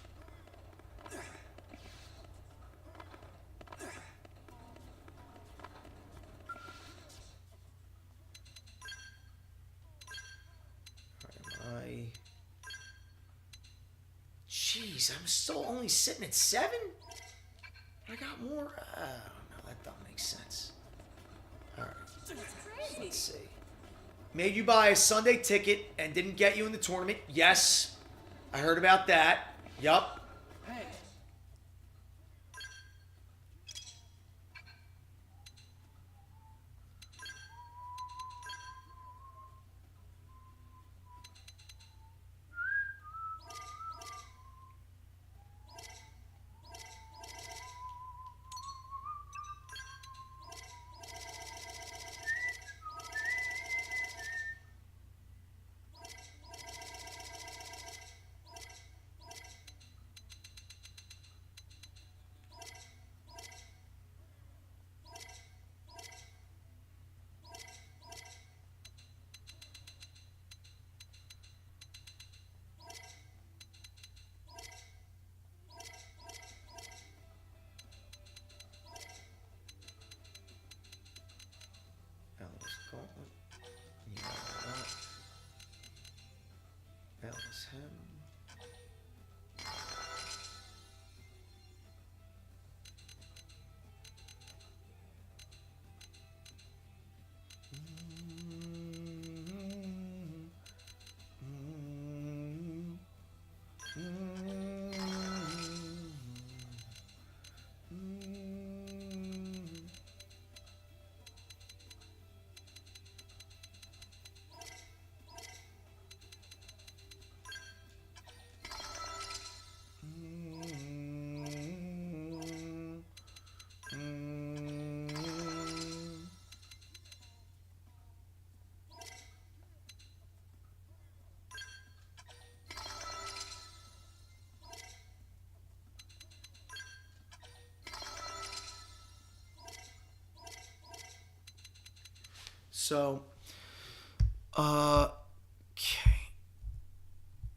Jeez, I'm still only sitting at 7? I got more? I don't know. That doesn't make sense. All right. Let's see. Made you buy a Sunday ticket and didn't get you in the tournament. Yes. I heard about that. Yup. Hey. That was him. So, okay.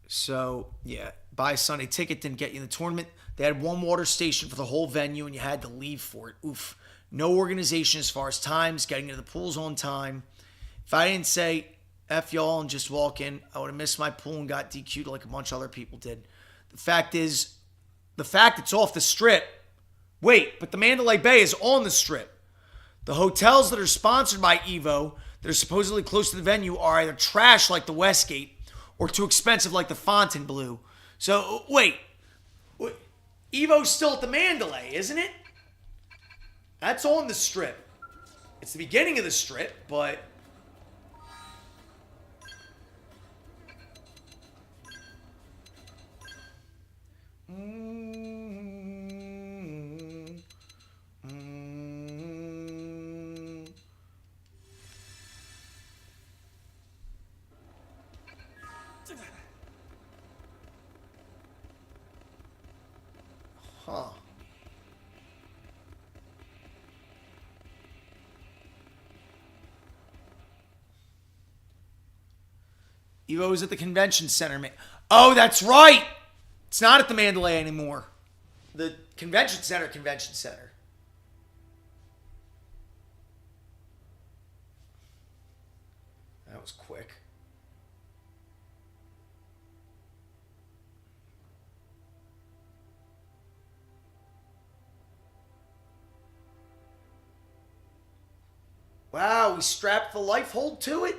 So, yeah, buy a Sunday ticket, didn't get you in the tournament. They had one water station for the whole venue, and you had to leave for it. Oof. No organization as far as times, getting to the pools on time. If I didn't say F y'all and just walk in, I would have missed my pool and got DQ'd like a bunch of other people did. The fact it's off the strip. Wait, but the Mandalay Bay is on the strip. The hotels that are sponsored by Evo, that are supposedly close to the venue, are either trash like the Westgate or too expensive like the Fontainebleau. So, wait. Evo's still at the Mandalay, isn't it? That's on the strip. It's the beginning of the strip, but... Huh. Evo's at the convention center. Oh, that's right. It's not at the Mandalay anymore. The convention center. That was quick. Wow, we strapped the life hold to it?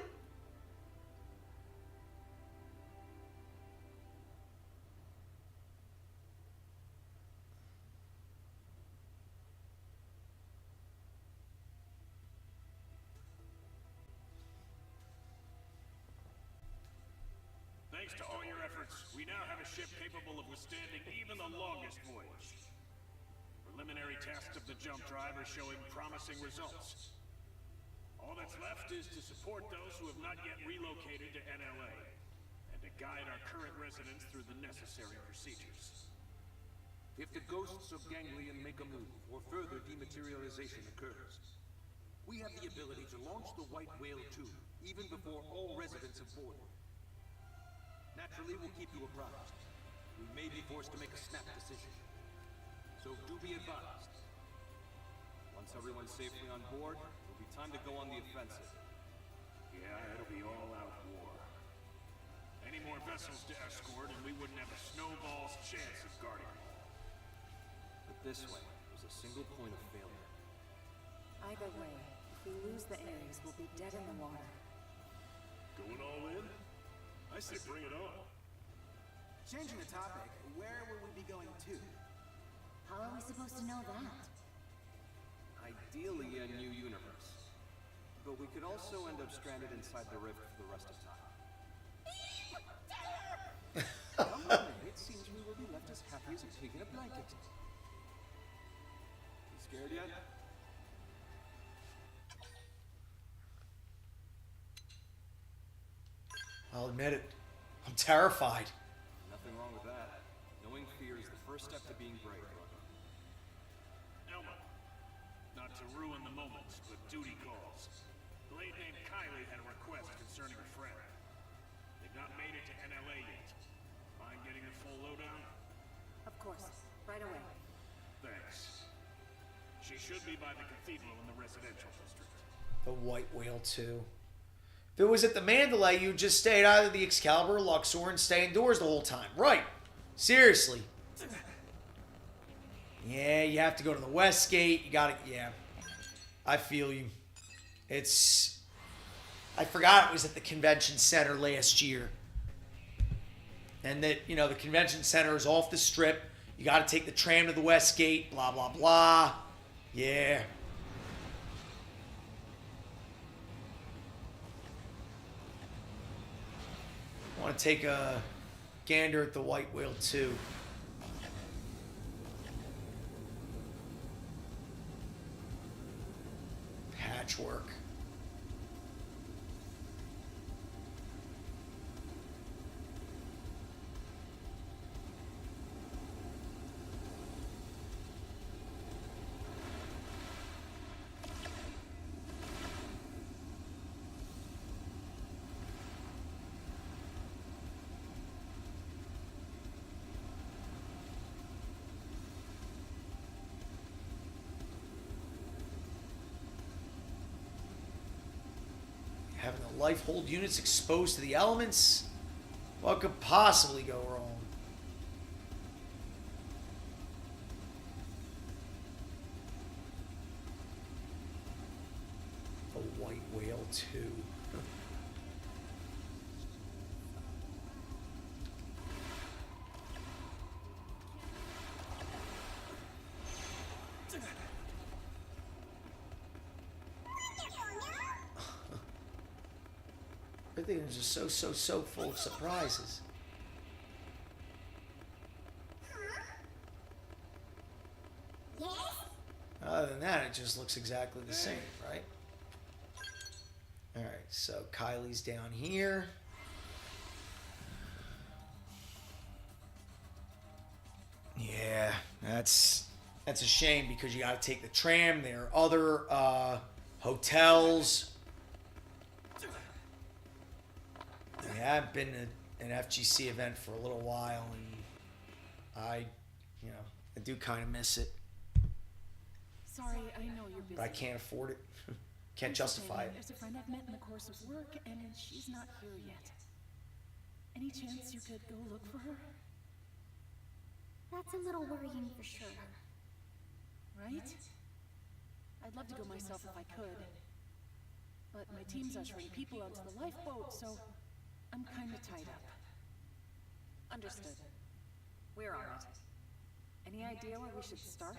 Thanks to all your efforts, we now have a ship capable of withstanding even the longest voyage. Preliminary tests of the jump drive are showing promising results. All that's left is to support those who have not yet relocated to NLA, and to guide our current residents through the necessary procedures. If the ghosts of Ganglion make a move, or further dematerialization occurs, we have the ability to launch the White Whale 2, even before all residents have boarded. Naturally, we'll keep you apprised. We may be forced to make a snap decision. So do be advised. Once everyone's safely on board, it'll be time to go on the offensive. Yeah, it'll be all-out war. Any more vessels to escort, and we wouldn't have a snowball's chance of guarding them all. But this way, there's a single point of failure. Either way, if we lose the Ares, we'll be dead in the water. Going all in? I say bring it on. Changing the topic, where will we be going to? How are we supposed to know that? Ideally, a new universe. But we could also end up stranded inside the rift for the rest of time. Come with me. It seems we will be left as happy as a pig in a blanket. You scared yet? I'll admit it. I'm terrified. Nothing wrong with that. Knowing fear is the first step to being brave, brother. Elma. Not to ruin the moment, but duty calls. The lady named Kylie had a request concerning a friend. They've not made it to NLA yet. Mind getting the full lowdown? Of course, right away. Thanks. She should be by the cathedral in the residential district. The White Whale 2. If it was at the Mandalay, you just stayed either the Excalibur or Luxor and stay indoors the whole time. Right. Seriously. Yeah, you have to go to the West Gate. You gotta, yeah. I feel you. It's... I forgot it was at the convention center last year. And that, you know, the convention center is off the strip. You gotta take the tram to the West Gate, blah, blah, blah. Yeah. I want to take a gander at the White Whale 2. Patchwork. Having the life hold units exposed to the elements? What could possibly go wrong? The White Whale 2. everything is just so full of surprises. Yes? Other than that, it just looks exactly the same, right? Alright, so Kylie's down here. Yeah, that's a shame because you got to take the tram. There are other hotels. I haven't been to an FGC event for a little while, and I do kind of miss it. Sorry, I know you're busy. But I can't afford it. Can't justify it. There's a friend I've met in the course of work, and she's not here yet. Any chance you could go look for her? That's a little worrying for sure. Right? I'd love to go myself if I could. But my team's ushering people onto the lifeboat, so I'm kinda tied up. Understood. We're on it. Any idea where we should start?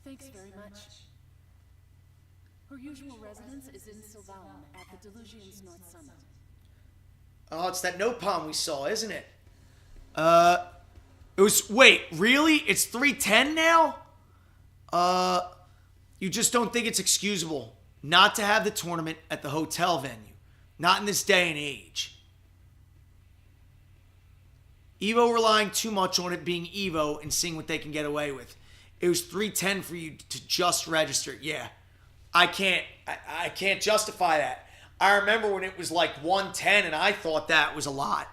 Thanks very much. Her usual residence is in Sylvain, at the Delusion's North Summit. Oh, it's that Nopalm we saw, isn't it? It was, wait, really? It's 3:10 now? You just don't think it's excusable not to have the tournament at the hotel venue. Not in this day and age. Evo relying too much on it being Evo and seeing what they can get away with. It was 3:10 for you to just register. Yeah. I can't justify that. I remember when it was like 1:10 and I thought that was a lot.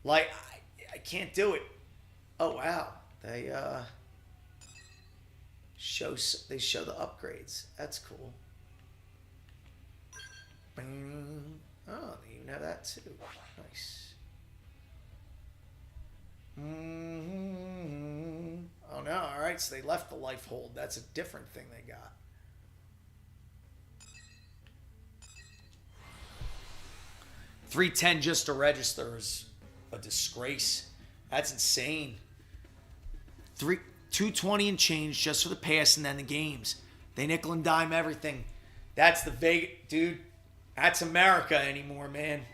Like, I can't do it. Oh wow, they show the upgrades. That's cool. Bing. Oh, they even have that too. Nice. Oh no! All right, so they left the life hold. That's a different thing they got. $310 just to register is a disgrace. That's insane. $220 and change just for the pass and then the games. They nickel and dime everything. That's the Vegas, dude. That's America anymore, man.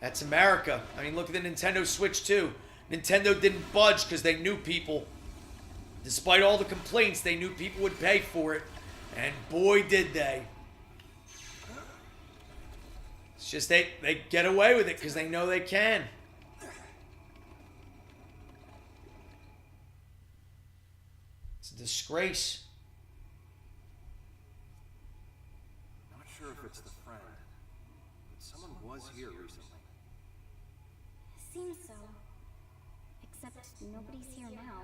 That's America. I mean, look at the Nintendo Switch 2. Nintendo didn't budge because they knew people. Despite all the complaints, they knew people would pay for it. And boy, did they. It's just they get away with it because they know they can. It's a disgrace. Not sure if it's the friend, but someone was here recently. Seems so. Except nobody's here now.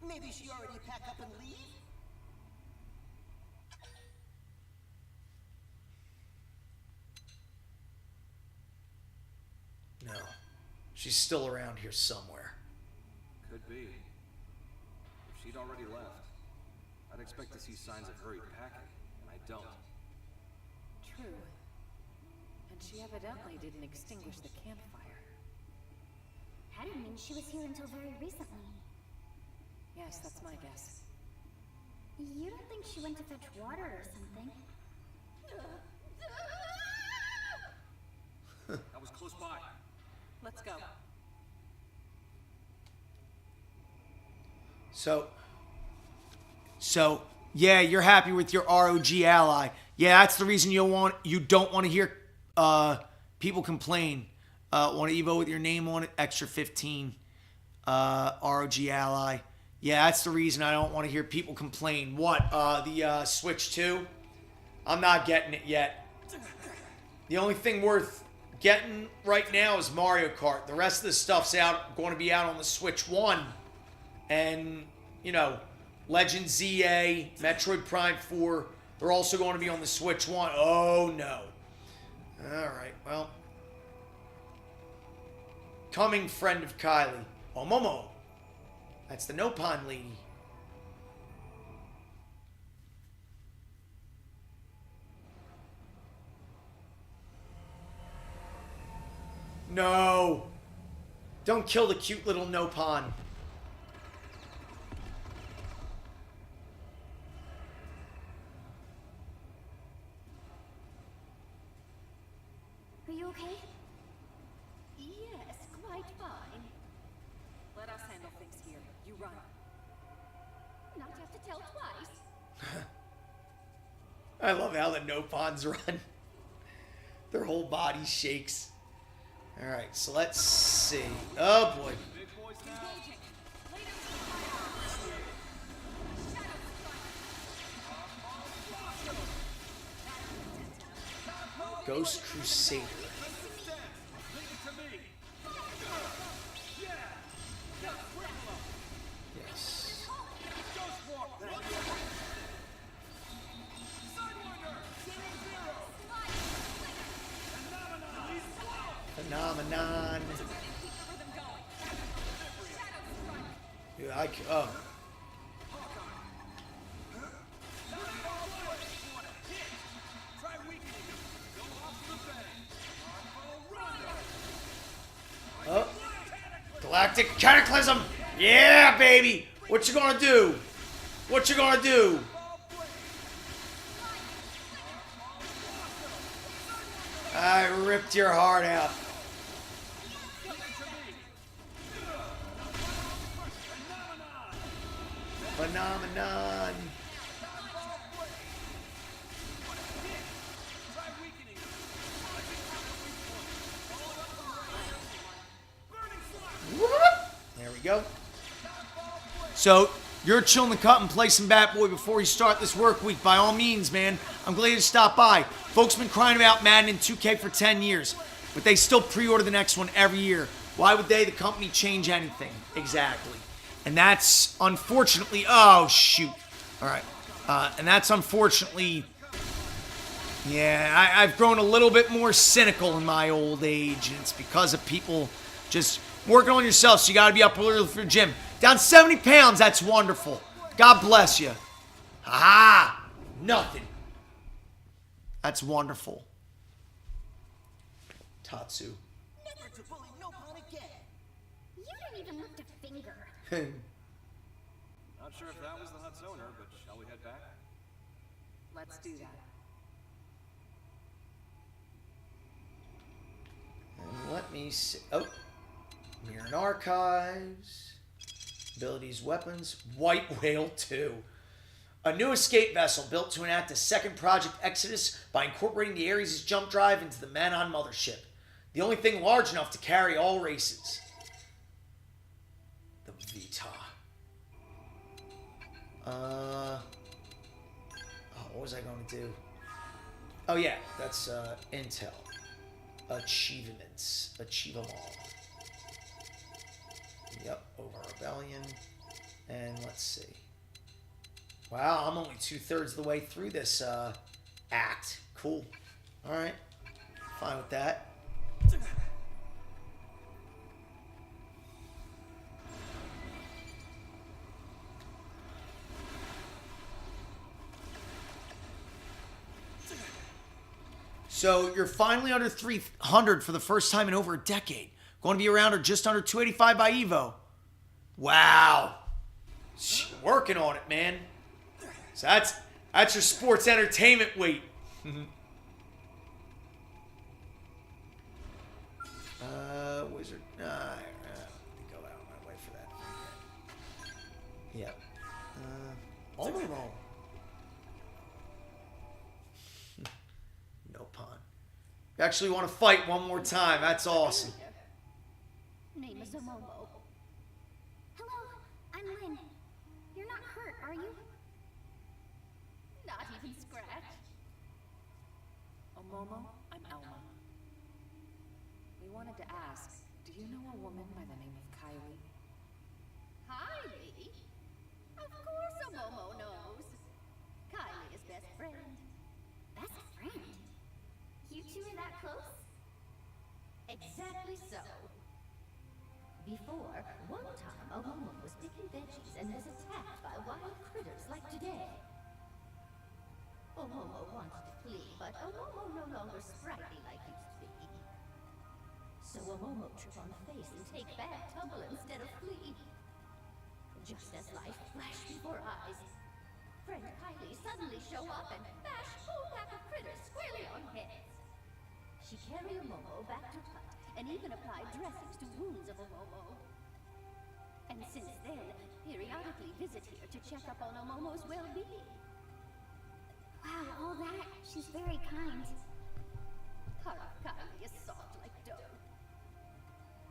Maybe she already packed up and leave? No. She's still around here somewhere. Could be. If she'd already left, I'd expect to see signs of hurried packing, and I don't. True. And she evidently didn't extinguish the campfire. I didn't mean she was here until very recently. Yes, that's my guess. You don't think she went to fetch water or something? That was close by. Let's go. So yeah, you're happy with your ROG ally. Yeah, that's the reason you don't want to hear people complain. Want to Evo with your name on it, extra 15. ROG ally. Yeah, that's the reason I don't want to hear people complain. What? The Switch 2? I'm not getting it yet. The only thing worth getting right now is Mario Kart. The rest of the stuff's going to be out on the Switch 1. And, Legend ZA, Metroid Prime 4, they're also going to be on the Switch 1. Oh, no. Alright, well. Coming friend of Kylie. Oh, Momo. That's the Nopon lady. No. Don't kill the cute little Nopon. okay? Yes, quite fine. Let us handle things here. You run. Not have to tell twice. I love how the Nopons run. Their whole body shakes. Alright, so let's see. Oh boy. Ghost Crusader. Yes. Phenomenon. Yeah, oh. Oh. Galactic Cataclysm! Yeah, baby! What you gonna do? What you gonna do? I ripped your heart out. Phenomenon. There we go. So, you're chilling the cut and play some Bat Boy before you start this work week. By all means, man. I'm glad you stopped by. Folks been crying about Madden and 2K for 10 years, but they still pre-order the next one every year. Why would they, the company, change anything? Exactly. And that's, unfortunately... Oh, shoot. All right. And that's, unfortunately... Yeah, I've grown a little bit more cynical in my old age, and it's because of people just working on yourself, so you got to be up early for the gym. Down 70 pounds, that's wonderful. God bless you. Ha-ha! Nothing. That's wonderful. Tatsu. Never to bully Nopon again. You didn't even lift a finger. Not sure if that was the hut's owner, but shall we head back? Let's do that. And let me see. Oh. Mirror and Archives. Abilities, weapons. White Whale 2. A new escape vessel built to enact a second Project Exodus by incorporating the Ares' jump drive into the Manon mothership. The only thing large enough to carry all races. The Vita. Oh, what was I going to do? Oh yeah, that's Intel. Achievements. Achieve them all. Yep, over Rebellion. And let's see. Wow, I'm only 2/3 of the way through this act. Cool. Alright. Fine with that. So you're finally under 300 for the first time in over a decade. Going to be around or just under 285 by Evo. Wow. Working on it, man. So that's your sports entertainment weight. Wizard. Let me go out of my way for that. Yep. Almost. No pun. You actually want to fight one more time. That's awesome. Name is Omomo. Hello, I'm Lynn. You're not hurt, are you? Not even scratched. Omomo, I'm Elma. We wanted to ask, do you know a woman by the name of Kylie? Kylie? Of course Omomo knows. Kylie is best friend. Best friend? You two are that close? Exactly so. Before, one time Omomo was picking veggies and was attacked by wild critters like today. Omomo wanted to flee, but Omomo no longer sprightly like used to be. So Omomo trip on the face and take bad tumble instead of flee. Just as life flashed before eyes, friend Kylie suddenly show up and bash whole pack of critters squarely on heads. She She carried Omomo back to hut, and even applied dressings to wounds of Omomo. And since then, periodically visit here to check up on Omomo's well-being. Wow, all that. She's very kind. Heart of Kylie is soft like dough.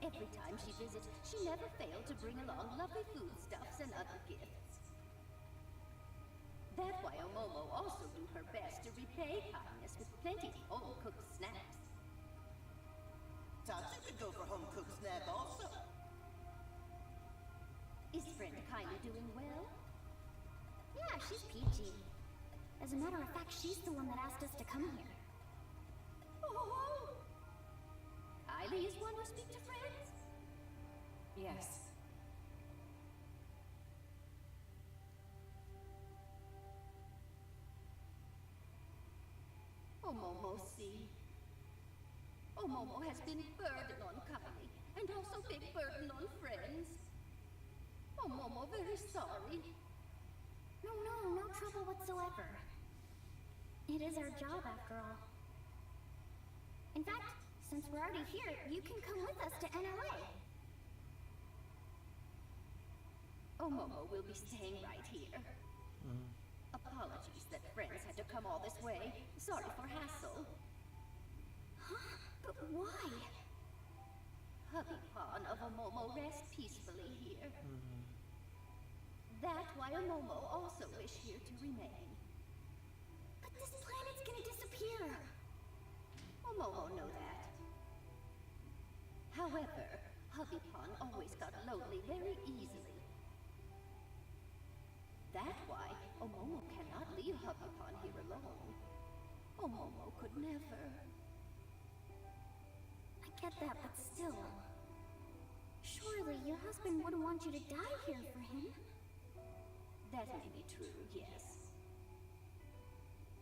Every time she visits, she never failed to bring along lovely foodstuffs and other gifts. That's why Omomo also do her best to repay kindness with plenty of home-cooked snacks. Tatsu could go for home-cooked snack also. Is friend Kylie doing well? Yeah, she's peachy. As a matter of fact, she's the one that asked us to come here. Oh! Kylie is one who speaks to friends? Yes. Omomo, see. Omomo has been burden on Kylie, and also big burden on friends. Omomo very sorry. No trouble whatsoever. It is our job, after all. In fact, since we're already here, you can come with us to NLA. Omomo will be staying right here. Apologies that friends had to come all this way. Sorry for hassle. Huh? But why? Hubby Pawn of Omomo rests peacefully here. That's why Omomo also wish here to remain. But this planet's gonna disappear. Omomo know that. However, Hubby Pawn always got lonely very easily. That's why Omomo cannot leave Hubby Pawn here alone. Omomo could never. I get that, but still. Surely your husband wouldn't want you to die here for him. That may be true, yes.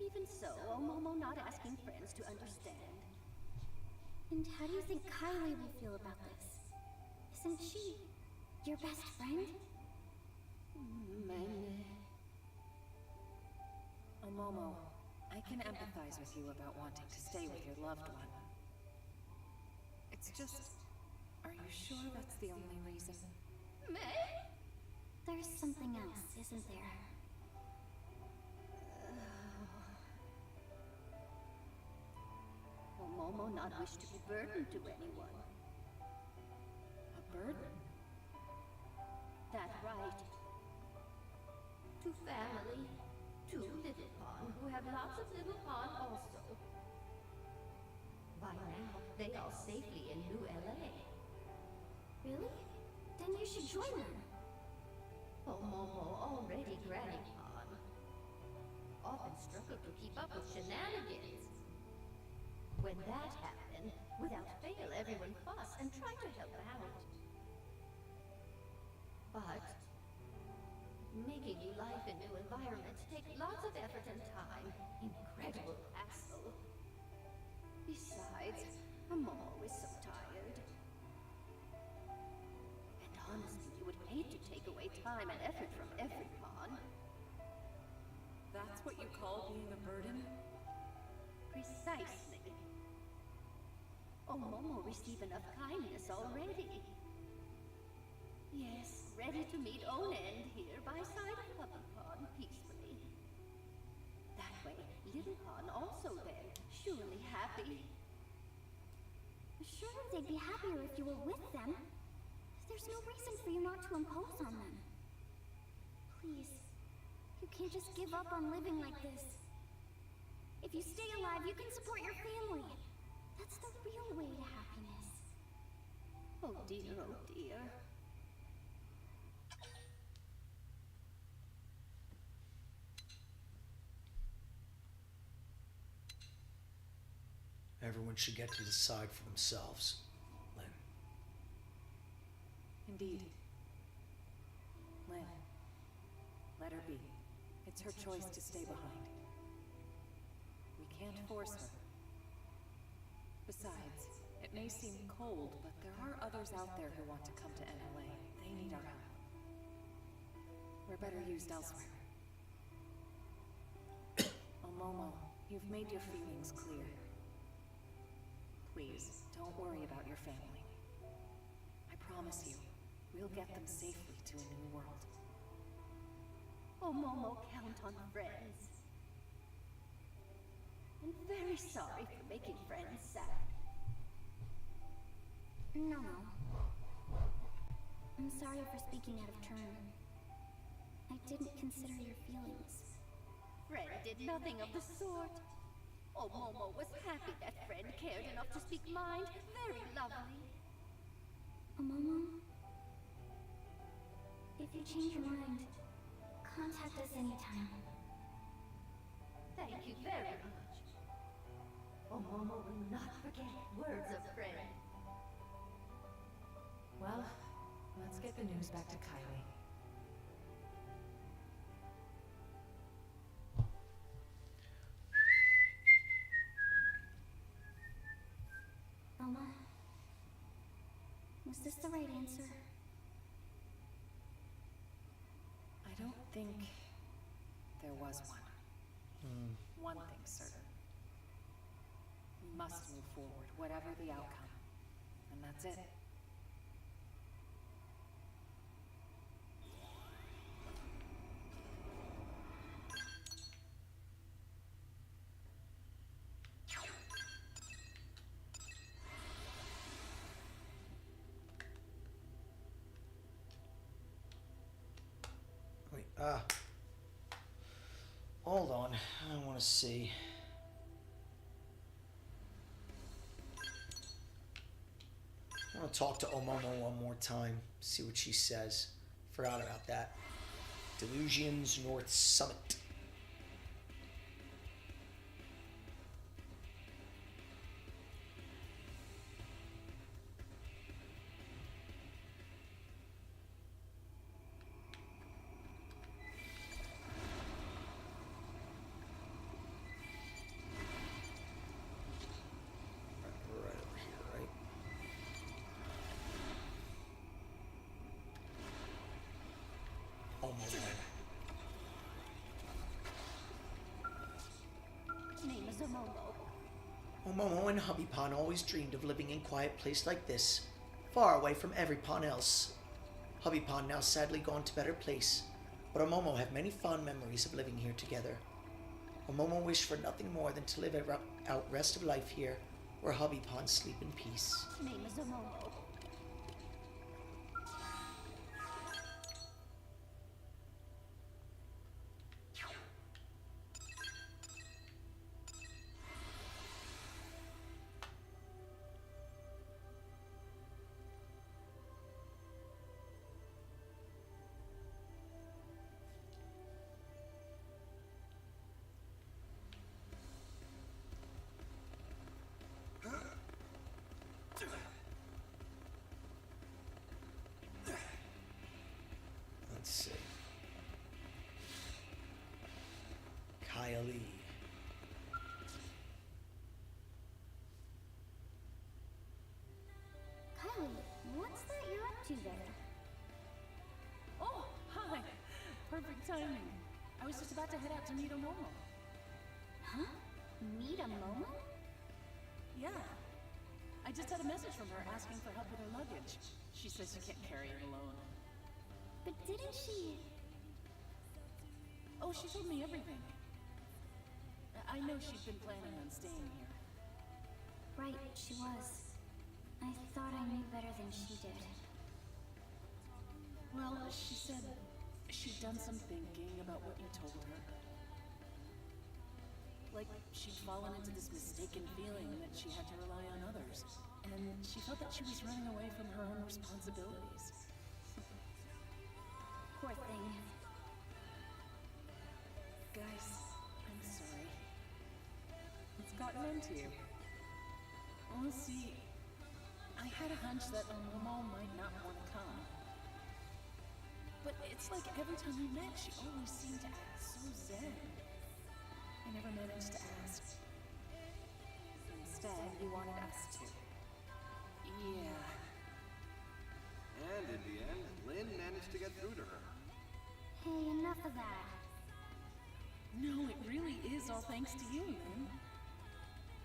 Even so, Omomo not asking friends to understand. And how do you think Kylie will feel about this? Isn't she your best friend? Omomo, I can empathize with you about wanting to stay with your loved one. It's just, are you sure that's the only reason? May? There's something else, isn't there? Omomo not wish to be burdened to anyone. A burden? That right. To family, to Little Pawn, who have lots of Little Pawn also. By now, they are safely in New LA. Really? Then you should join them. Omomo already Granny Pawn. Often struggled to keep up with shenanigans. When that happened, without fail everyone fussed and tried to help out. But making new life in new environments takes lots of effort and time. Incredible hassle. Besides, Omomo is so tired. And honestly, you would hate to take away time and effort from every pawn. That's what you call being a burden? Precisely. Omomo receive enough kindness already. Yes, ready to meet own end here by side of Puppy Pawn peacefully. That way, Little Pawn also then, surely happy. Sure, they'd be happier if you were with them. There's no reason for you not to impose on them. Please, you can't just give up on living like this. If you stay alive, you can support your family. That's the real way to happiness. Oh dear, oh dear. Everyone should get to decide for themselves, Lynn. Indeed. Lynn, let her be. It's her choice to stay behind. We can't force her. Besides, it may seem cold, but there are others out there who want to come to NLA. They need our help. We're better used elsewhere. Omomo, you've made your feelings clear. Please, don't worry about your family. I promise you, we'll get them safely to a new world. Oh, Momo, count on friends. I'm very sorry for making friends sad. No. I'm sorry for speaking out of turn. I didn't consider your feelings. Fred did nothing of the sort. Oh, Momo was happy that Fred cared enough to speak mind. Very lovely. Momo? If you change your mind, contact us anytime. Thank you very much. Oh, Momo will not forget words of Fred. Well, let's get the news back to Kylie. Oma, was this the right answer? I don't think there was one. One thing's certain. We must move forward, whatever the outcome. And that's it. Wait, hold on. I want to see. I want to talk to Omomo one more time, see what she says. Forgot about that. Delusions North Summit. Right over here, right? Name is Momo. Omomo and Hubby Pon always dreamed of living in a quiet place like this, far away from every pawn else. Hubby Pon now sadly gone to better place, but Omomo have many fond memories of living here together. Omomo wished for nothing more than to live out rest of life here, where Hubby Pon sleep in peace. Name is Momo. Let's see. Kylie. Kylie, what's that you're up to there? Oh, hi. Perfect timing. I was just about to head out to meet Momo. Huh? Meet a Momo? Yeah. I just had a message from her asking for help with her luggage. She says she can't carry it alone. But didn't she... Oh, she told me everything. I know she'd been planning on staying here. Right, she was. I thought I knew better than she did. Well, she said she'd done some thinking about what you told her. Like, she'd fallen into this mistaken feeling that she had to rely on others. And she felt that she was running away from her own responsibilities. Poor thing. Guys, I'm sorry. It's gotten into you. Well, see, I had a hunch that Momo might not want to come. But it's like every time we met, she always seemed to act so zen. I never managed to ask. Instead, you wanted us to. Yeah. And in the end, Lynn managed to get through to her. Hey, enough of that. No, it really is all thanks to you, Lynn.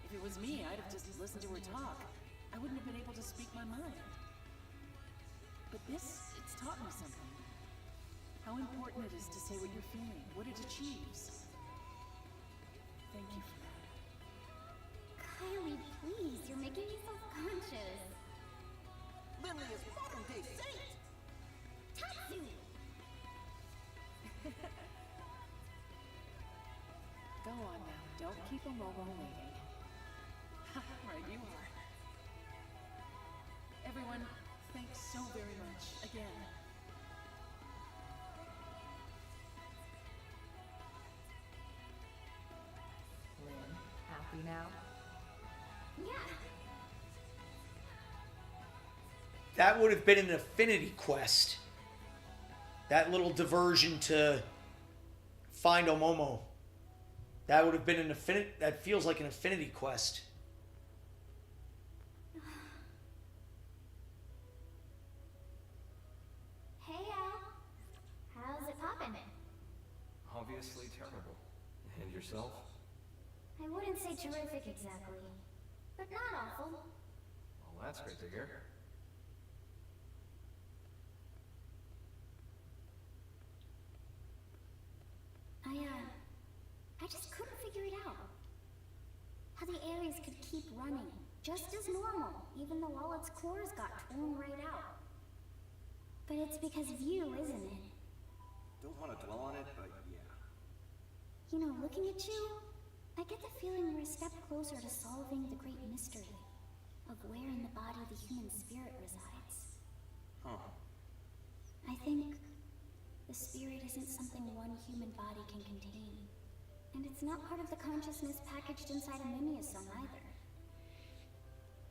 If it was me, I'd have just listened to her talk. I wouldn't have been able to speak my mind. But this, it's taught me something. How important it is to say what you're feeling, what it achieves. Thank you for that. Kylie, please, you're making me self-conscious. Lindley is modern-day saint! Tatsu! Go on now, don't keep a Momo waiting. Right you are. Everyone, thanks so very much, again. Lynn, happy now? Yeah. That would have been an affinity quest. That little diversion to find Omomo. That would have been an affinity. That feels like an affinity quest. Hey, Al. How's it poppin'? Obviously terrible. And yourself? I wouldn't say terrific exactly, but not awful. Well, that's great to hear. I just couldn't figure it out. How the Ares could keep running, just as normal, even though all its cores got torn right out. But it's because of you, isn't it? Don't want to dwell on it, but yeah. You know, looking at you, I get the feeling we're a step closer to solving the great mystery of where in the body the human spirit resides. Huh. I think the spirit isn't something one human body can contain. And it's not part of the consciousness packaged inside a Mimiasum either.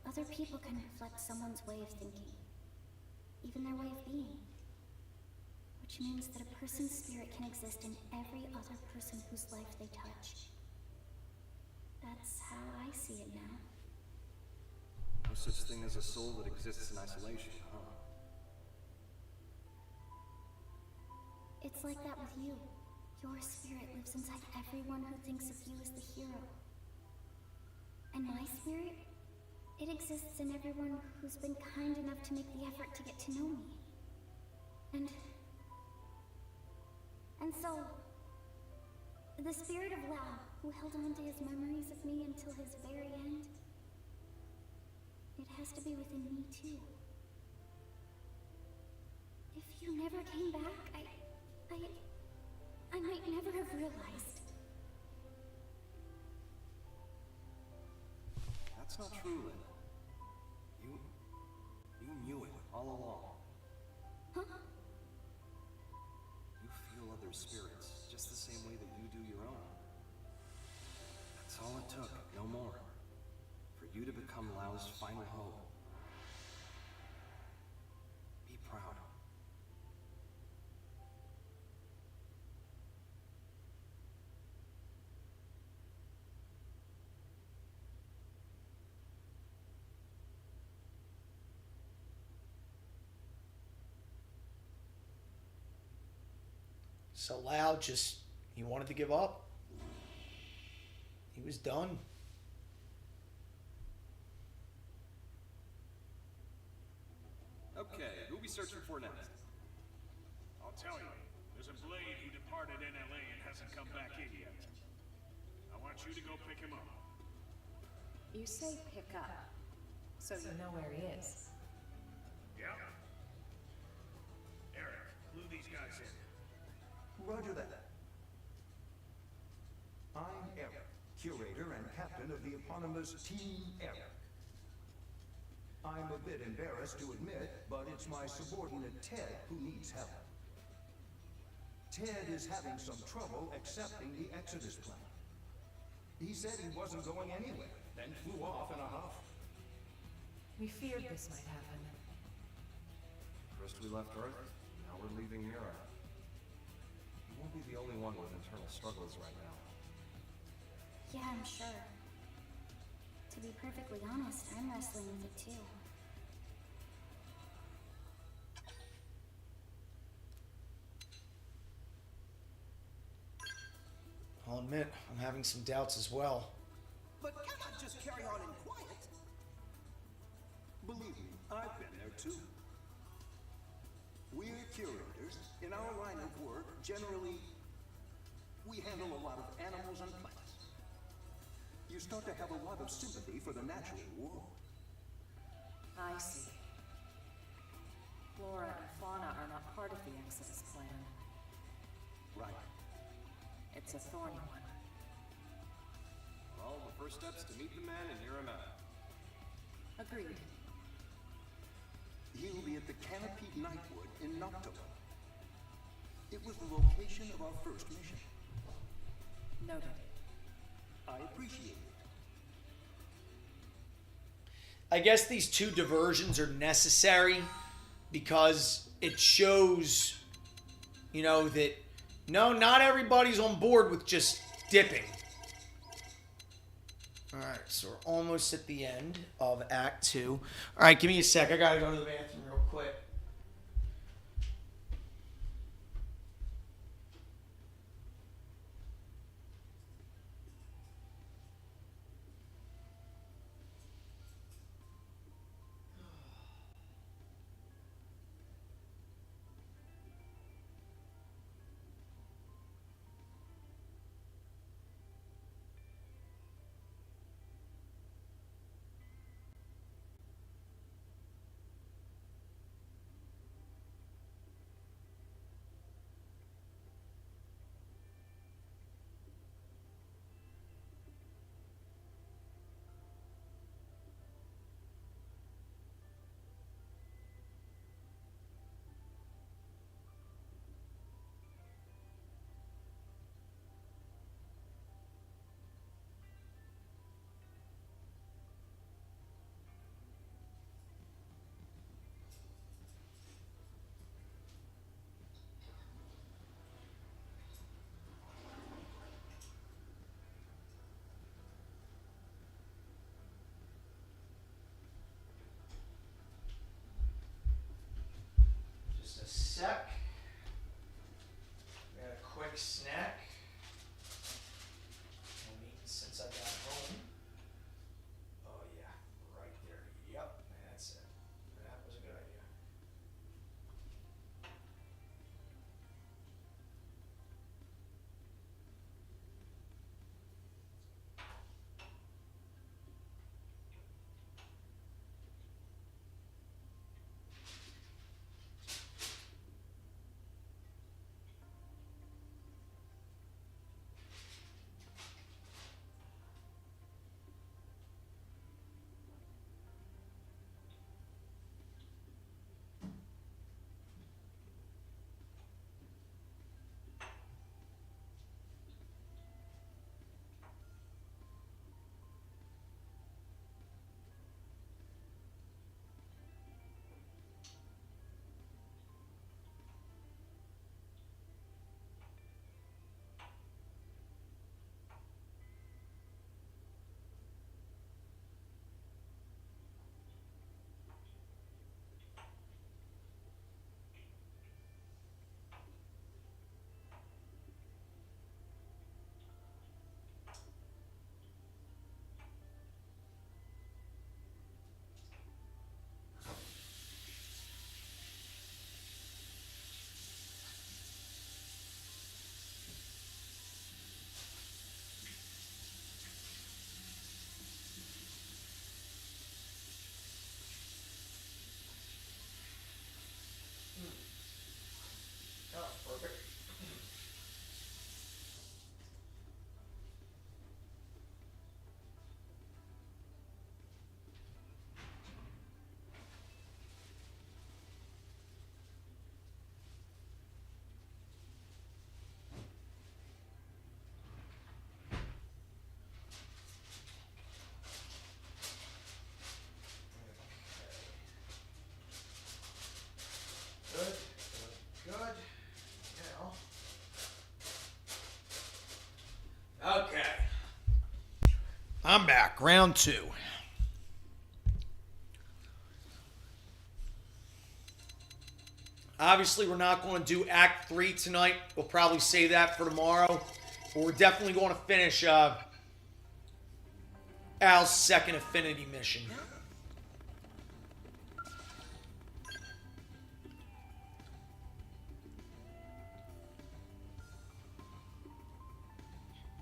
Other people can reflect someone's way of thinking, even their way of being. Which means that a person's spirit can exist in every other person whose life they touch. That's how I see it now. No such thing as a soul that exists in isolation, huh? It's like that with you. Your spirit lives inside everyone who thinks of you as the hero. And my spirit? It exists in everyone who's been kind enough to make the effort to get to know me. And so, the spirit of Lao, who held on to his memories of me until his very end, it has to be within me too. If you never came back, I might never have realized. That's not true, Lynn. You knew it all along. Huh? You feel other spirits just the same way that you do your own. That's all it took, no more. For you to become Lao's final hope. Be proud. So Lao just, he wanted to give up. He was done. Okay, who we searching for next? I'll tell you, there's a blade who departed NLA and hasn't come back in yet. I want you to go pick him up. You say pick up, so you know where he is. Yeah? Eric, clue these guys in. Roger that. I'm Eric, curator and captain of the eponymous Team Eric. I'm a bit embarrassed to admit, but it's my subordinate Ted who needs help. Ted is having some trouble accepting the Exodus plan. He said he wasn't going anywhere, then flew off in a huff. We feared this might happen. First we left Earth, now we're leaving Mira. You won't be the only one with internal struggles right now. Yeah, I'm sure. To be perfectly honest, I'm wrestling with it too. I'll admit, I'm having some doubts as well. but cannot just carry on in quiet. Believe me, I've been there too. We're curators. In our line of work, generally, we handle a lot of animals and plants. You start to have a lot of sympathy for the natural world. I see. Flora and fauna are not part of the Exodus plan. Right. It's a thorny one. Well, the first step's to meet the man and hear him out. Agreed. He'll be at the Canopied Nightwood in Noctua. It was the location of our first mission. Noted. I appreciate it. I guess these two diversions are necessary because it shows, you know, that no, not everybody's on board with just dipping. Alright, so we're almost at the end of Act 2. Alright, give me a sec. I gotta go to the bathroom real quick. Just a sec. We got a quick snack. I mean, since I got home. Oh yeah, right there. Yep, that's it. That was a good idea. Oh, perfect. Good, good, good. Now. Okay. I'm back. Round 2. Obviously, we're not going to do Act 3 tonight. We'll probably save that for tomorrow. But we're definitely going to finish Al's second affinity mission.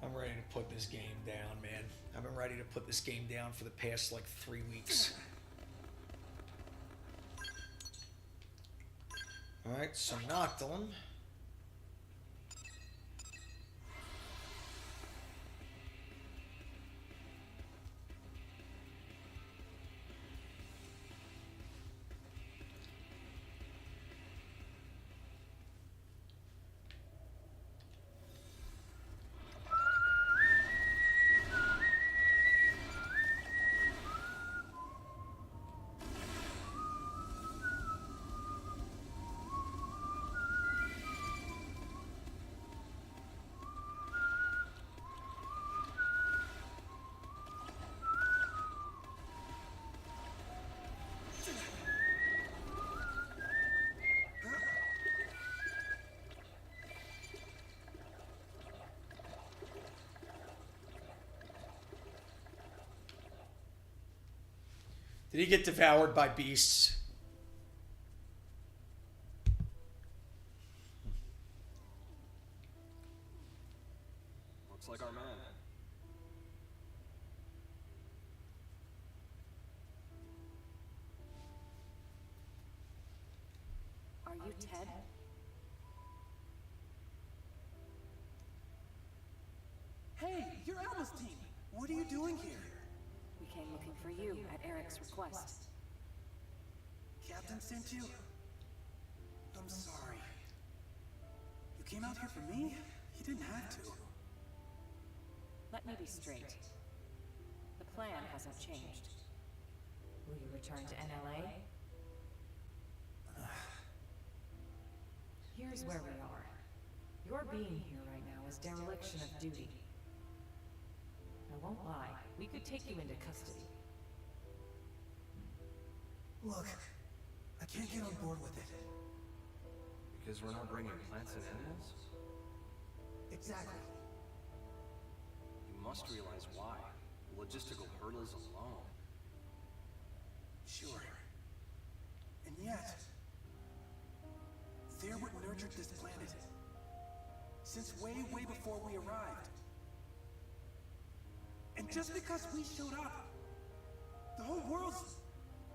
I'm ready to put this game down, man. I've been ready to put this game down for the past, like, 3 weeks. Alright, so Noctilum. Did he get devoured by beasts? Looks like our man. Are you Ted? Hey, you're Alma's team. What are you doing here? We came looking for you at Eric's request. Captain sent you? I'm sorry. You came out here for me? You didn't have to. Let me be straight. The plan hasn't changed. Will you return to NLA? Here's where we are. Your being here right now is dereliction of duty. I won't lie, we could take you into custody. Look, I can't get on board with it. Because we're not bringing plants and animals? Exactly. You must realize why. The logistical hurdles alone. Sure. And yet, they're what nurtured this planet. Since way before we arrived. And just because we showed up, the whole world's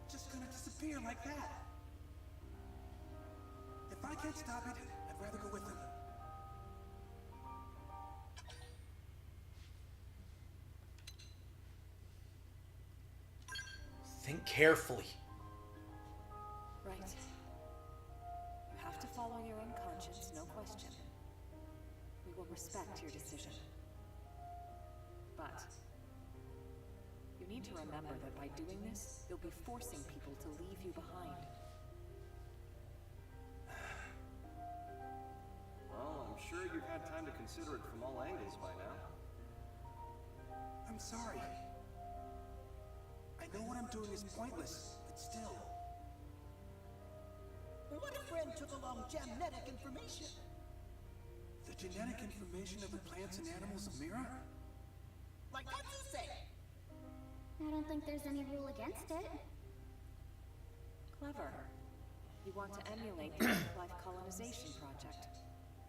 just gonna disappear like that. If I can't stop it, I'd rather go with them. Think carefully. Right. You have to follow your own conscience, no question. We will respect your decision. But you need to remember that by doing this, you'll be forcing people to leave you behind. Well, I'm sure you've had time to consider it from all angles by now. I'm sorry. I know what I'm doing is pointless, but still. What if Friend took along genetic information? The genetic information of the plants and animals of Mira? Like what you say? I don't think there's any rule against it. Clever. You want to emulate the Earth-life colonization project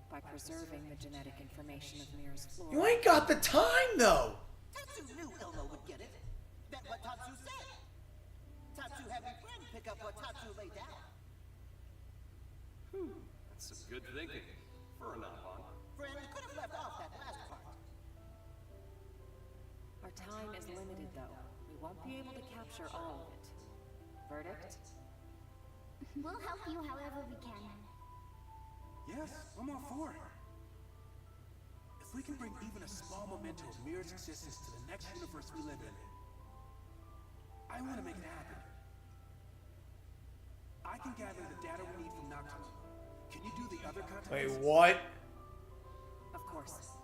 by preserving the genetic information of Mira's flora. You ain't got the time, though. Tatsu knew Ilmo would get it. That's what Tatsu said. Tatsu having Friend pick up what Tatsu laid down. That's some good thinking. For a non-bond. Friend could have left off that last part. Our time is limited, though. We won't be able to capture all of it. Verdict? We'll help you however we can. Yes, I'm all for it. If we can bring even a small memento of Mira's existence to the next universe we live in, I want to make it happen. I can gather the data we need from Noctilum. Can you do the other content? Wait, what? Of course.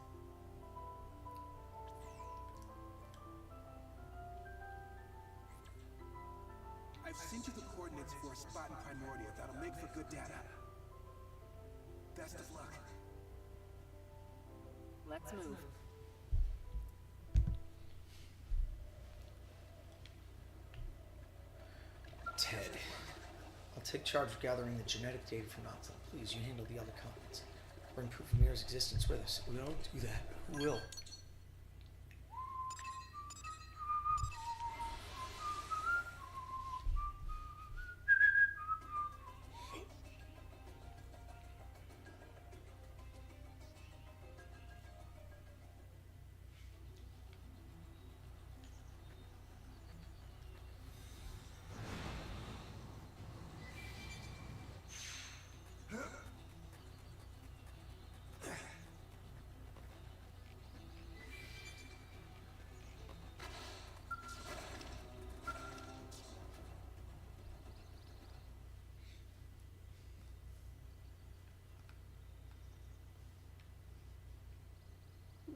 I've sent you the coordinates for a spot in Primordia that'll make for good data. Best of luck. Let's move. take charge of gathering the genetic data from Noctil. Please, you handle the other continents. Bring proof of Mira's existence with us. If we don't do that, who will?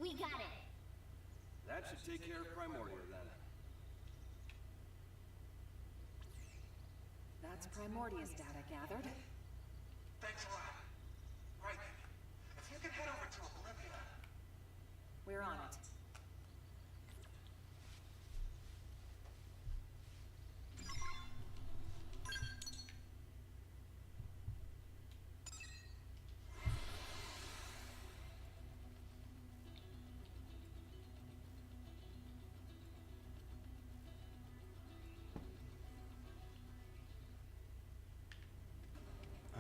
We got it. That should take care of Primordia then. That's Primordia's data gathered. Thanks a lot. Right. If you could head over to Oblivia. We're on it.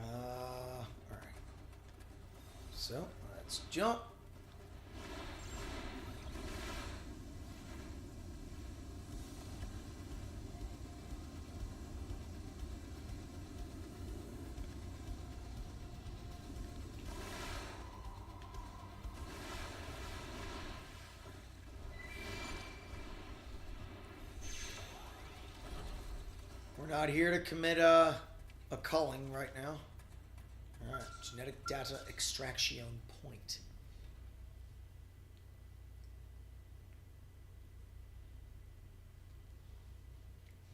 Alright. So, let's jump. We're not here to commit a culling right now. Alright, genetic data extraction point.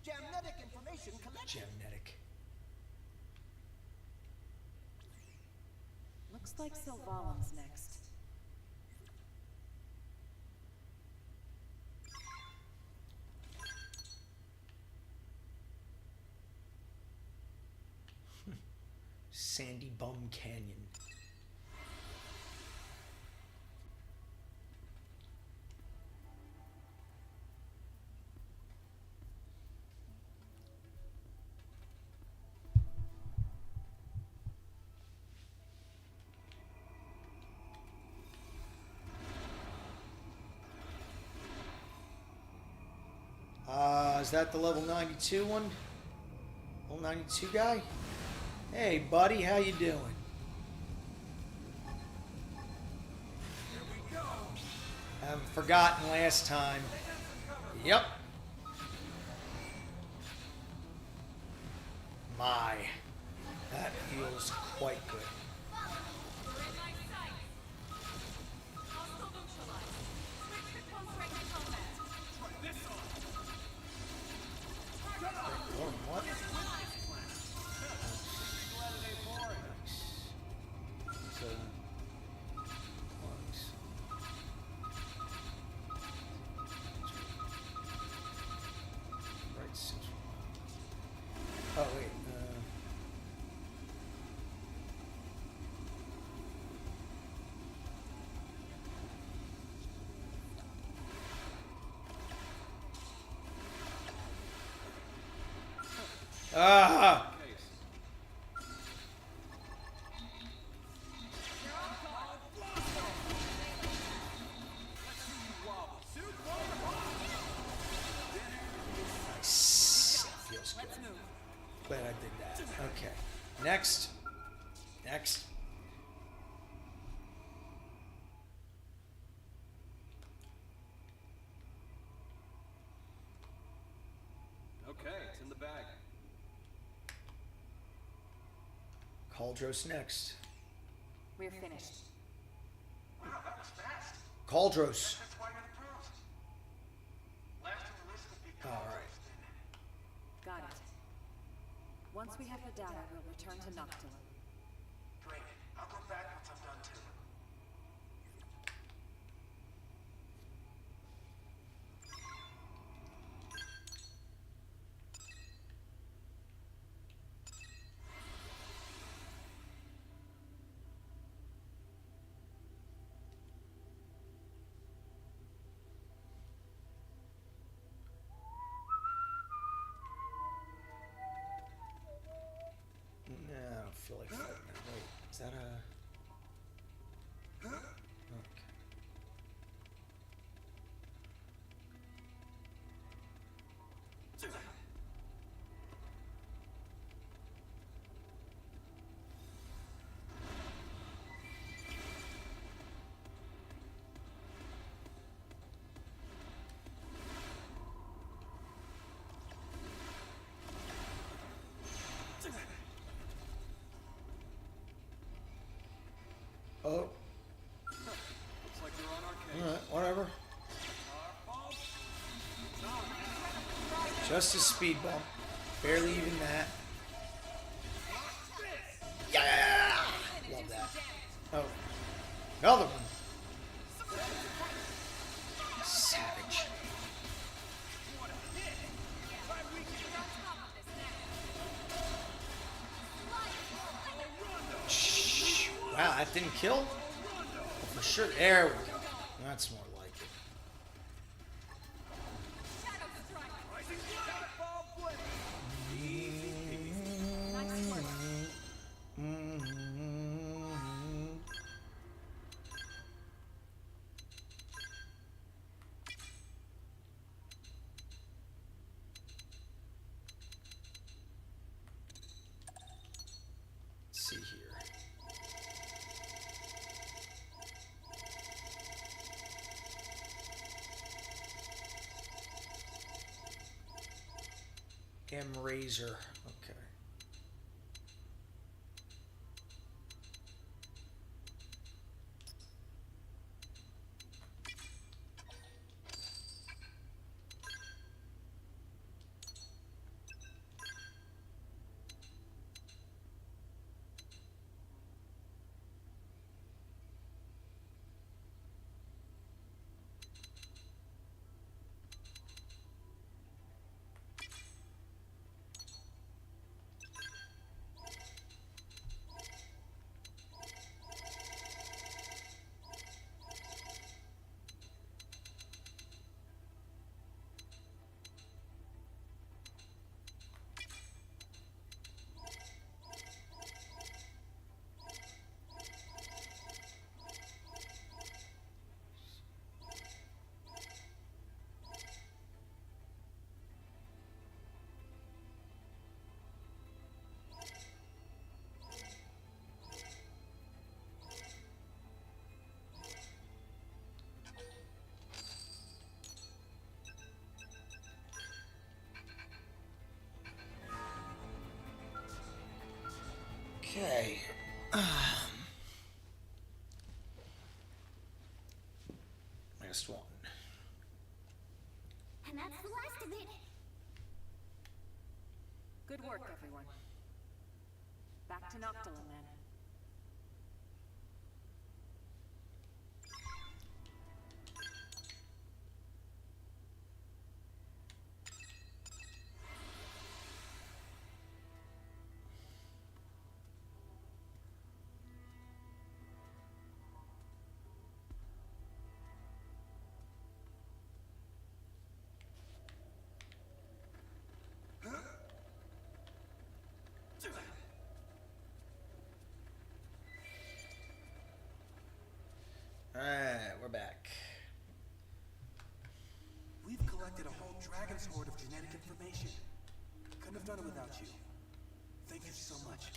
Genetic information collection. Genetic. Looks like Sylvalin's next. Sandy Bum Canyon. Is that the level 92 one? Level 92 guy? Hey, buddy, how you doing? I haven't forgotten last time. Yep. My, that feels quite good. What? So, right central. Oh wait. Ah! Nice. Feels good. Glad I did that. Okay. Next. Next. Okay, it's in the bag. Cauldros next. We're finished. Wow, that was fast. Cauldros. That's why you're the pros. Last on the list would be Alright. Got it. Once we have the data, we'll return to Noctil. Great. I'll go back once I'm done too. Is that a... Okay. Oh. Looks like you're on our case. Alright, whatever. Just a speed bump. Barely even that. Yeah! Love that. Oh. Another one. Savage. Wow, that didn't kill? Oh, for sure. There we go. That's more like it. Let's see here. Razor. Okay. Okay. Next one. And that's the last of it. Good work, everyone. Back to Noctilum, then. Alright, we're back. We've collected a whole dragon's hoard of genetic information. Couldn't have done it without you. Thank you so much.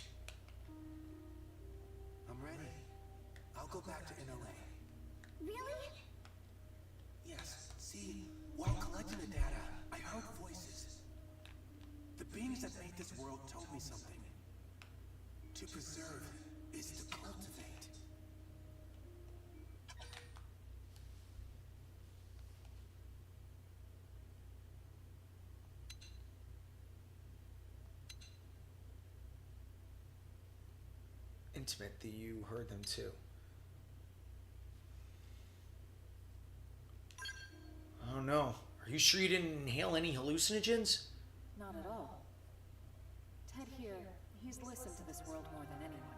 I'm ready. I'll go back to NLA. Really? Yes. See, while collecting the data, I heard voices. The beings that made this world told me something. To preserve is to cultivate. Intimate that you heard them too. Oh no. Are you sure you didn't inhale any hallucinogens? Not at all. Ted here, he's listened to this world more than anyone.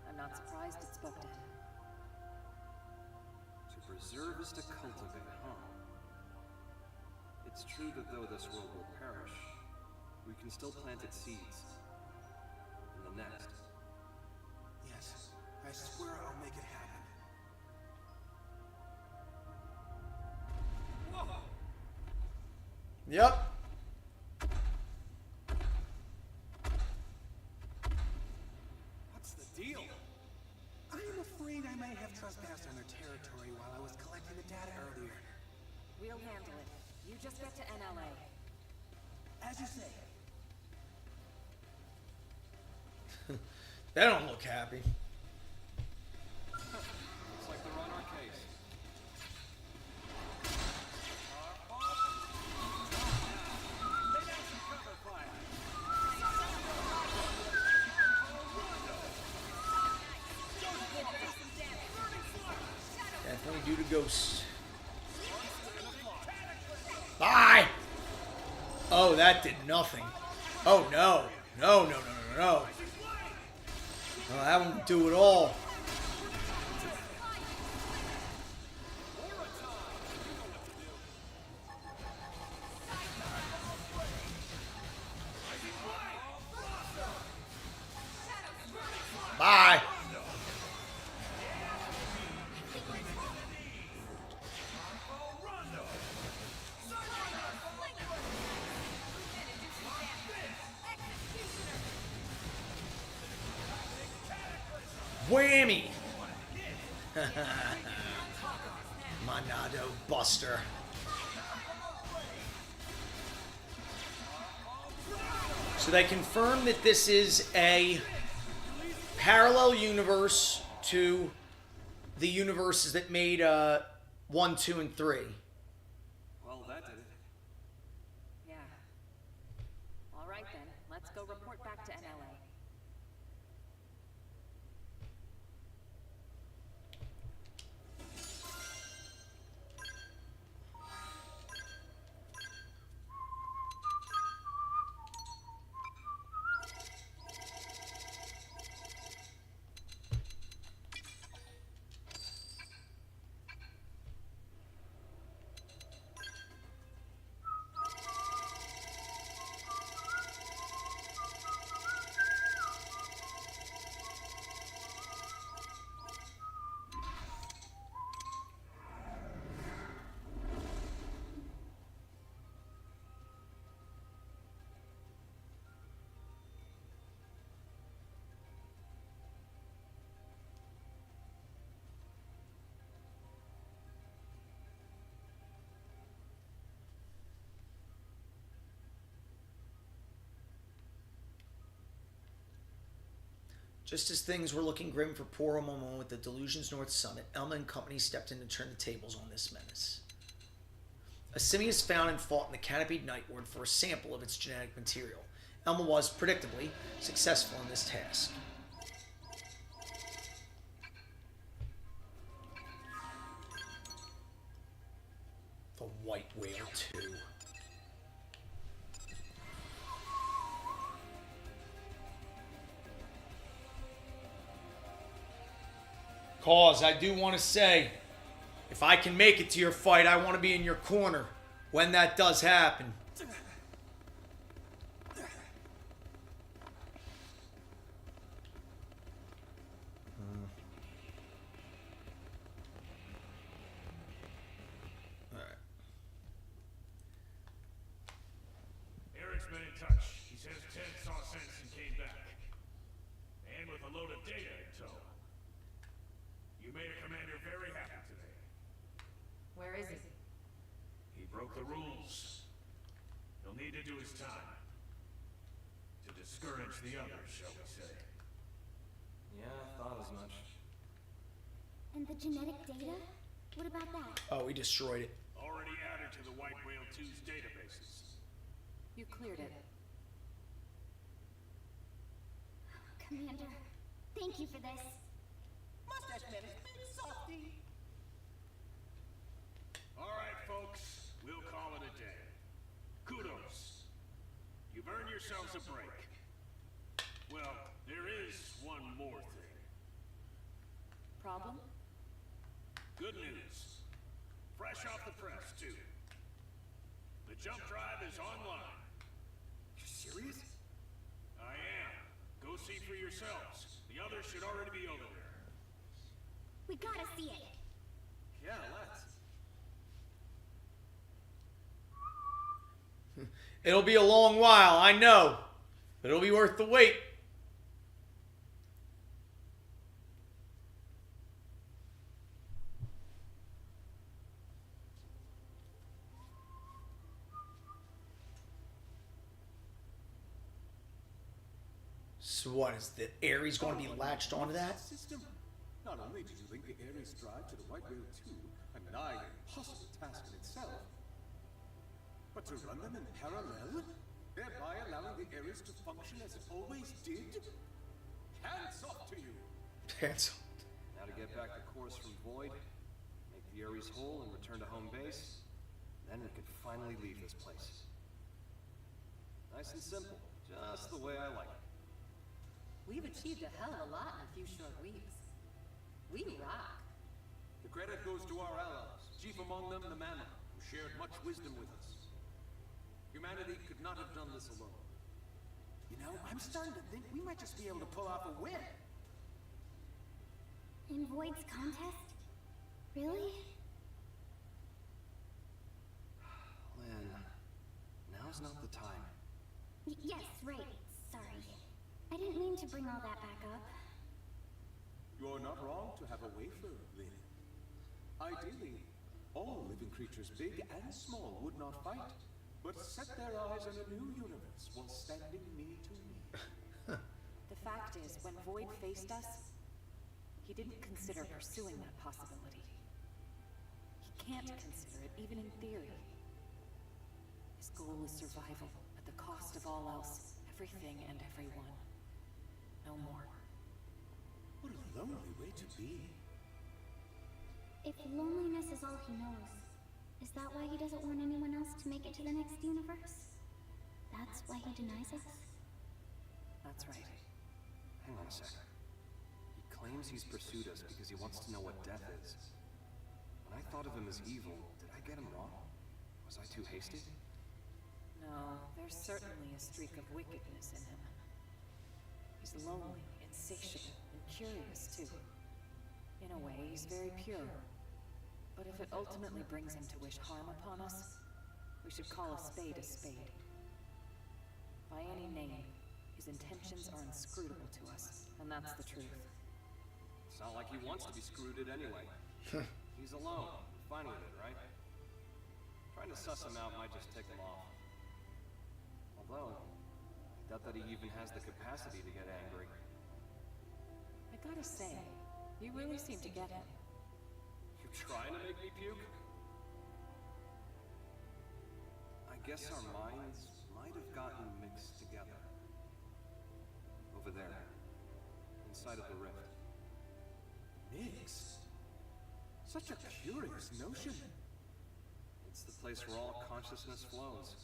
I'm not surprised it spoke to him. To preserve is to cultivate, huh? It's true that though this world will perish, we can still plant its seeds. In the next, I swear I'll make it happen. Whoa! Yep. What's the deal? I am afraid I may have trespassed on their territory while I was collecting the data earlier. We'll handle it. You just get to NLA. As you say. They don't look happy. Looks like they're on our case. Definitely due to ghosts. Bye! Oh, that did nothing. Oh, no. No, no, no, no, no. No, that won't do it all. Bye. Whammy! Monado Buster. So they confirm that this is a parallel universe to the universes that made 1, 2, and 3. Well, that did it. Yeah. All right then, let's go report back to NLA. Just as things were looking grim for poor Momo at the Delusions North Summit, Elma and company stepped in to turn the tables on this menace. A simius found and fought in the canopied night ward for a sample of its genetic material. Elma was, predictably, successful in this task. The White Whale 2. Cause, I do want to say, if I can make it to your fight, I want to be in your corner when that does happen. Eric's been in touch. He says Ted saw sense and came back. And with a load of data in tow. You made a commander very happy today. Where is he? He broke the rules. He'll need to do his time. To discourage the others, shall we say. Yeah, I thought as much. And the genetic data? What about that? Oh, we destroyed it. Already added to the White Whale 2's databases. You cleared it. Commander, thank you for this. Mustache man is big softy. Alright, folks. We'll call it a day. Kudos. You've earned yourselves a break. Well, there is one more thing. Problem? Good news. Fresh off the press, too. The jump drive is online. You serious? I am. Go see for yourselves. The others should already be over there. We gotta see it. Yeah, let's. It'll be a long while, I know. But it'll be worth the wait. So what, is the Ares going to be latched onto that? System. Not only did you link the Ares drive to the White Whale 2, a nigh impossible task in itself, but to run them in parallel, thereby allowing the Ares to function as it always did? Hands off to you! Hands off. Now to get back the course from Void, make the Ares whole and return to home base, then we can finally leave this place. Nice and simple, just the way I like it. We've achieved a hell of a lot in a few short weeks. We rock. The credit goes to our allies, chief among them the Mana, who shared much wisdom with us. Humanity could not have done this alone. You know, I'm starting to think we might just be able to pull off a win. In Void's contest? Really? Lynn, now's not the time. Yes, right. Sorry. I didn't mean to bring all that back up. You're not wrong to have a wafer, Lynn. Ideally, all living creatures, big and small, would not fight, but set their eyes on a new universe while standing knee to knee. The fact is, when Void faced us, he didn't consider pursuing that possibility. He can't consider it, even in theory. His goal is survival, at the cost of all else, everything and everyone. No more. What a lonely way to be. If loneliness is all he knows, is that why he doesn't want anyone else to make it to the next universe? That's why he denies us? That's right. Hang on a second. He claims he's pursued us because he wants to know what death is. When I thought of him as evil, did I get him wrong? Was I too hasty? No, there's certainly a streak of wickedness in him. He's lonely, insatiable, and curious, too. In a way, he's very pure. But if it ultimately brings him to wish harm upon us, we should call a spade a spade. By any name, his intentions are inscrutable to us, and that's the truth. It's not like he wants to be screwed it anyway. He's alone. Fine with it, right? Trying to suss him out might just tick him off. Although, I doubt that he even has the capacity to get angry. I gotta say, you really seem to get him. You trying to make me puke? I guess our minds might have gotten mixed together. Over there. Inside of the rift. Mixed? Such a curious notion. It's the place where all consciousness flows.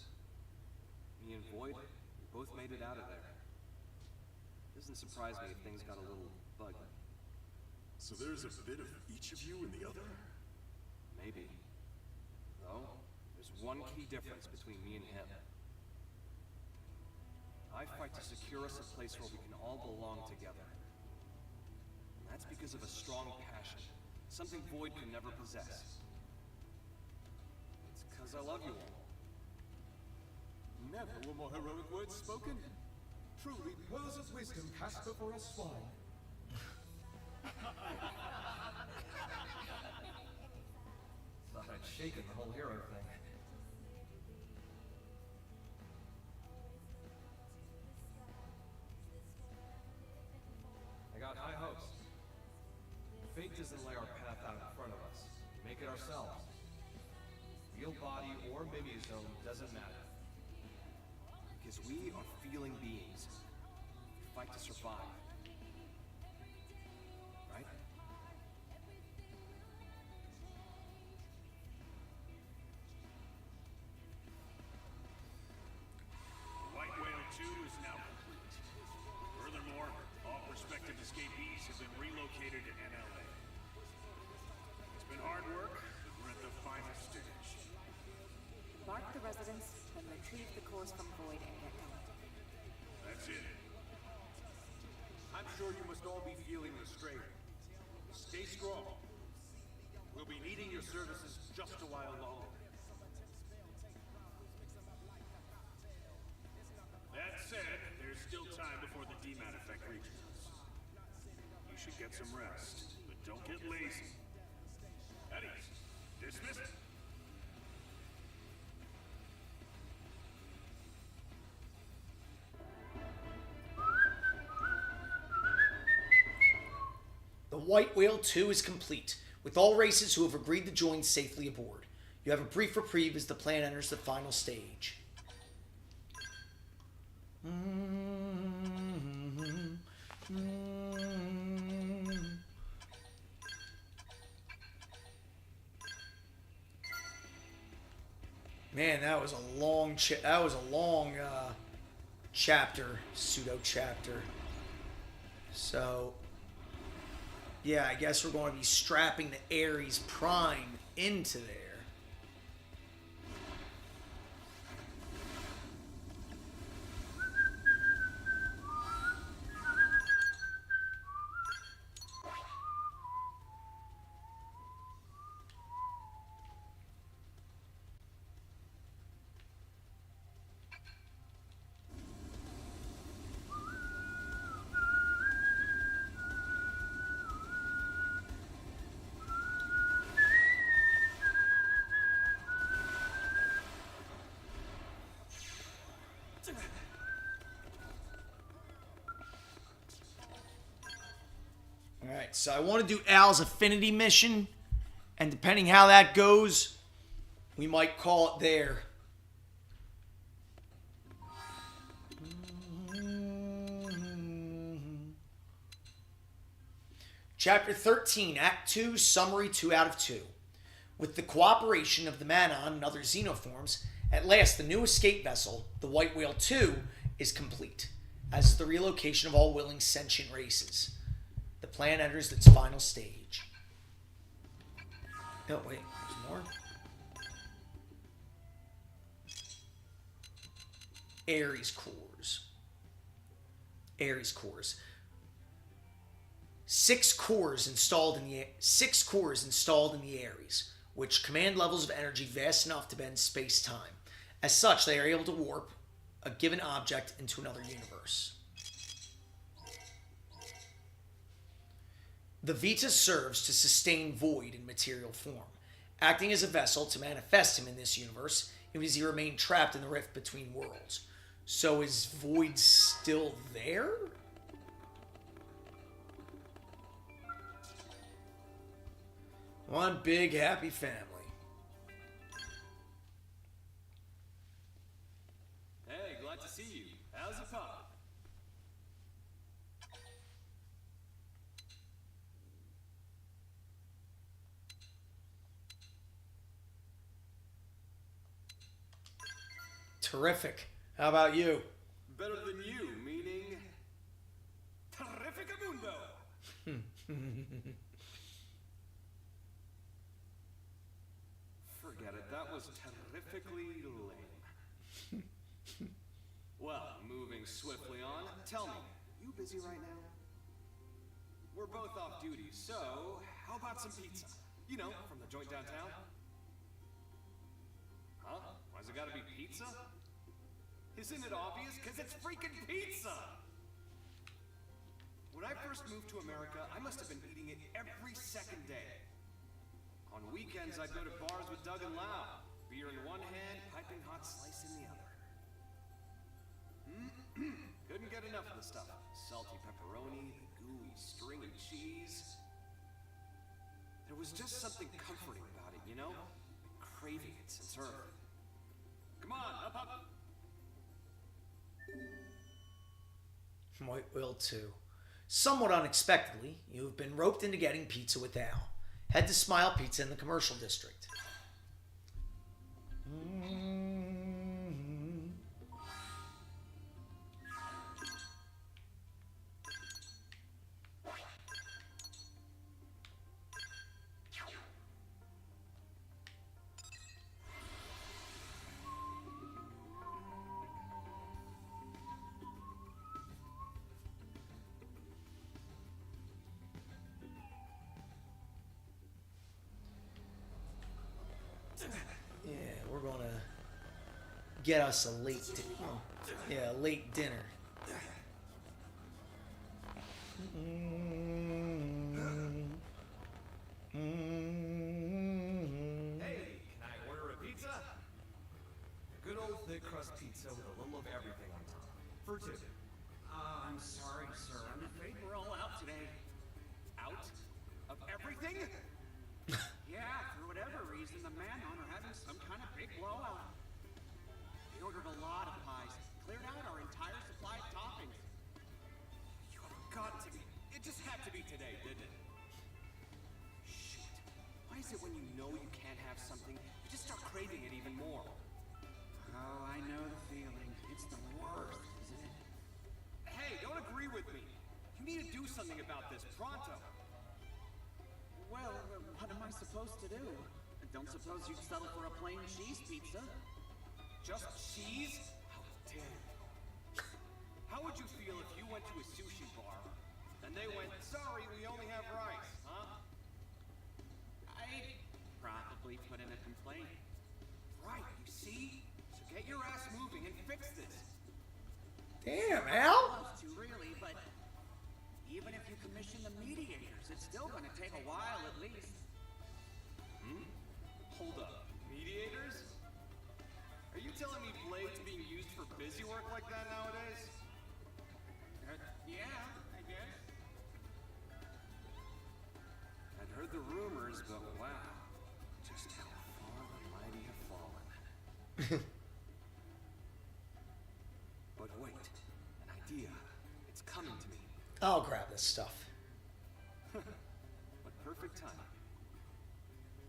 Me and Void, we both made it out of there. Doesn't surprise me if things got a little buggy. So there's a bit of each of you in the other? Maybe. Though, there's one key difference between me and him. I fight to secure us a place where we can all belong together. And that's because of a strong passion. Something Void can never possess. It's because I love you all. Never were more heroic words spoken. Truly, pearls of wisdom cast before a swine. Thought I'd shaken the whole hero thing. I got high hopes. Fate doesn't lay our path out in front of us. We make it ourselves. Real body or Mimizome doesn't matter. Because we are feeling beings. We fight to survive. Right? White Whale 2 is now complete. Furthermore, all prospective escapees have been relocated to NLA. It's been hard work, but we're at the final stage. Mark the residents, then retrieve the cores from Void and get going. That's it. I'm sure you must all be feeling the strain. Stay strong. We'll be needing your services just a while longer. That said, there's still time before the demat effect reaches us. You should get some rest, but don't get lazy. At ease. Dismissed. The White Whale 2 is complete, with all races who have agreed to join safely aboard. You have a brief reprieve as the plan enters the final stage. Man, that was a long chapter, pseudo chapter. So, yeah, I guess we're going to be strapping the Ares Prime into there. Alright, so I want to do Al's affinity mission, and depending how that goes, we might call it there. Chapter 13, Act 2, Summary 2 out of 2. With the cooperation of the Manon and other xenoforms, at last the new escape vessel, the White Whale 2, is complete, as is the relocation of all willing sentient races. The plan enters its final stage. Oh, wait, there's more? Ares cores. Ares cores. Six cores installed in the Ares, which command levels of energy vast enough to bend space-time. As such, they are able to warp a given object into another universe. The Vita serves to sustain Void in material form, acting as a vessel to manifest him in this universe if he remained trapped in the rift between worlds. So is Void still there? One big happy family. Hey, glad to see you. How's it going? Terrific. How about you? Better than you, meaning... Terrificamundo! Forget it, that was terrifically lame. Well, moving swiftly on, tell me, you busy right now? We're both off duty, so how about some pizza? You know, from the joint downtown? Huh? Why's it gotta be pizza? Isn't it obvious? Because it's freaking pizza! When I first moved to America, I must have been eating it every second day. On weekends, I'd go to bars with Doug and Lau. Beer in one hand, piping hot slice in the other. Couldn't get enough of the stuff. Salty pepperoni, the gooey, stringy cheese. There was just something comforting about it, you know? Craving it since Earth. Come on, up, up! White Whale 2. Somewhat unexpectedly, you have been roped into getting pizza with Al. Head to Smile Pizza in the commercial district. get us a late late dinner. Hey, can I order a pizza? A good old thick crust pizza with a little of everything on top. For two. I'm sorry, sir. I'm afraid we're all out today. Out? Of everything? Yeah, for whatever reason, the Manon are having some kind of big blowout. They ordered a lot of pies, cleared out our entire supply of toppings. You have got to be. It just had to be today, didn't it? Shit. Why is it when you know you can't have something, you just start craving it even more? Oh, I know the feeling. It's the worst, isn't it? Hey, don't agree with me. You need to do something about this, pronto. Well, what am I supposed to do? I don't suppose you'd settle for a plain cheese pizza? Just cheese? How dare you? How would you feel if you went to a sushi bar and they went, sorry, we only have rice, huh? I'd probably put in a complaint. Right, you see? So get your ass moving and fix this. Damn, Al. Close to really, but even if you commission the mediators, it's still gonna take a while at least. Hold up. Mediators? Are you telling me Blade's being used for busy work like that nowadays? Yeah, I guess. I'd heard the rumors, but wow. Just how far the mighty have fallen. But wait, an idea. It's coming to me. I'll grab this stuff. What perfect timing.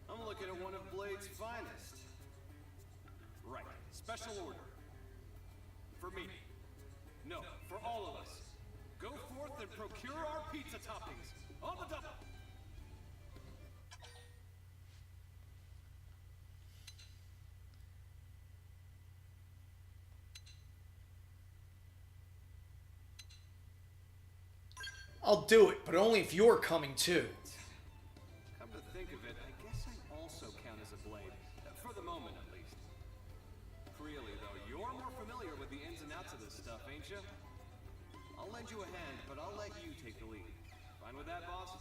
I'm looking at one of Blade's finest. Right, special order. For me. No, for all of us. Go forth and procure our pizza toppings. On the double! I'll do it, but only if you're coming too. Come to think of it, I guess I also count as a Blade. For the moment, at least. Really, though, you're more familiar with the ins and outs of this stuff, ain't you? I'll lend you a hand, but I'll let you take the lead. Fine with that, boss?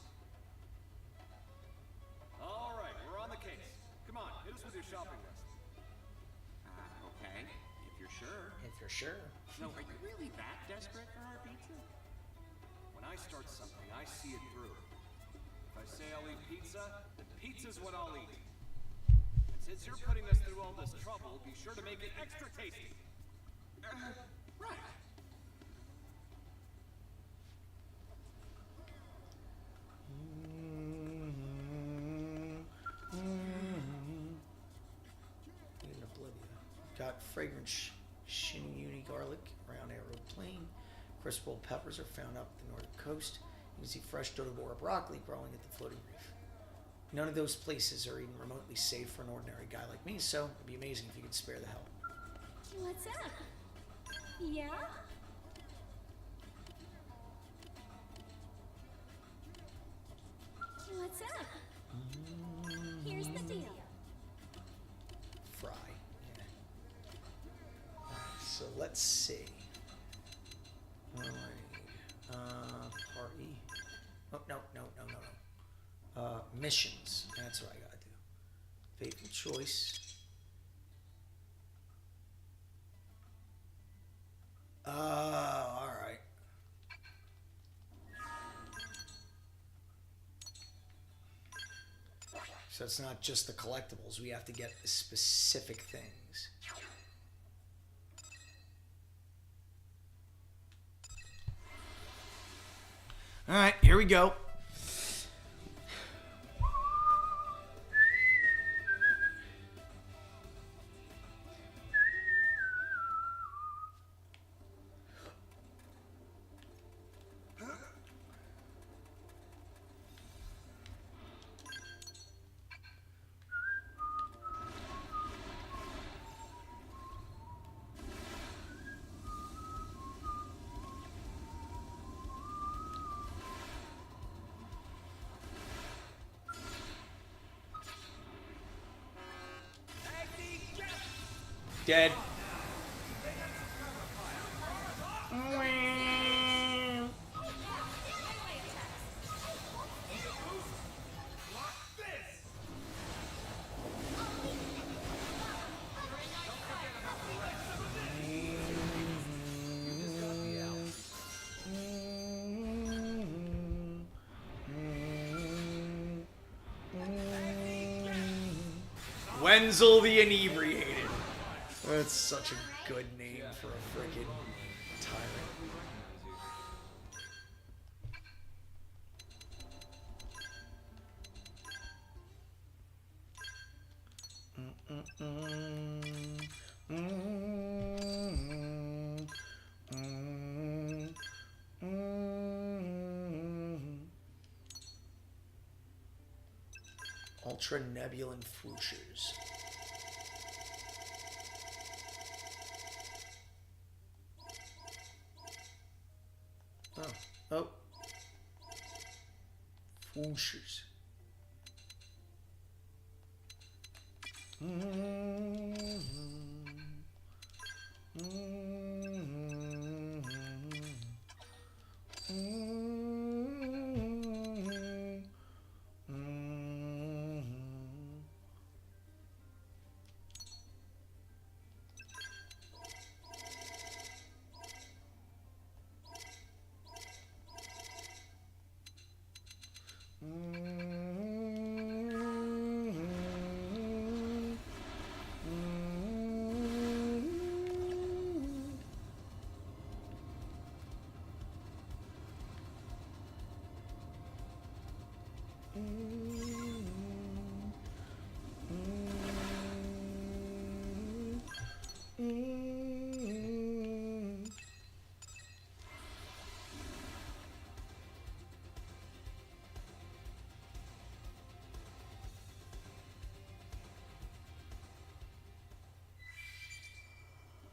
All right, we're on the case. Come on, hit us with your shopping list. Okay, if you're sure. If you're sure. So, are you really that desperate for our pizza? When I start something, I see it through. If I say I'll eat pizza, then pizza's what I'll eat. And since you're putting us through all this trouble, be sure to make it extra tasty. Right. Got fragrant shinuni garlic around Arrow Plain. Crisp old peppers are found up the northern coast. You can see fresh Dodobora broccoli growing at the floating reef. None of those places are even remotely safe for an ordinary guy like me, so it'd be amazing if you could spare the help. What's up? Yeah? What's up? Here's the deal. Fry. Yeah. So let's see. What do I need? Party. Oh, no. Missions. That's what I gotta do. Fateful choice. Alright. So it's not just the collectibles. We have to get the specific things. Alright, here we go. Dead. Wenzel the Inebriated. That's such a good name for a freaking tyrant. Ultra Nebulan Fwooshers. Oh. Fwooshers.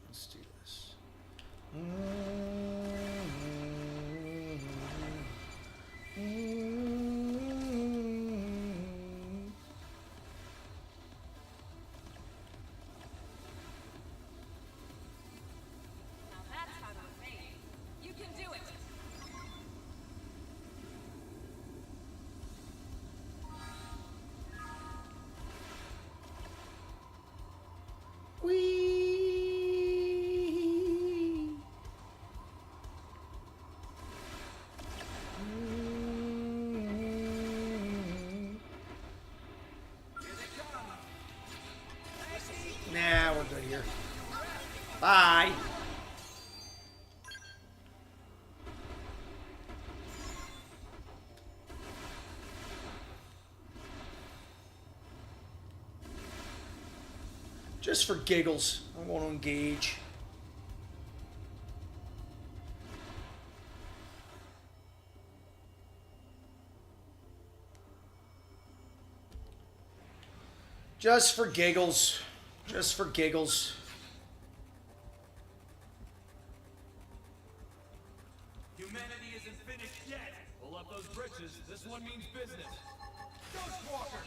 Let's do this. Now that's how to evade. You can do it. Nah, we're good here. Bye. Just for giggles, I want to engage. Just for giggles. Just for giggles. Humanity isn't finished yet. Pull up those britches. This one means business. Ghostwalker!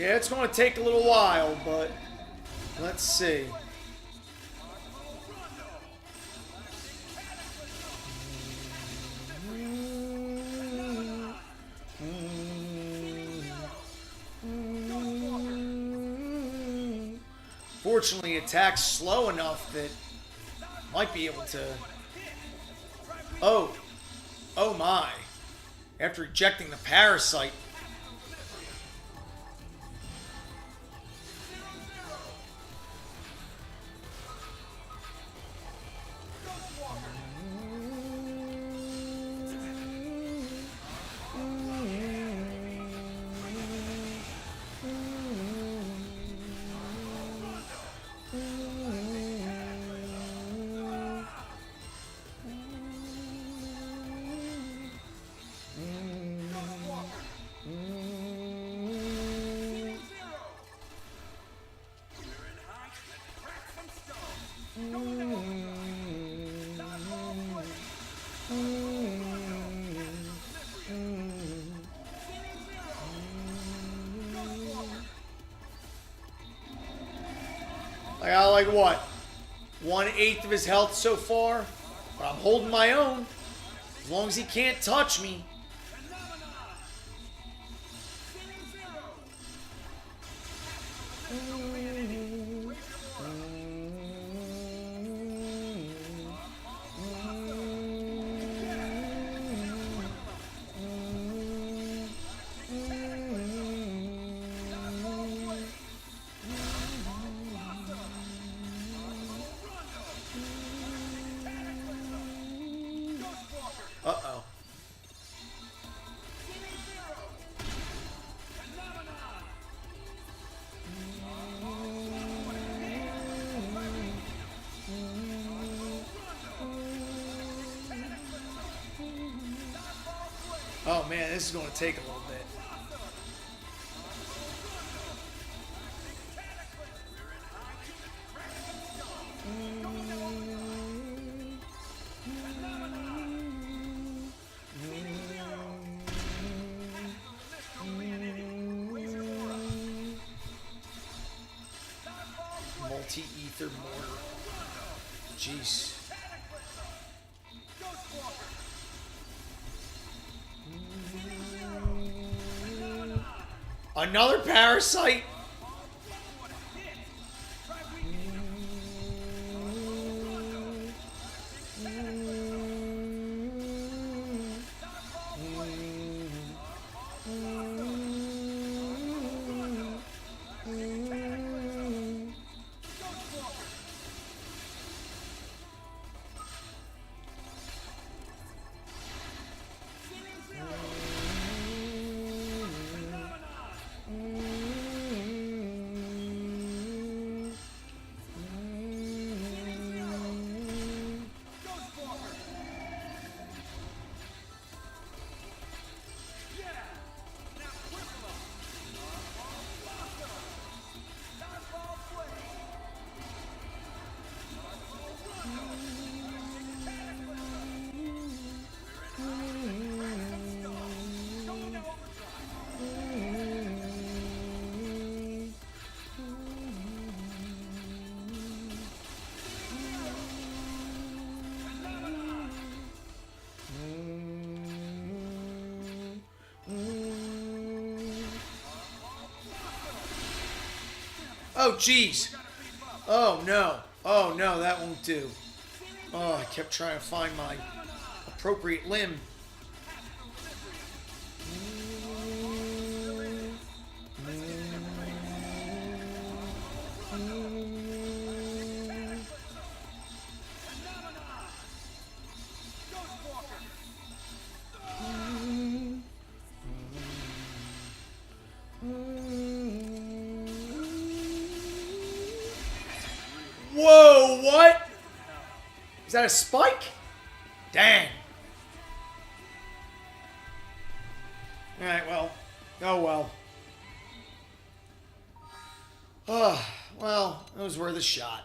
Yeah, it's going to take a little while, but let's see. Fortunately, attack's slow enough that might be able to... Oh. Oh my. After ejecting the parasite. I got like what? 1/8 of his health so far? But I'm holding my own. As long as he can't touch me. Uh-oh. Oh man, this is going to take a little bit. Multi-ether mortar. Jeez. Another parasite? Oh, jeez. Oh, no. Oh, no, that won't do. Oh, I kept trying to find my appropriate limb. Whoa, what? Is that a spike? Dang. Alright, well. Oh, well. Oh, well, it was worth a shot.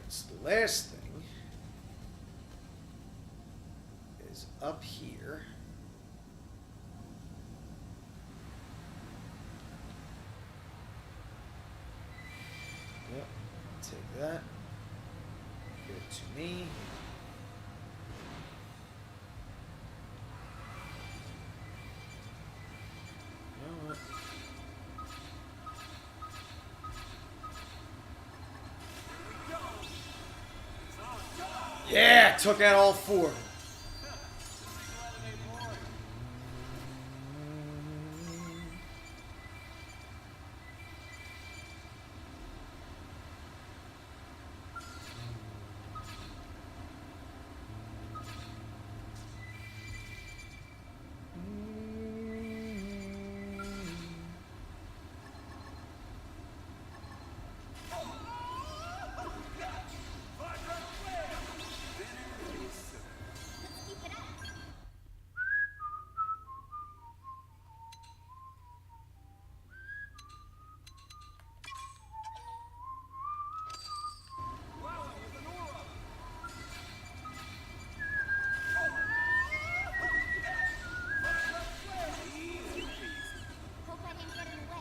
so the last thing is up here. Yep, take that. Give it to me. You know what? Yeah, took out all four. Hope I didn't get in the way.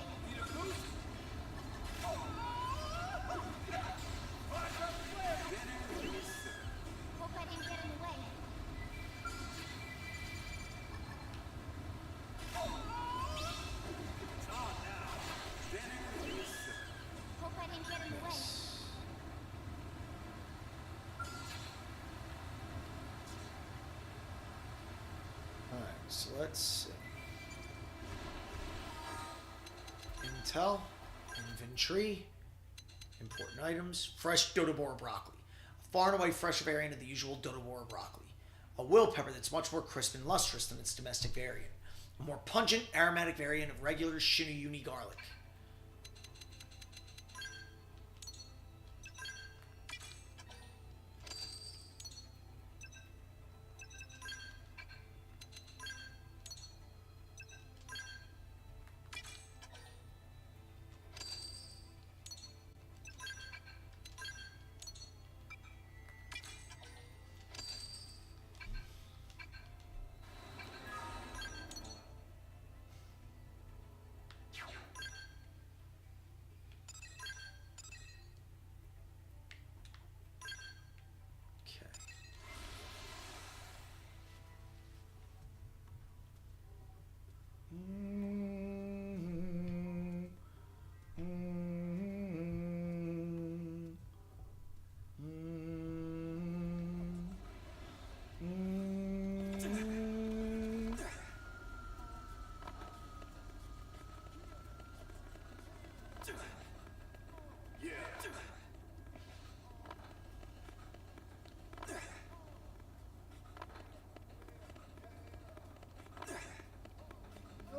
Hope I didn't get in the way. Hope I didn't get in the way. Alright, so let's see. Intel, inventory, important items, fresh Dodobora broccoli. A far and away fresher variant of the usual Dodobora broccoli. A will pepper that's much more crisp and lustrous than its domestic variant. A more pungent, aromatic variant of regular Shinuyuni garlic.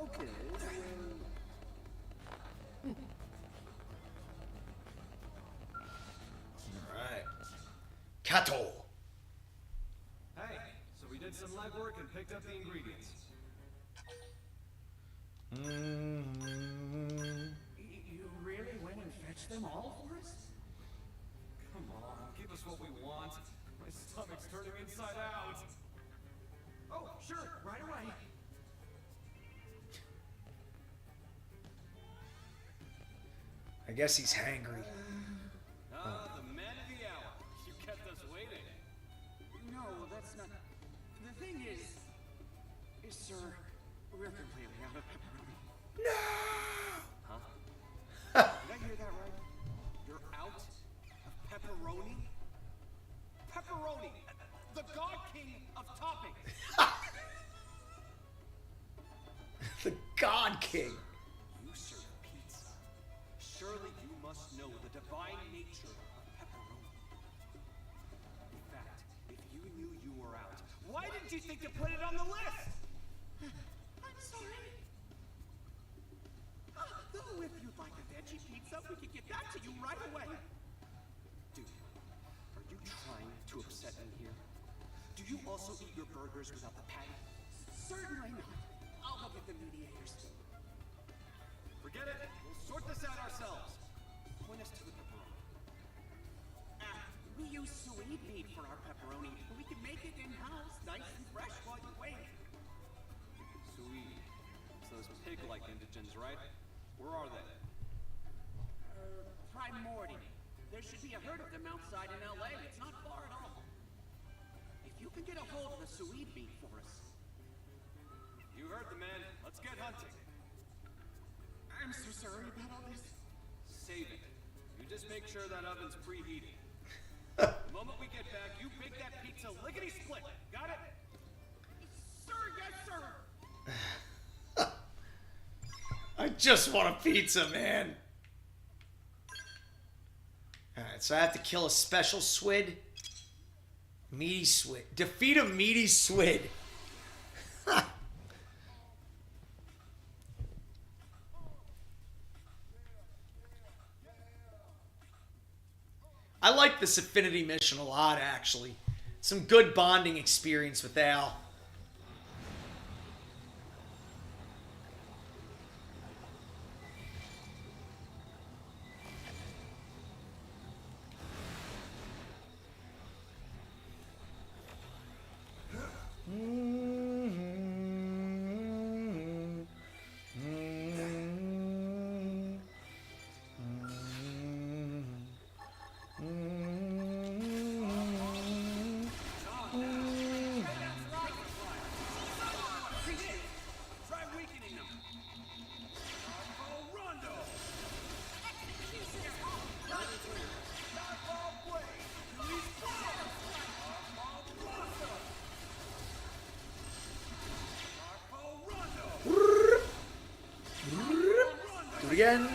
Okay, Alright. Kato. Hey, so we did some legwork and picked up the ingredients. You really went and fetched them all for us? Come on, give us what we want. My stomach's turning inside out. Oh, sure, right away. I guess he's hangry. Ah, the man of the hour. You kept us waiting. No, that's not. The thing is, sir, we're completely out of pepperoni. No! Huh? Did I hear that right? You're out of pepperoni? Pepperoni, the god king of toppings. The God King. You serve pizza. Surely you must know the divine nature of pepperoni. In fact, if you knew you were out, why didn't you think to put it on the list? I'm sorry. Though if you'd like a veggie pizza, we could get that to you right away. Dude, are you trying to upset me here? Do you also eat your burgers without the patty? Certainly not. I'll go get the mediators. Forget it. We'll sort this out ourselves. Point us to the pepperoni. We indigents, right? Where are they? Primordial. There should be a herd of them outside in LA. It's not far at all. If you can get a hold of the Suede beat for us. You heard the man. Let's get hunting. I'm so sorry about all this. Save it. You just make sure that oven's preheating. The moment we get back, you bake that pizza lickety-split. Got it? Sir, yes, sir. I just want a pizza, man. Alright, so I have to kill a special Swid. Meaty Swid. Defeat a Meaty Swid. I like this affinity mission a lot, actually. Some good bonding experience with Al. Do it again.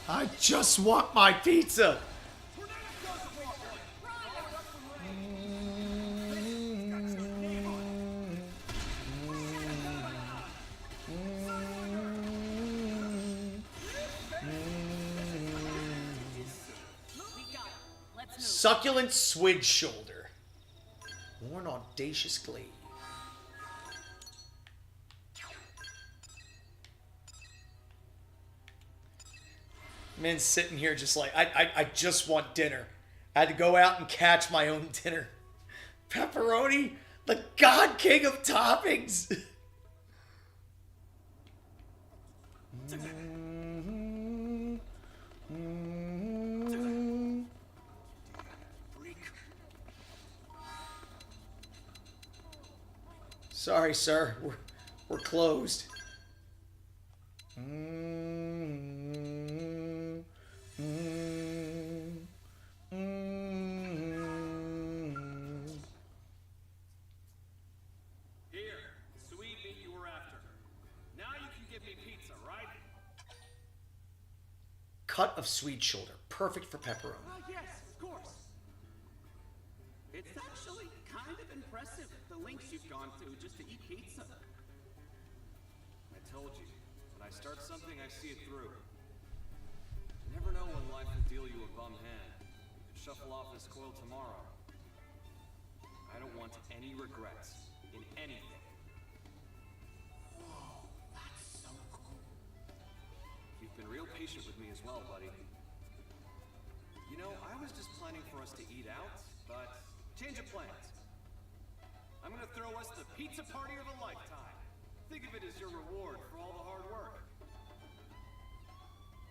I just want my pizza. Succulent Swid Shoulder. Worn audacious glaive. Man's sitting here just like, I just want dinner. I had to go out and catch my own dinner. Pepperoni, the god king of toppings. Sorry, sir. We're closed. Here, sweet meat you were after. Now you can give me pizza, right? Cut of Swede shoulder. Perfect for pepperoni. Yes, of course. It's actually kind of impressive, the lengths you've gone through just to eat pizza. I told you, when I start something, I see it through. You never know when life will deal you a bum hand. You could shuffle off this coil tomorrow. I don't want any regrets in anything. Whoa, that's so cool. You've been real patient with me as well, buddy. You know, I was just planning for us to eat out, but change of plans. I'm gonna throw us the pizza party of a lifetime. Think of it as your reward for all the hard work.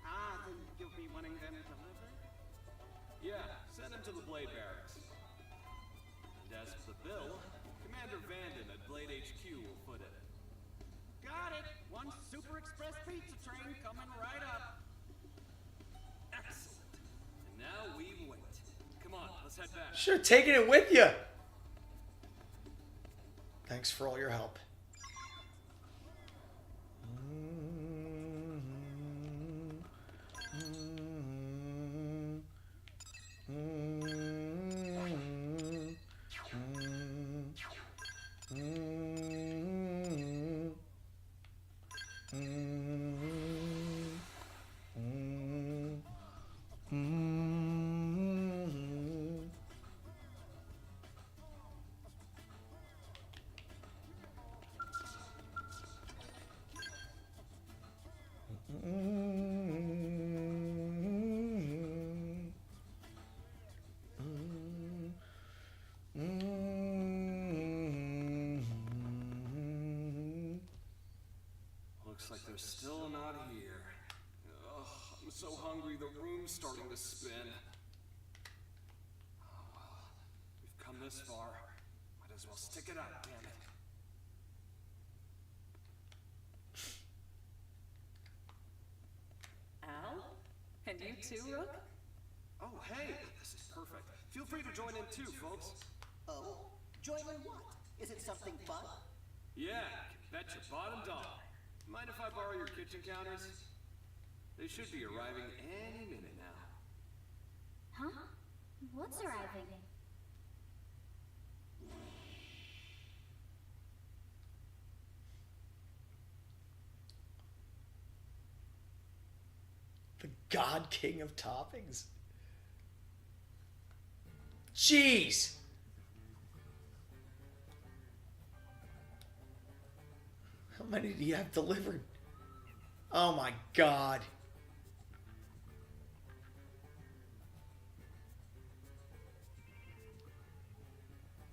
Ah, then you'll be wanting them delivered? Yeah, send them to the Blade Barracks. And as for the bill, Commander Vanden at Blade HQ will foot it. Got it! One Super Express pizza train coming right up. Excellent. And now we wait. Come on, let's head back. Sure, taking it with you. Thanks for all your help. Looks like they're still not here. Ugh, I'm so hungry, the room's starting to spin. Oh well, we've come this far. Might as well stick it out, damn it. Al? And you too, Rook? Oh, hey, this is perfect. Feel free to join in too, folks. Oh? Join in what? Is it something fun? Yeah, bet your bottom dollar. Mind if I borrow your kitchen counters? They should be arriving any minute now. Huh? What's arriving? The God King of Toppings. Jeez. How many do you have delivered? Oh my God.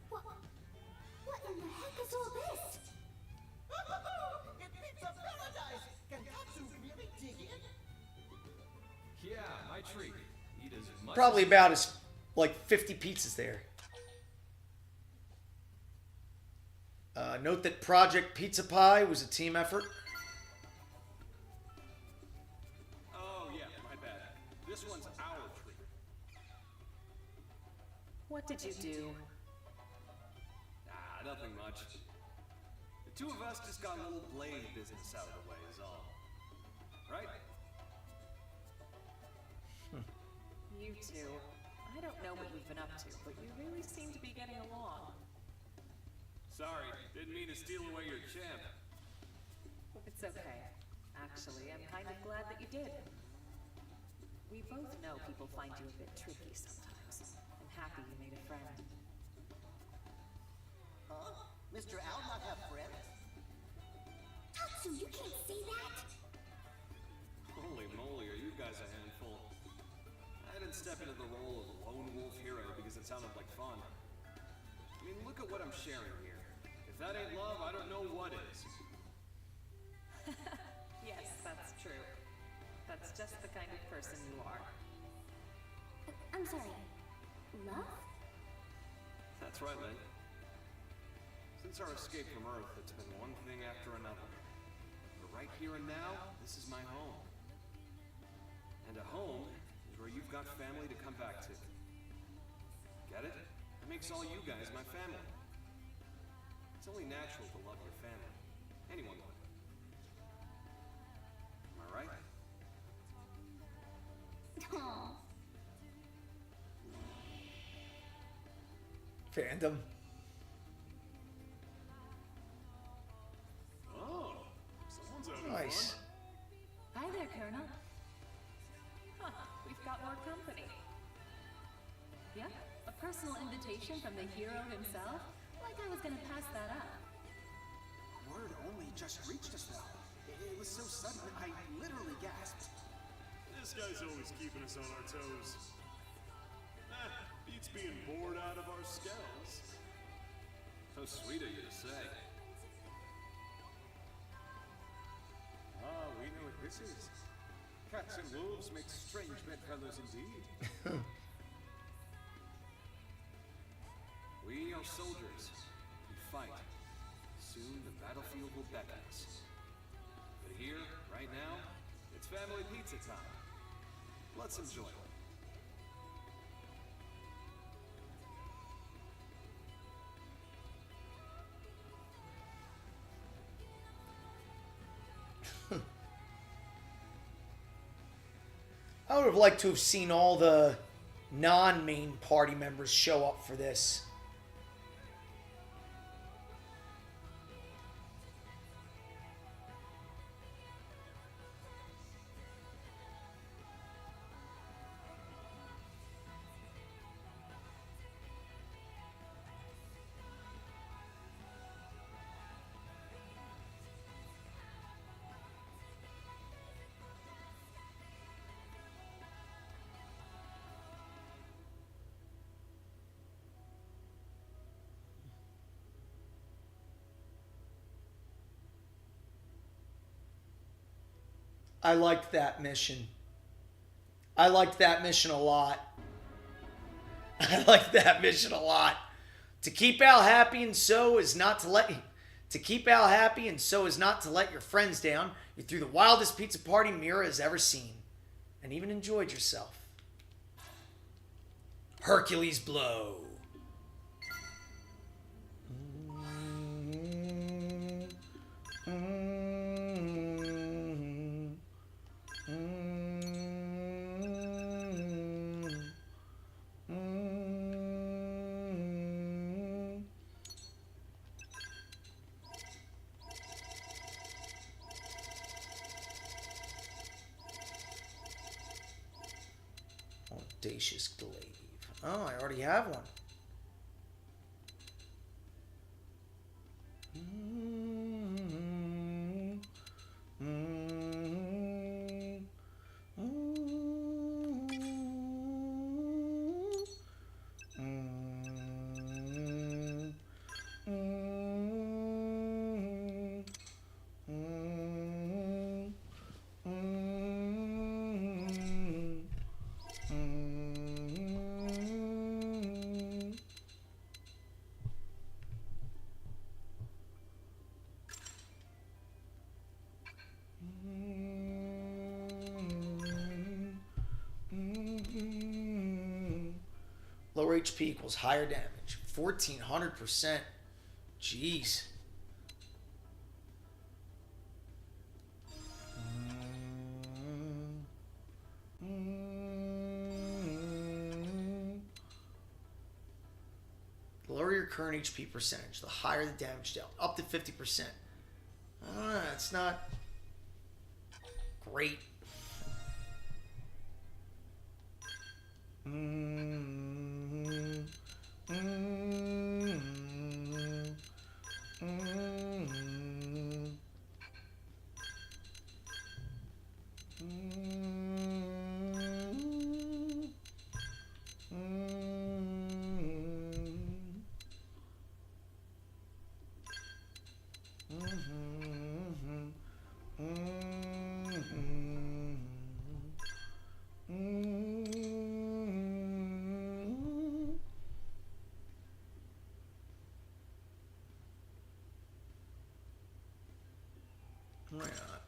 What in the heck is all this? It's pizza paradise! Can Katsu really dig in? Yeah, my treat. Eat as much Probably as about as like 50 pizzas there. Note that Project Pizza Pie was a team effort. Oh, yeah, my bad. This one's our treat. What did you do? Ah, nothing much. The two of us just got a little blade business out of the way is all. Right? You two. I don't know what you've been up to, but you really seem to be getting along. Sorry, didn't mean to steal away your champ. It's okay. Actually, I'm kind of glad that you did. We both know people find you a bit tricky sometimes. I'm happy you made a friend. Huh? Mr. Al not have friends? Katsu, you can't say that! Holy moly, are you guys a handful? I didn't step into the role of lone wolf hero because it sounded like fun. I mean, look at what I'm sharing here. If that ain't love, I don't know what is. Yes, that's true. That's just the kind of person you are. I'm sorry. Love? That's right, Lynn. Since our escape from Earth, it's been one thing after another. But right here and now, this is my home. And a home is where you've got family to come back to. Get it? It makes all you guys my family. It's only natural to love your family. Anyone would. Am I right? Aww. Fandom. Oh, someone's having Nice. fun. Hi there, Colonel. Huh, we've got more company. Yeah, a personal invitation from the hero himself? Like I was gonna pass that up. Word only just reached us though. It was so sudden, I literally gasped. This guy's always keeping us on our toes. Beats being bored out of our skells. So sweet of you to say. Ah, we know what this is. Cats and wolves make strange bedfellows indeed. We are soldiers. We fight. Soon the battlefield will beckon us. But here, right now, it's family pizza time. Let's enjoy it. I would have liked to have seen all the non-main party members show up for this. I liked that mission. I liked that mission a lot. I liked that mission a lot. To keep Al happy and so as not to let your friends down, you threw the wildest pizza party Mira has ever seen, and even enjoyed yourself. Hercules blow. Audacious glaive. Oh, I already have one. Lower HP equals higher damage. 1400%. Jeez. The lower your current HP percentage, the higher the damage dealt. Up to 50%. It's not great. Why not?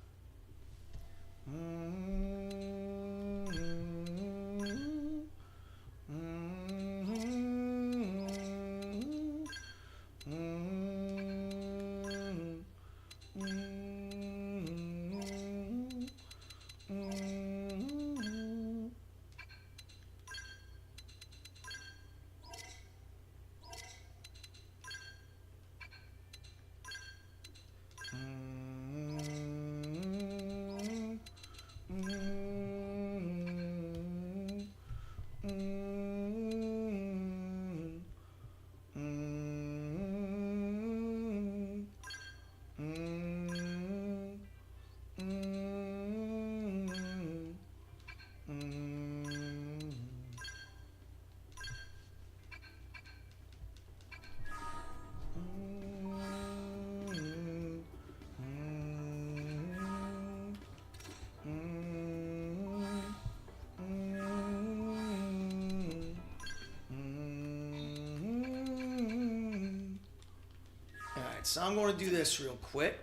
So I'm going to do this real quick.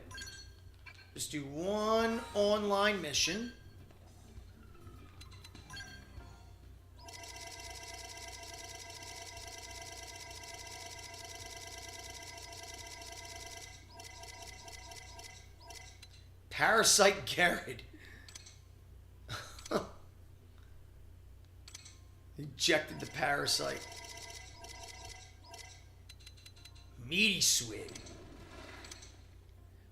Just do one online mission. Parasite Garrett. Ejected the parasite. Meaty Swig.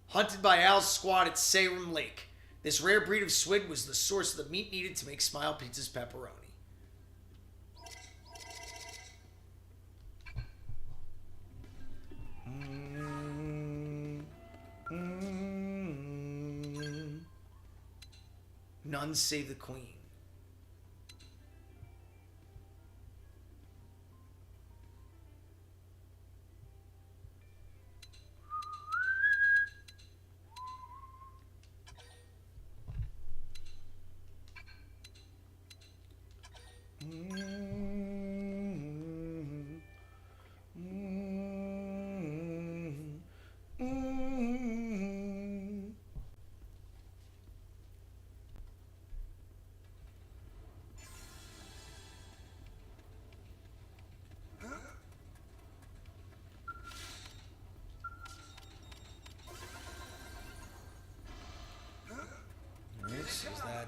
Hunted by Al's squad at Salem Lake. This rare breed of swig was the source of the meat needed to make Smile Pizza's pepperoni. None save the queen.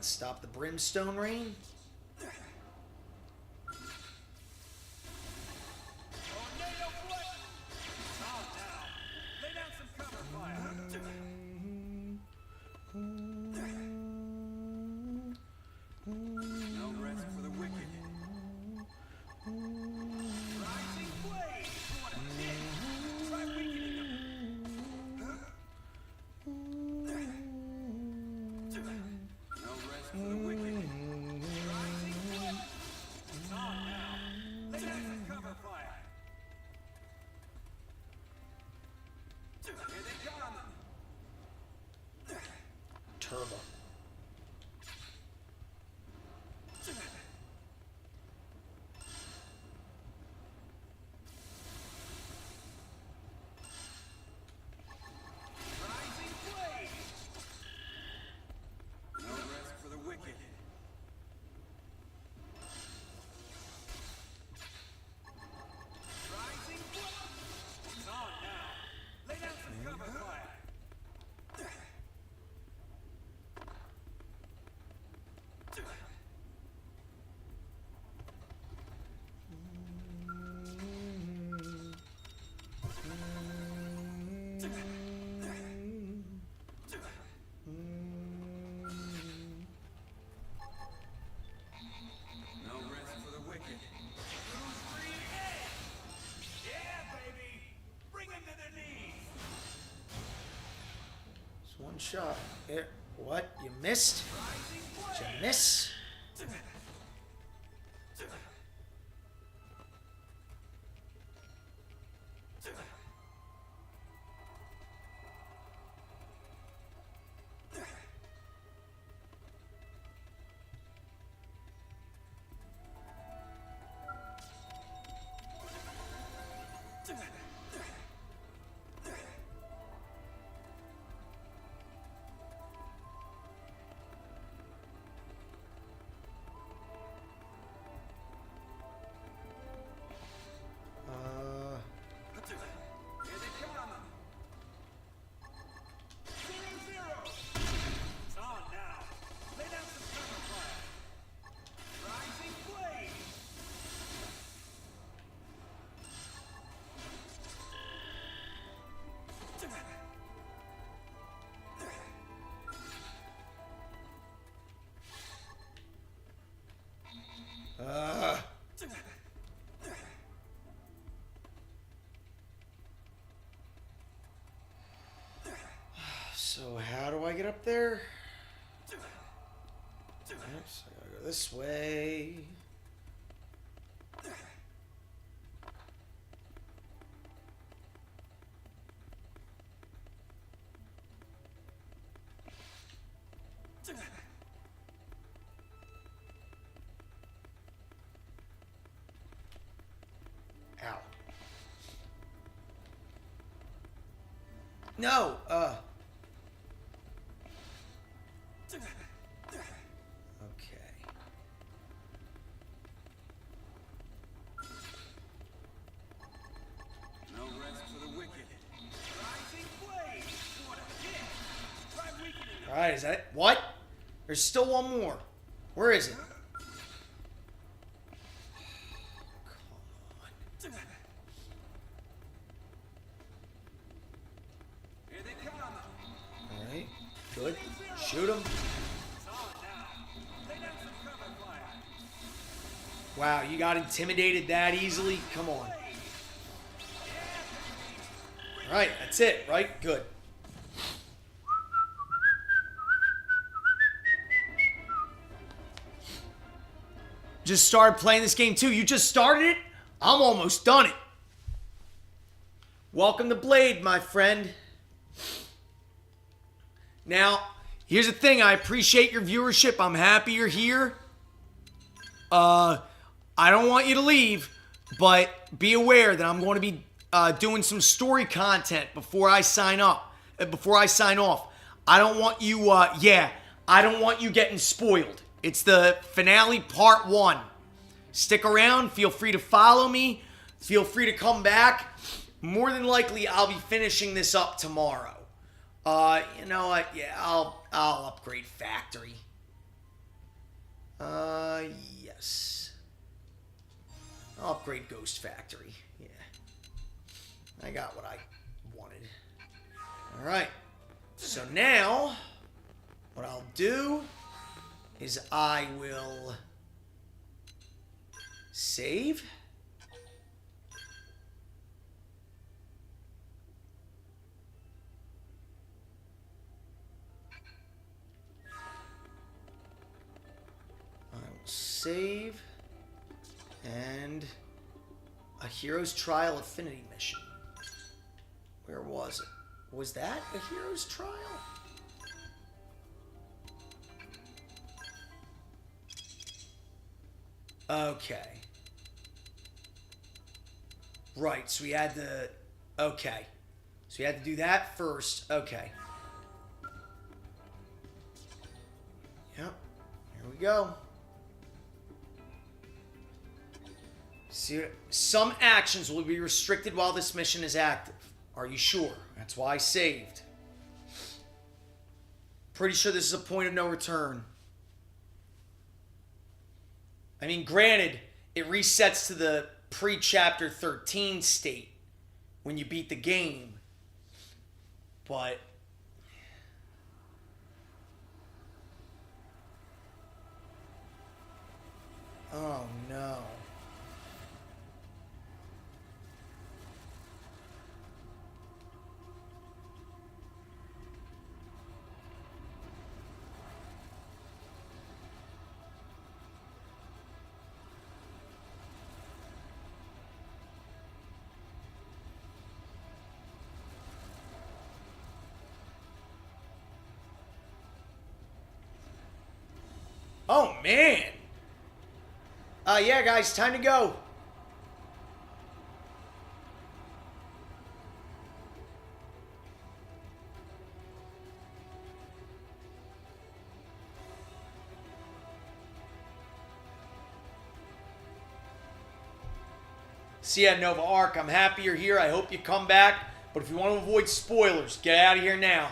Stop the brimstone rain. Turbo. One shot. Here. What? You missed? Did you miss? So how do I get up there? Oops, I gotta go this way. Ow. No, Alright, is that it? What? There's still one more. Where is it? Alright, good. Shoot him. Wow, you got intimidated that easily? Come on. Alright, that's it, right? Good. Just started playing this game too. You just started it? I'm almost done it. Welcome to Blade, my friend. Now, here's the thing. I appreciate your viewership. I'm happy you're here. I don't want you to leave, but be aware that I'm going to be doing some story content before I sign up. Before I sign off. I don't want you, I don't want you getting spoiled. It's the finale part 1. Stick around. Feel free to follow me. Feel free to come back. More than likely, I'll be finishing this up tomorrow. You know what? Yeah, I'll upgrade factory. Yes. I'll upgrade Ghost Factory. Yeah. I got what I wanted. Alright. So now, what I'll do is I will save. I will save. And a Hero's Trial Affinity mission. Where was it? Was that a Hero's Trial? Okay. Right, so we had to... Okay. So we had to do that first. Okay. Yep. Here we go. See, some actions will be restricted while this mission is active. Are you sure? That's why I saved. Pretty sure this is a point of no return. I mean, granted, it resets to the pre-Chapter 13 state when you beat the game. But... oh, no. Oh, man. Yeah, guys, time to go. See ya, Nova Arc. I'm happy you're here. I hope you come back. But if you want to avoid spoilers, get out of here now.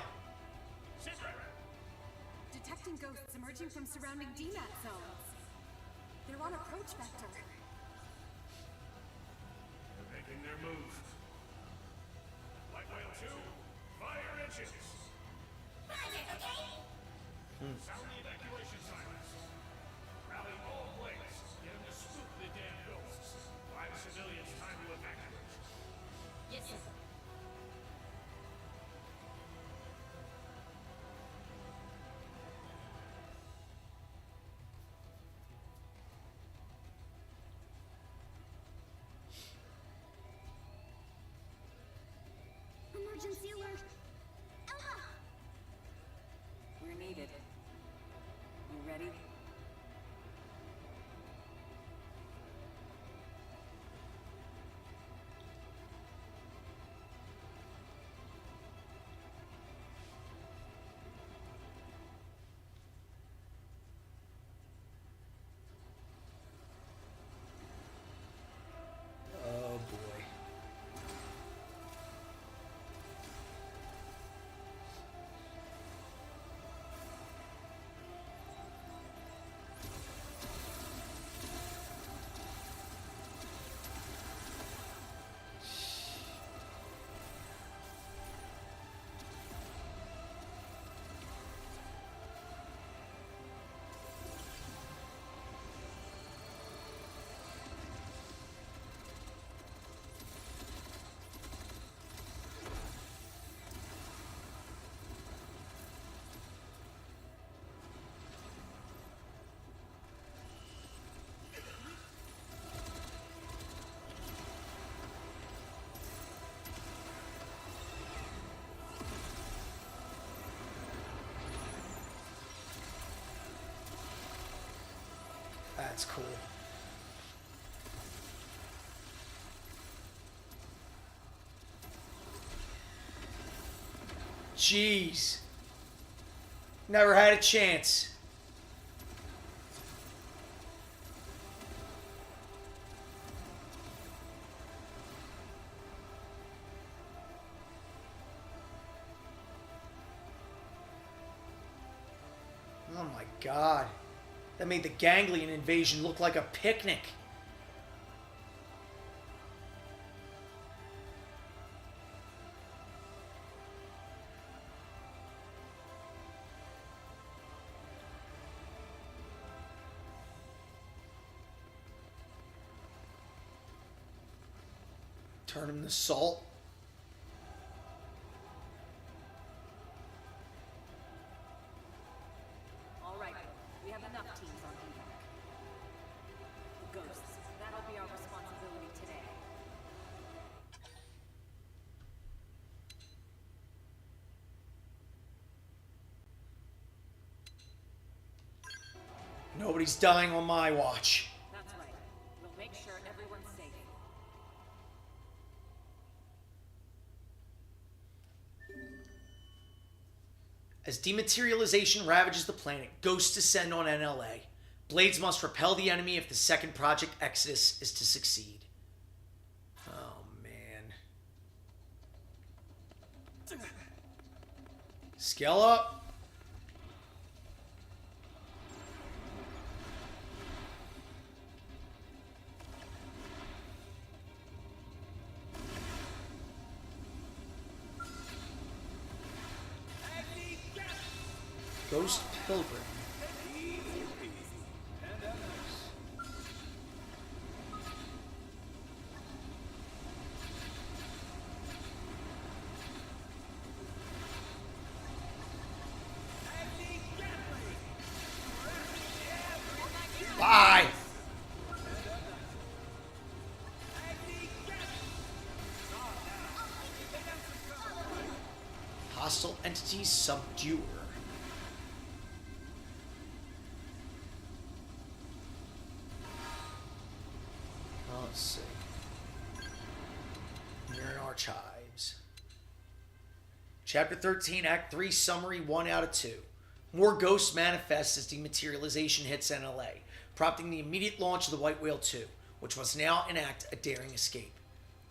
Detecting ghosts emerging from surrounding DMAT zones. They're on approach vector. They're making their move. Light Whale 2, fire engines. Sound the evacuation sirens. Rally all planes. Get them to spook the damn ghosts. Buy the civilians time to evacuate. Yes, sir. Emergency alert! We're needed. You ready? Oh, boy. That's cool. Jeez. Never had a chance. Oh my God. That made the ganglion invasion look like a picnic. Turn him to salt. All right, we have enough teams on evac. Ghosts, that'll be our responsibility today. Nobody's dying on my watch. That's right. We'll make sure everyone's safe. As dematerialization ravages the planet, ghosts descend on NLA. Blades must repel the enemy if the second Project Exodus is to succeed. Oh, man. Scale up. Ghost Pilgrim. Bye. Hostile entities subdue her. Let's see. Mirror Archives. Chapter 13, Act 3, Summary 1 out of 2. More ghosts manifest as dematerialization hits NLA, prompting the immediate launch of the White Whale 2, which must now enact a daring escape.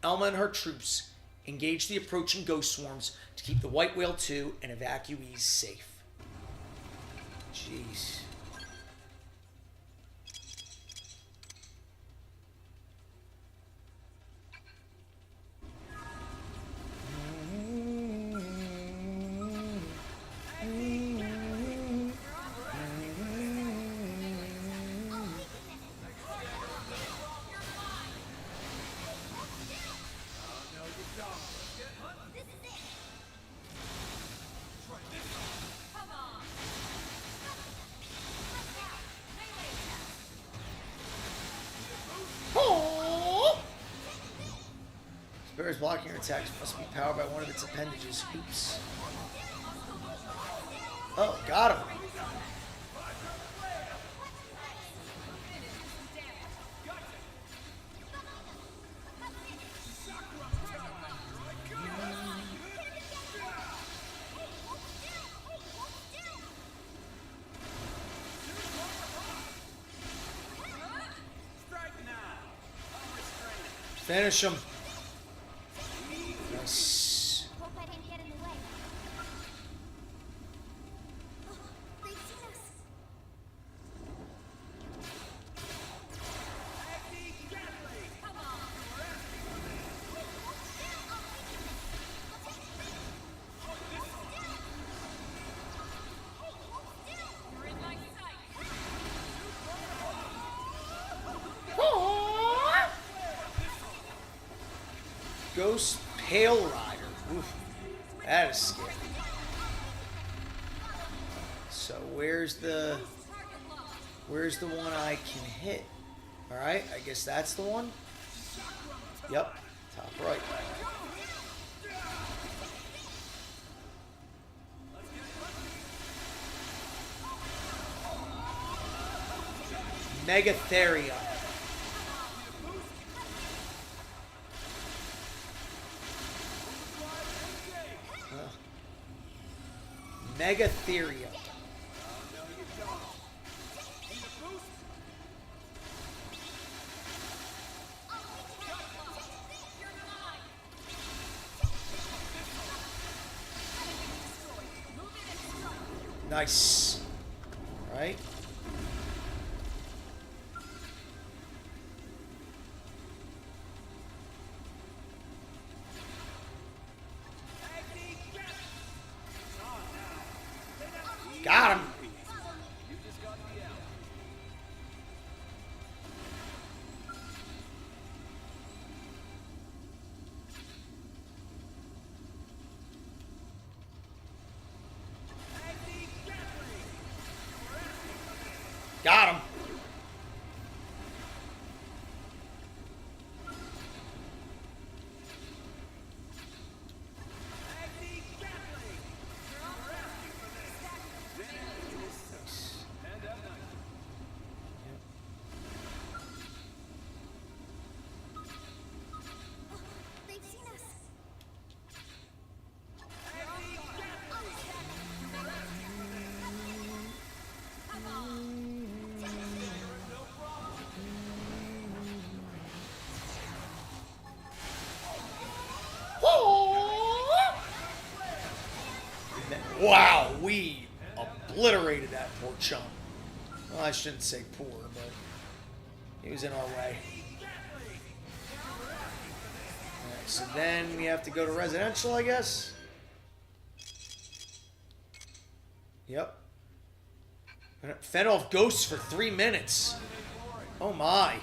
Elma and her troops engage the approaching ghost swarms to keep the White Whale 2 and evacuees safe. Jeez. Bears blocking your attacks must be powered by one of its appendages. Oops. Oh, got him. Finish him. Nice. Hope I didn't get in the way. Oh, they've seen us. Ghost Pale Rider. Oof. That is scary. So where's the one I can hit? Alright, I guess that's the one. Yep. Top right. Megatheria. Megatheria. Nice. All right. Wow, we obliterated that poor chump. Well, I shouldn't say poor, but he was in our way. Alright, so then we have to go to residential, I guess. Yep. Fed off ghosts for 3 minutes. Oh my.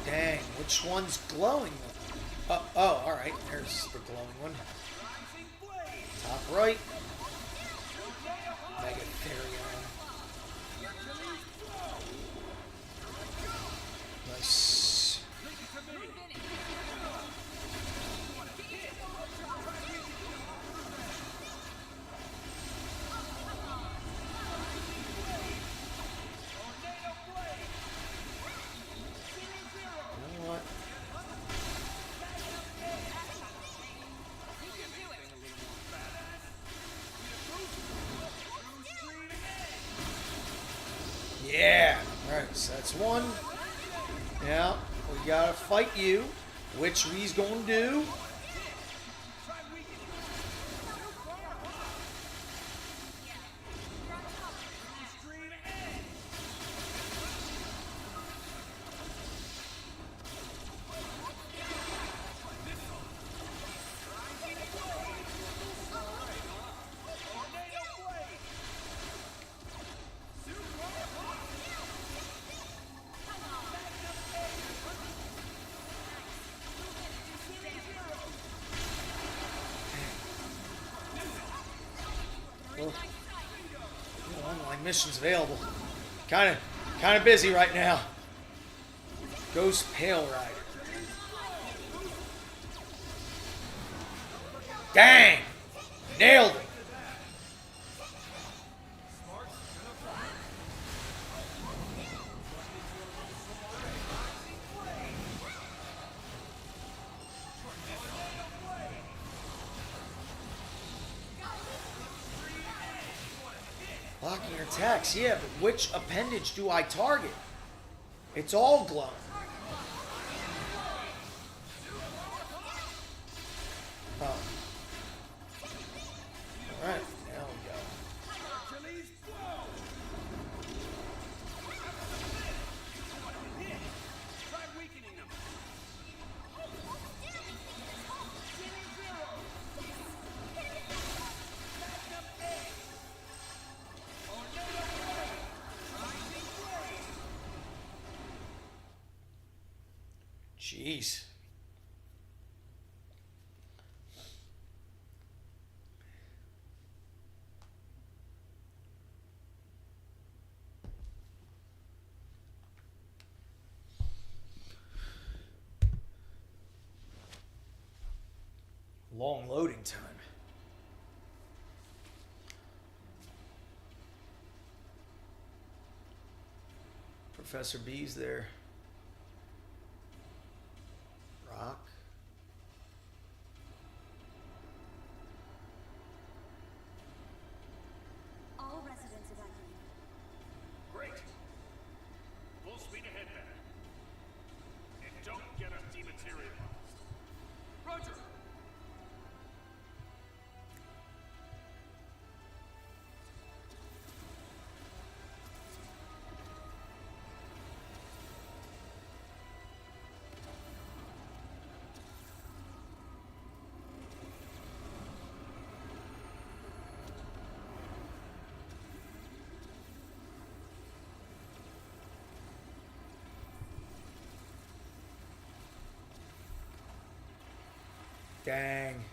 Dang, which one's glowing? Oh, alright. There's the glowing one. Top right. Mega Therion. Nice. Yeah. Alright, so that's one. Yeah, we gotta fight you, which we's gonna do. Online missions available. Kind of busy right now. Ghost Pale Rider. Dang! Nailed it. Blocking your attacks, yeah, but which appendage do I target? It's all glowing. Oh. Alright, now we go. Jeez. Long loading time. Professor B's there. Rock. All residents evacuated. Great. Full speed ahead then. And don't get us dematerialized. Roger. Dang.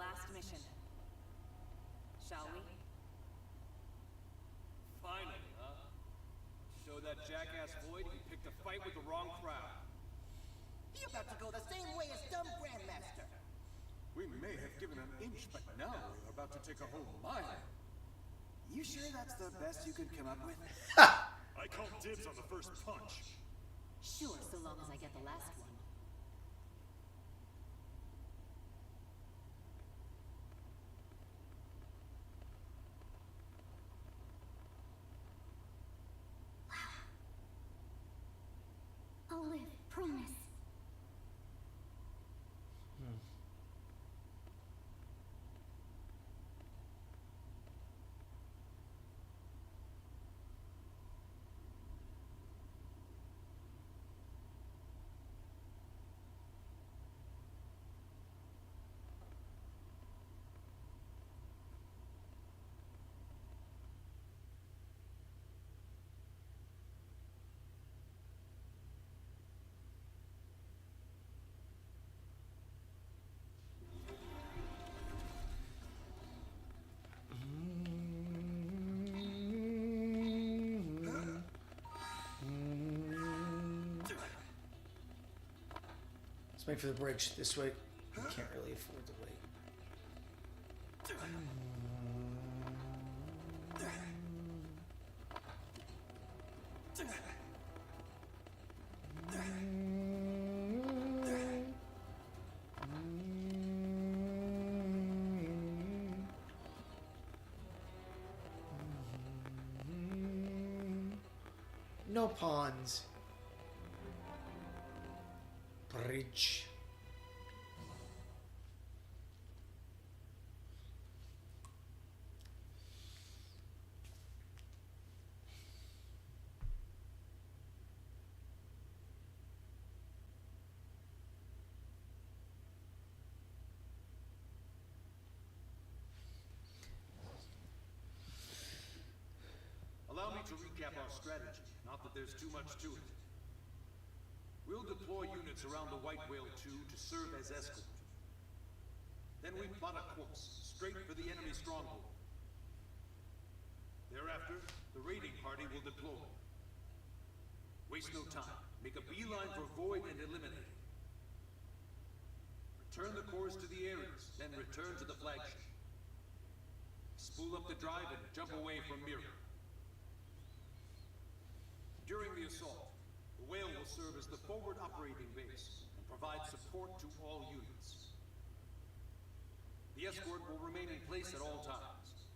last mission. Shall we? Finally, huh? Show that jackass Void he picked a fight with the wrong crowd. He about to go the same way as dumb Grandmaster. We may have given an inch, but now we're about to take a whole mile. You sure that's the best you could come up with? I call dibs on the first punch. Sure, so long as I get the last one. I'll live, promise. Let's make for the bridge this way. We can't really afford to wait. No pawns. Bridge. Allow me to recap our strategy, not that there's too much to it. We'll deploy units around the White Whale 2 to serve as escort. Then we plot a course, straight for the enemy stronghold. Thereafter, the raiding party will deploy. Waste no time. Make a beeline for Void and eliminate it. Return the cores to the Ares, then return to the flagship. Spool up the drive and jump away from Mirror. During the assault, the Whale will serve as the forward operating base and provide support to all units. The escort will remain in place at all times.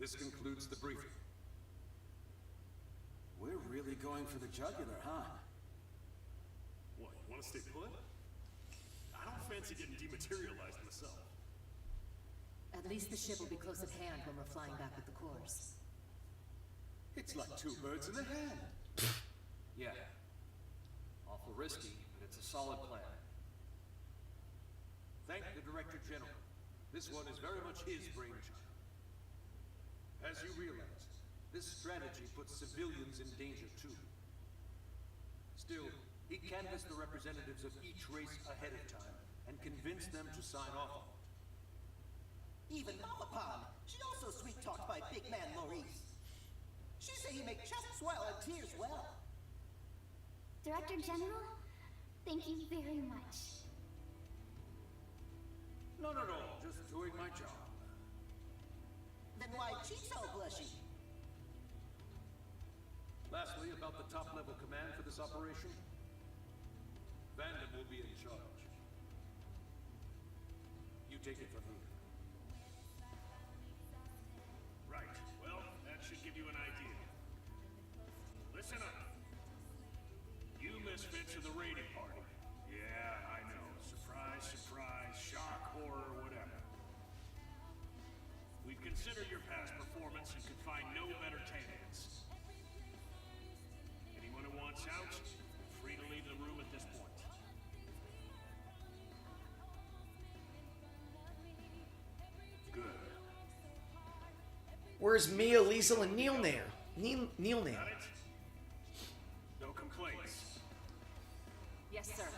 This concludes the briefing. We're really going for the jugular, huh? What, you want to stay put? I don't fancy getting dematerialized myself. At least the ship will be close at hand when we're flying back with the cores. It's like two birds in a hand. Yeah. Awful risky, but it's a solid plan. Thank the Director General. This one is very much his brainchild. As you realize, this strategy puts civilians in danger too. Still, he canvassed the representatives of each race ahead of time and convinced them to sign off on it. Even Mama Pond, she also sweet-talked by big man Maurice. She say he make chest swell and tears well. Director General, thank you very much. Not at all, just doing my job. Then why cheeks so blushy? Lastly, about the top-level command for this operation, Vandam will be in charge. You take it from here. Right, well, that should give you an idea. Listen up. You misfits are the raiding party. Yeah, I know. Surprise, surprise, shock, horror, whatever. We've considered your past performance and could find no better candidates. Anyone who wants out, free to leave the room at this point. Good. Where's Mia, Liesel, and Neil now? Neil now. Got it? No complaints. Yes, sir.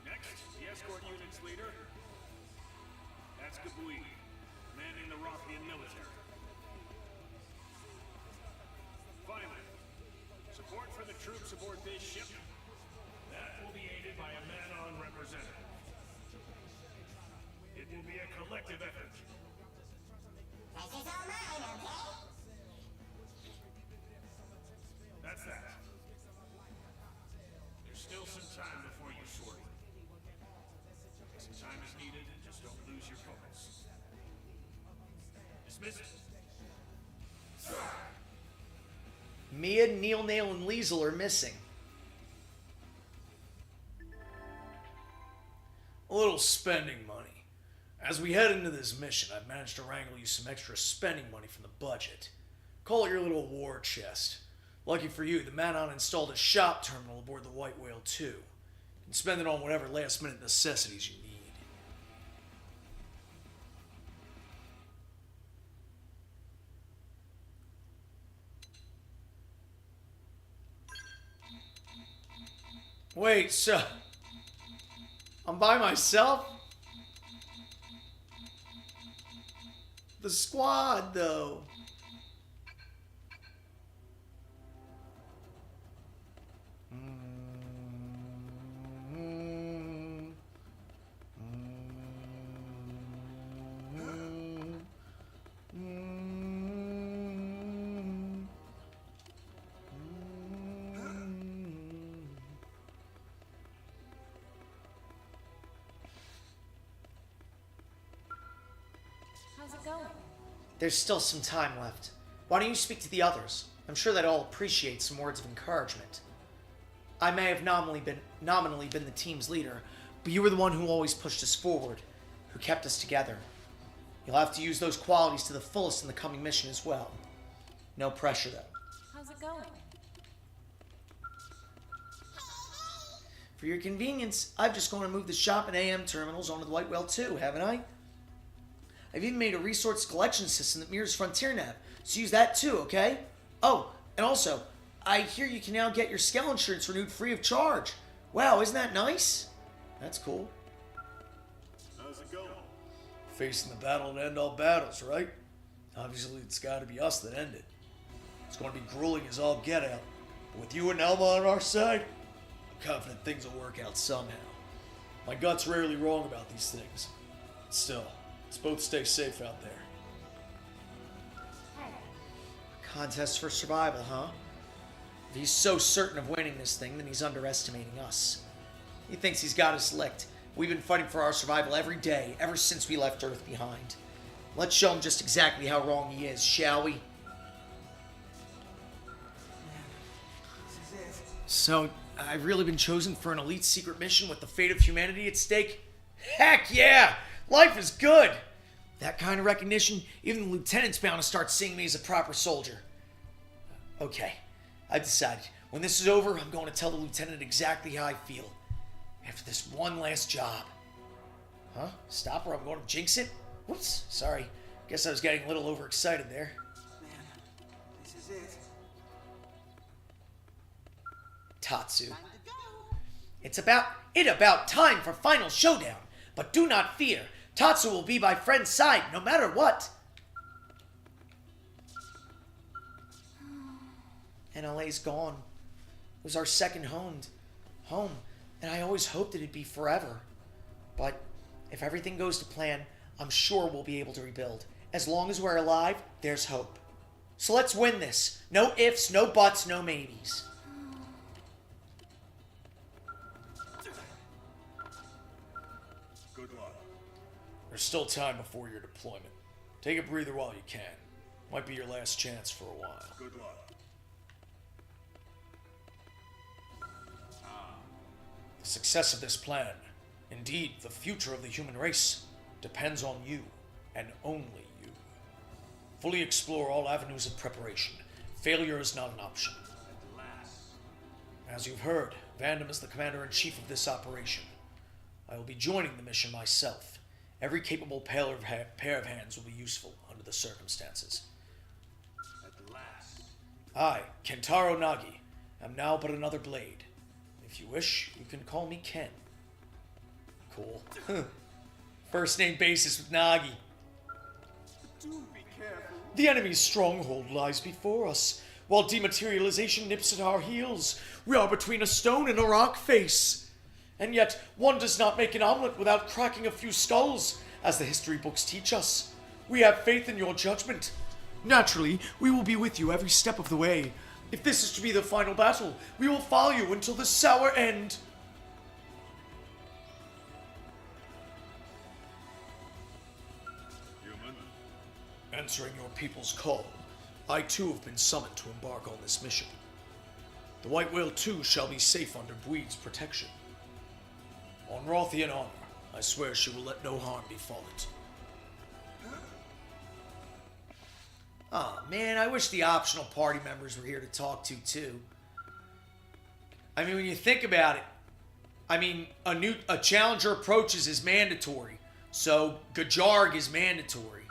Next, the escort escort unit's leader? That's Gabui, commanding the Rothian military. Finally, support for the troops aboard this ship? That will be aided by a Manon representative. It will be a collective effort. This is all mine, okay? That's that. There's still some time before you sort. Some time is needed, and just don't lose your focus. Dismissed. Mia, Neil, Nail, and Liesel are missing. A little spending money. As we head into this mission, I've managed to wrangle you some extra spending money from the budget. Call it your little war chest. Lucky for you, the Manon installed a shop terminal aboard the White Whale 2. You can spend it on whatever last-minute necessities you need. Wait, so... I'm by myself? The squad, though. How's it going? There's still some time left. Why don't you speak to the others? I'm sure they'd all appreciate some words of encouragement. I may have nominally been the team's leader, but you were the one who always pushed us forward, who kept us together. You'll have to use those qualities to the fullest in the coming mission as well. No pressure, though. How's it going? For your convenience, I've just gone to move the shop and AM terminals onto the White Whale 2, haven't I? I've even made a resource collection system that mirrors Frontier Nav, so use that too, okay? Oh, and also, I hear you can now get your Skell insurance renewed free of charge. Wow, isn't that nice? That's cool. How's it going? Facing the battle to end all battles, right? Obviously, it's got to be us that end it. It's going to be grueling as all get out. But with you and Elma on our side, I'm confident things will work out somehow. My gut's rarely wrong about these things. Still, let's both stay safe out there. Contest for survival, huh? If he's so certain of winning this thing, then he's underestimating us. He thinks he's got us licked. We've been fighting for our survival every day, ever since we left Earth behind. Let's show him just exactly how wrong he is, shall we? So, I've really been chosen for an elite secret mission with the fate of humanity at stake? Heck yeah! Life is good! That kind of recognition, even the lieutenant's bound to start seeing me as a proper soldier. Okay, I've decided. When this is over, I'm going to tell the lieutenant exactly how I feel. After this one last job. Huh? Stop or I'm going to jinx it? Whoops, sorry. Guess I was getting a little overexcited there. Man, this is it. Tatsu. It's about time for final showdown. But do not fear. Tatsu will be my friend's side no matter what. NLA's gone. It was our second home, and I always hoped it'd be forever. But if everything goes to plan, I'm sure we'll be able to rebuild. As long as we're alive, there's hope. So let's win this. No ifs, no buts, no maybes. Good luck. There's still time before your deployment. Take a breather while you can. Might be your last chance for a while. Good luck. The success of this plan, indeed the future of the human race, depends on you, and only you. Fully explore all avenues of preparation. Failure is not an option. At last. As you've heard, Vandam is the commander-in-chief of this operation. I will be joining the mission myself. Every capable pair of hands will be useful under the circumstances. At last. I, Kentaro Nagi, am now but another blade. If you wish, you can call me Ken. cool. First name basis with Nagi. Do be careful. The enemy's stronghold lies before us, while dematerialization nips at our heels. We are between a stone and a rock face. And yet, one does not make an omelet without cracking a few skulls, as the history books teach us. We have faith in your judgment. Naturally, we will be with you every step of the way. If this is to be the final battle, we will follow you until the sour end. Human? Answering your people's call, I too have been summoned to embark on this mission. The White Whale too shall be safe under Bweed's protection. On Rothian honor, I swear she will let no harm befall it. Oh man, I wish the optional party members were here to talk to too. I mean, when you think about it, I mean, a challenger approaches is mandatory, so Gajarg is mandatory.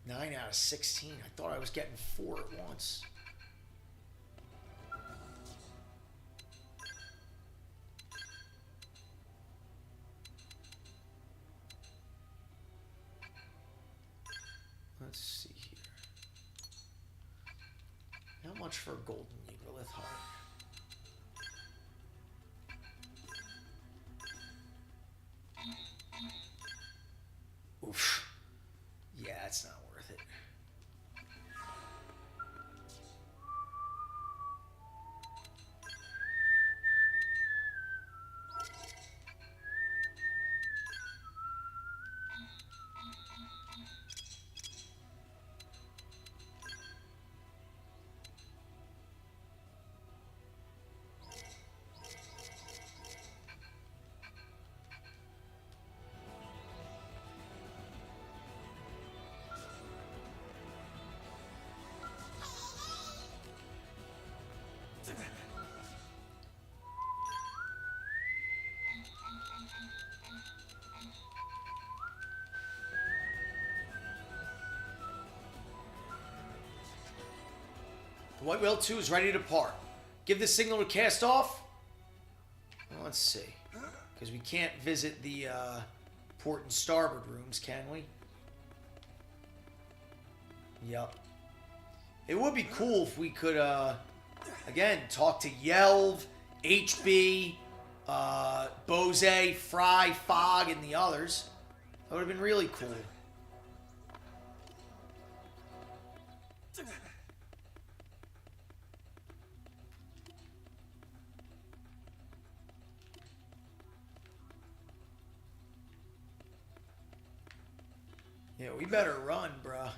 Nine out of 16. I thought I was getting 4 at once. Let's see here. How much for a golden Yggdrasilith heart? Oof. Yeah, it's not worth it. The White Whale 2 is ready to depart. Give the signal to cast off. Well, let's see. Because we can't visit the port and starboard rooms, can we? Yep. It would be cool if we could, again, talk to Yelv, HB, Bose, Fry, Fog, and the others. That would have been really cool. Yeah, we better run, bruh.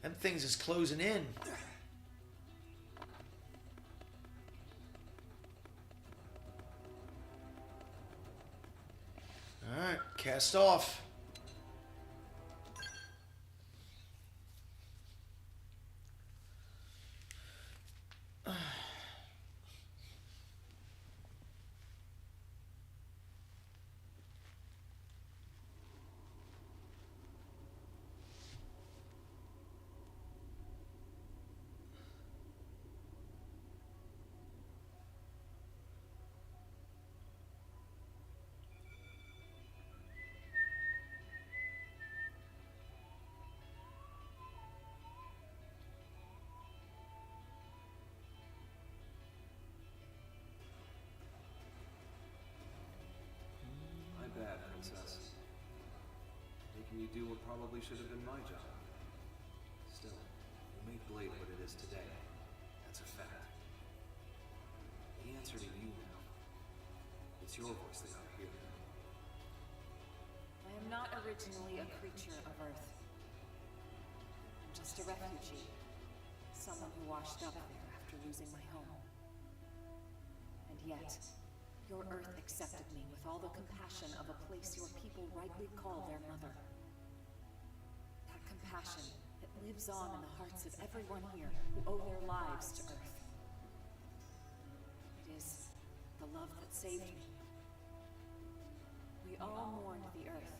Them things is closing in. Alright, cast off. you do what probably should have been my job. Still, you made Blade what it is today. That's a fact. The answer to you now. It's your voice they are hearing. I am not originally a creature of Earth. I'm just a refugee. Someone who washed up there after losing my home. And yet, your Earth accepted me with all the compassion of a place your people rightly call their mother. That compassion, it lives on in the hearts of everyone here who owe their lives to Earth. It is the love that saved me. We all mourned the Earth.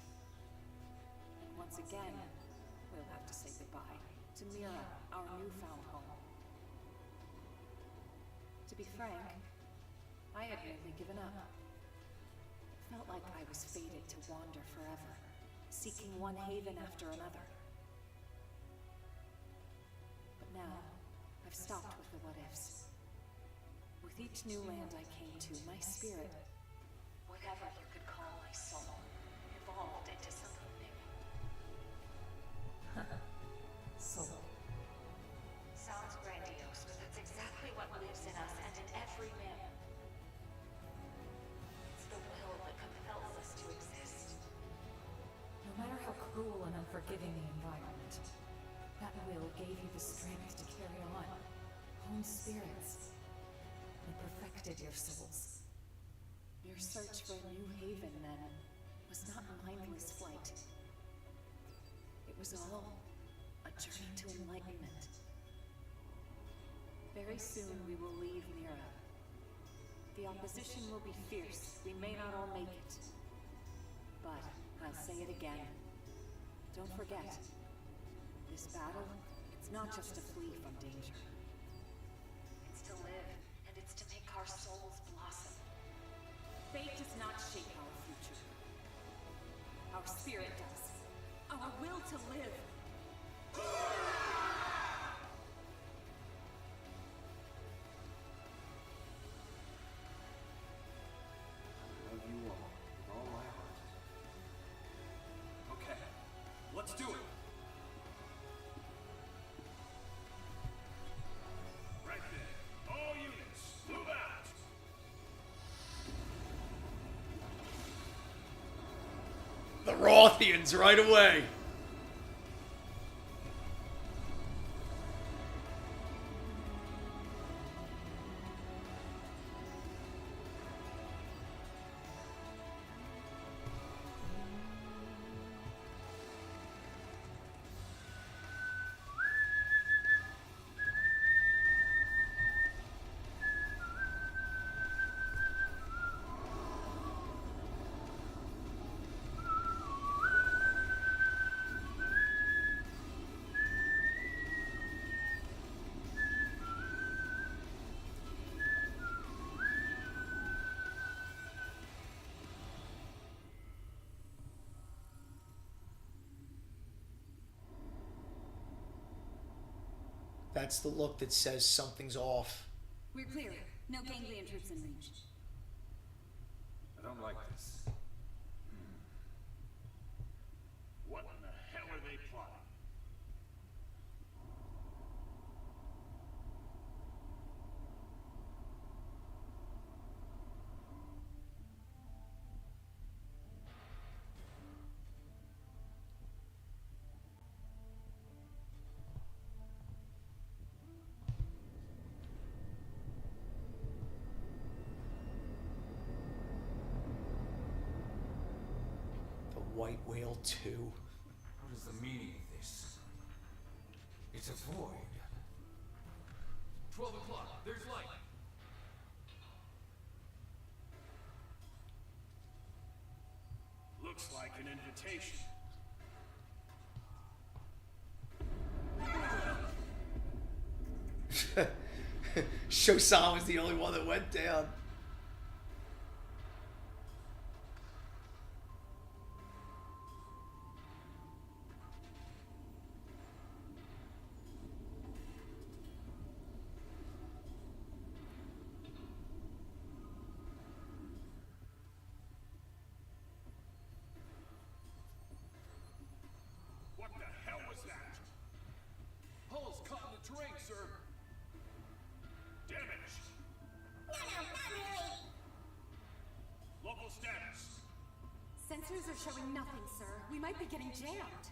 And once again, we'll have to say goodbye to Mira, our newfound home. To be frank, I had nearly given up. It felt like I was fated to wander forever, seeking one haven after another. But now, I've stopped with the what-ifs. With each new land I came to, my spirit, whatever you could call my soul, evolved into something new. Soul. Sounds grandiose, but that's exactly what lives in us and in every man. It's the will that compels us to exist. No matter how cruel and unforgiving the environment, that will gave you the strength to carry on, hone spirits, and perfected your souls. Your search for a new haven, then, was not mindless flight. It was all a journey to enlightenment. Very soon we will leave Mira. The opposition will be fierce. We may not all make it. But I'll say it again. Don't forget, this battle, it's not just to flee from danger. It's to live, and it's to make our souls blossom. Fate does not shape our future. Our spirit does. Our will to live. I love you all, with all my heart. Okay, let's do it. Right there. All units, move out! The Rothians right away. That's the look that says something's off. We're clear. No ganglion troops in range. I don't like this. What in the hell are they plotting? The White Whale 2. What is the meaning of this? It's a void. 12 o'clock, there's light. Looks like an invitation. Shosan was the only one that went down. Sensors are showing nothing, sir. We might be getting jammed.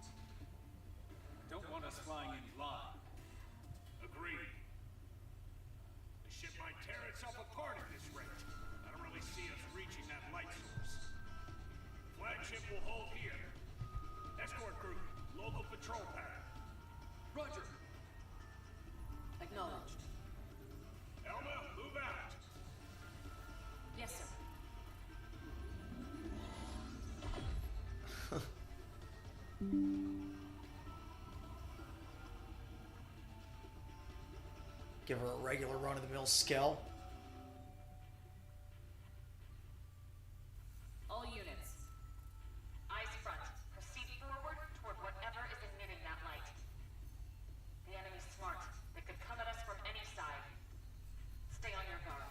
Don't want us flying in blind. Agreed. The ship might tear itself apart at this rate. I don't really see us reaching that light source. Flagship will hold here. Escort group, local patrol pattern. Roger. Acknowledged. Elma, move out. Yes, sir. Give her a regular run-of-the-mill Skell. All units. Eyes front. Proceed forward toward whatever is emitting that light. The enemy's smart. They could come at us from any side. Stay on your guard.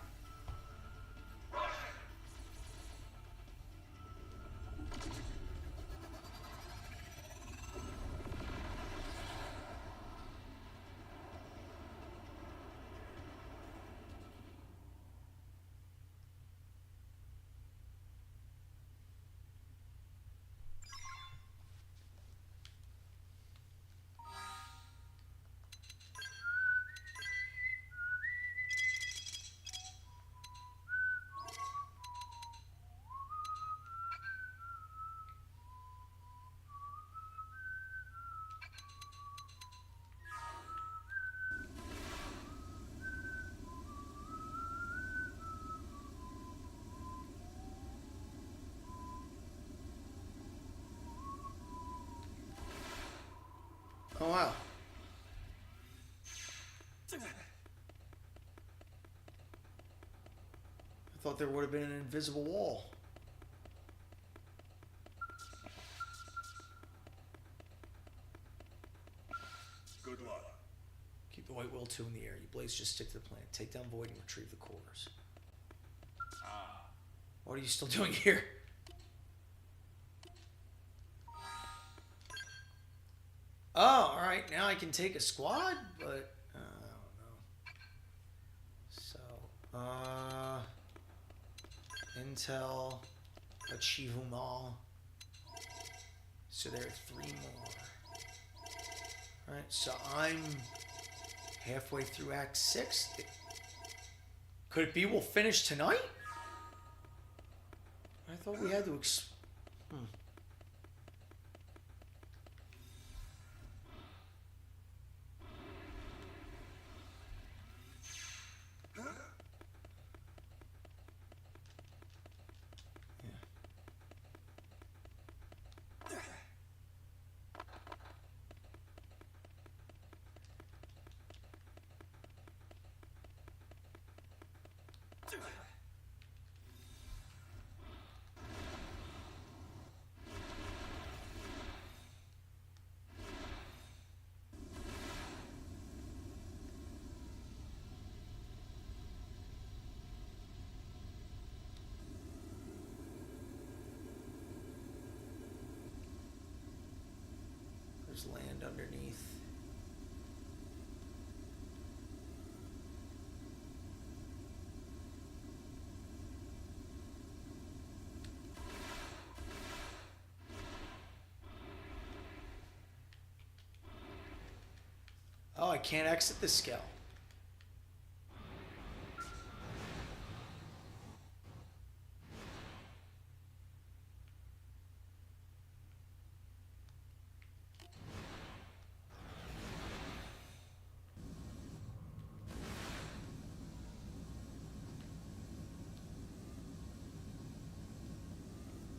Oh, wow. I thought there would have been an invisible wall. Good luck. Keep the White Will 2 in the air. You Blaze just stick to the plan. Take down Void and retrieve the cores. What are you still doing here? Oh, alright. Now I can take a squad, but I don't know. So, Intel, Achievement. So there are 3 more. Alright, so I'm halfway through Act 6. Could it be we'll finish tonight? I thought we had to There's land underneath. Oh, I can't exit the Skell.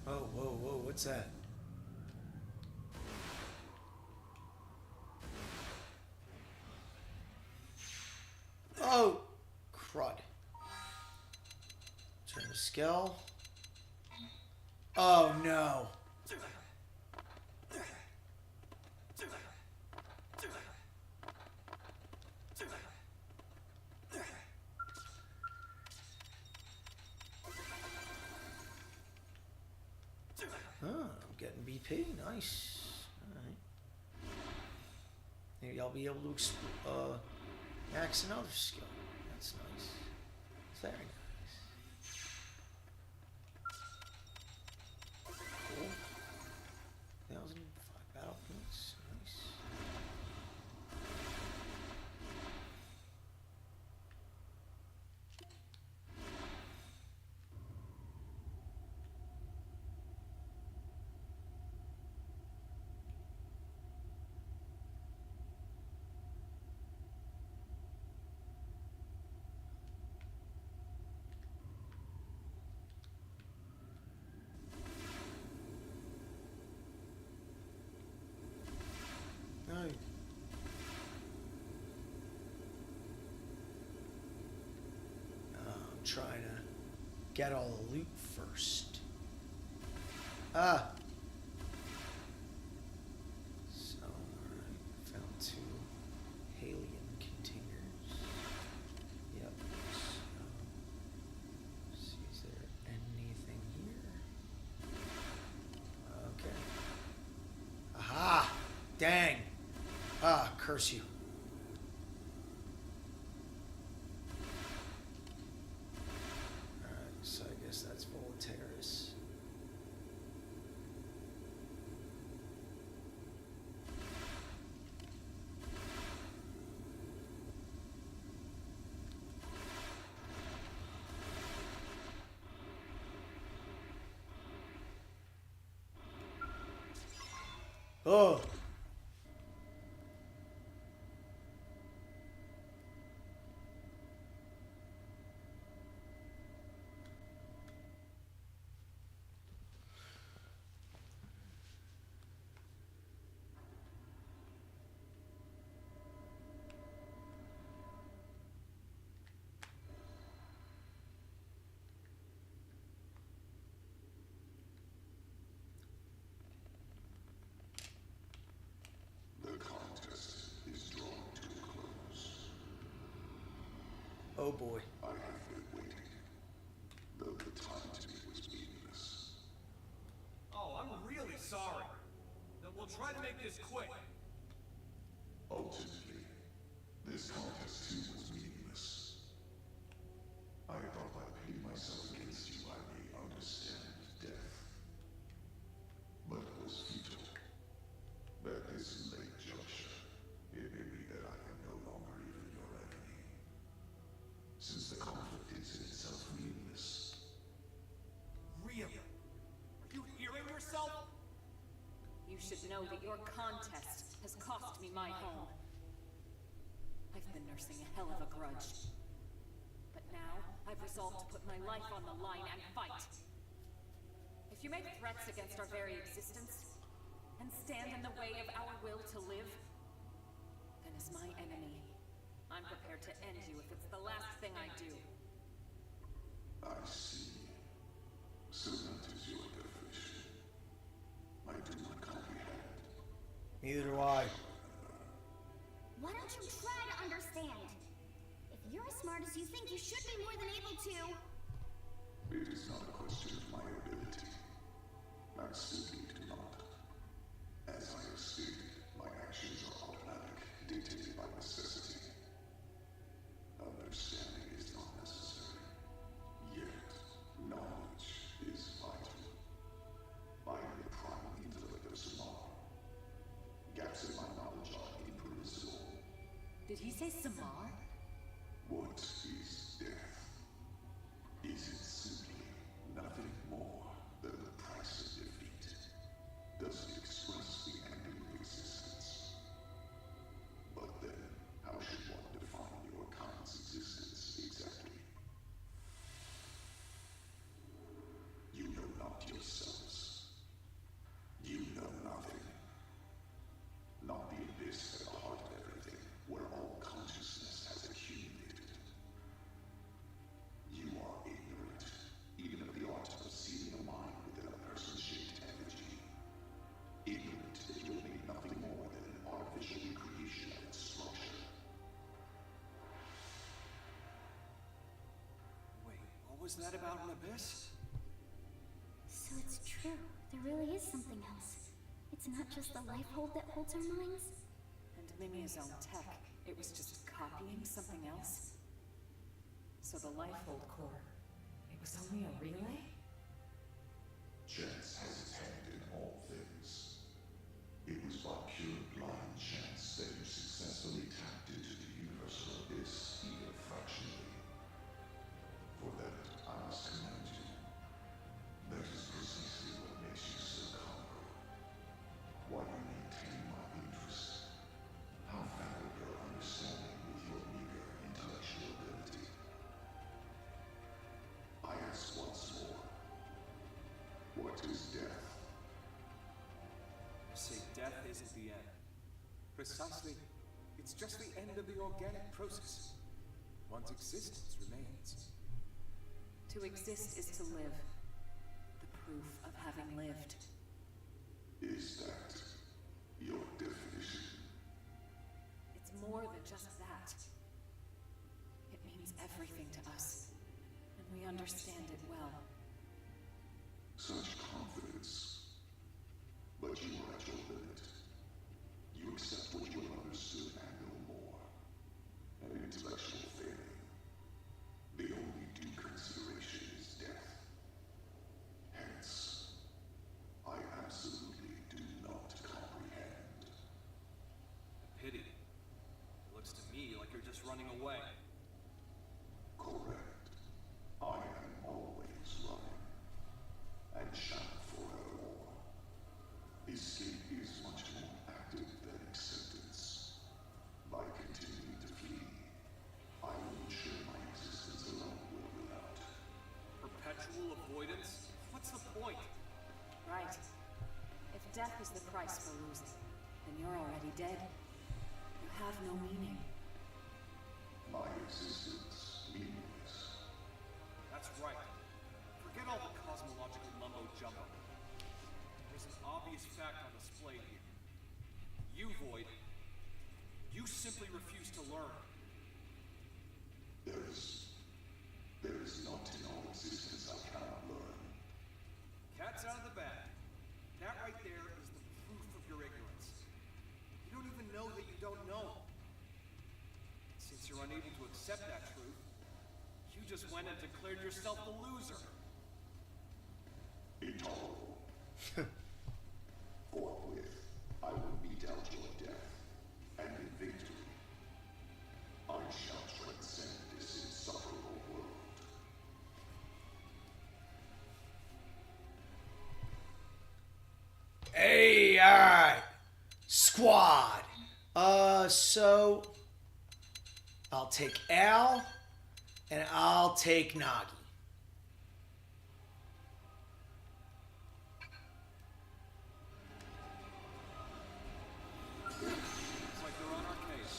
Whoa, whoa, whoa, what's that? Oh, crud. Turn to Skell. Oh, no. Oh, I'm getting BP. Nice. Alright. Maybe I'll be able to axe another skill. That's nice. Very nice. Cool. trying to get all the loot first. Ah. So, alright, found 2 helium containers. Yep. So, see, is there anything here? Okay. Aha! Dang! Ah, curse you. Alright, so I guess that's Voltaris. Oh! The contest is drawing to a close. Oh boy. I have been waiting, though the time to me was meaningless. Oh, I'm really sorry. Then we'll try to make this quick. Ultimately, this contest too was meaningless. I thought by pitting myself against you I may understand death. But it was futile. At this late juncture, it may be that I am no longer even your enemy. Since the conflict is in itself meaningless. Really? Are you hearing yourself? You should know that your contest has cost me my home. I've been nursing a hell of a grudge. But now, I've resolved to put my life on the line and fight. If you make threats against our very existence, and stand in the way of our will to live, then as my enemy, I'm prepared to end you if it's the last thing I do. I see. So that is your definition. I do not comprehend. Neither do I. Why don't you try to understand? If you're as smart as you think, you should be more than able to. It is not a question of my ability. I simply do not. As I have stated, my actions are automatic, dictated by necessity. Understanding is not necessary. Yet, knowledge is vital. I am the prime intellect of Samar. Gaps in my knowledge are impermissible. Did he say Samar? What is death? Is it simply nothing more than the price of defeat? Does it express the ending of existence? But then, how should one define your kind's existence exactly? You know not yourselves. You know nothing. Not the abyss at the heart of everything, where all consciousness has accumulated. You are ignorant, even of the art of perceiving a mind within a person-shaped energy. Ignorant that you'll be nothing more than an artificial recreation of its structure. Wait, what was that about an abyss? So it's true. There really is something else. It's not just the life hold that holds our minds. And Mimia's own tech, it was just copying something else? So the Lifehold core, it was only a relay? Chance has its hand in all things. It was by pure blind chance that you successfully tapped into the universal abyss even fractionally. For that, I must commend you. That is precisely what makes you so conqueror. Why you maintain my interest. How valid your understanding with your meager intellectual ability. I ask once more. What is death? You say death isn't the end. Precisely. It's just the end of the organic process. One's existence remains. To exist is to live. The proof of having lived. Is that your definition? It's more than just that. It means everything to us, and we understand it well. Such confidence. But you are at your limit. You accept what you have understood and no more. An intellectual failing. The only due consideration is death. Hence, I absolutely do not comprehend. Pity. It looks to me like you're just running away. Correct. I am always running. And shall forevermore. Escape is much more active than acceptance. By continuing to flee, I will ensure my existence alone will win out. Perpetual avoidance? What's the point? Right. If death is the price for losing, then you're already dead. You have no meaning. My existence meaningless. That's right. Forget all the cosmological mumbo-jumbo. There's an obvious fact on display here. You, Void, you simply refuse to learn. There is not in all existence I cannot learn. Cat's out of the bag. That right there is the proof of your ignorance. You don't even know that you don't know. Since you're unable to accept that truth, you just went and declared yourself the loser. Intolerable. Forthwith, I will mete out your death, and in victory, I shall transcend this insufferable world. Hey, alright. Squad. So I'll take Al and I'll take Nagi. Looks like they're on our case.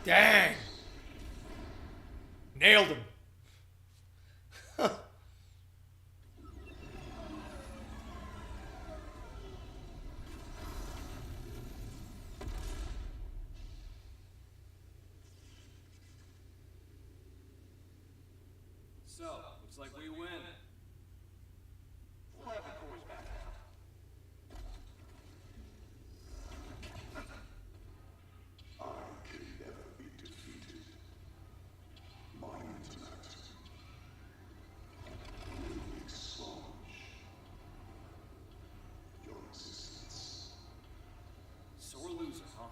Dang. Nailed him. So, looks like we win. We'll have the cores back now. I can never be defeated. My intellect will expunge your existence. Sore loser, huh?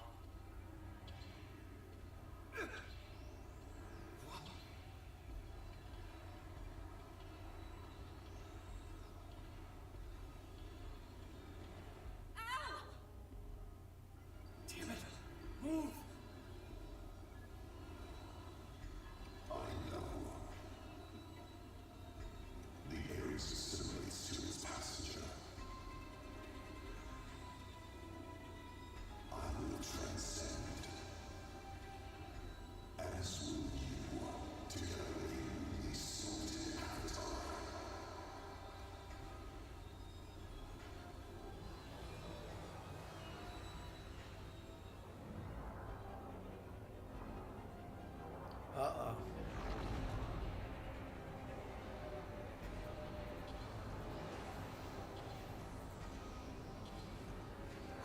Damn it! Move! I know. The Ares assimilates to its passenger. I will transcend. As will you, together with a newly sorted avatar. Uh-oh.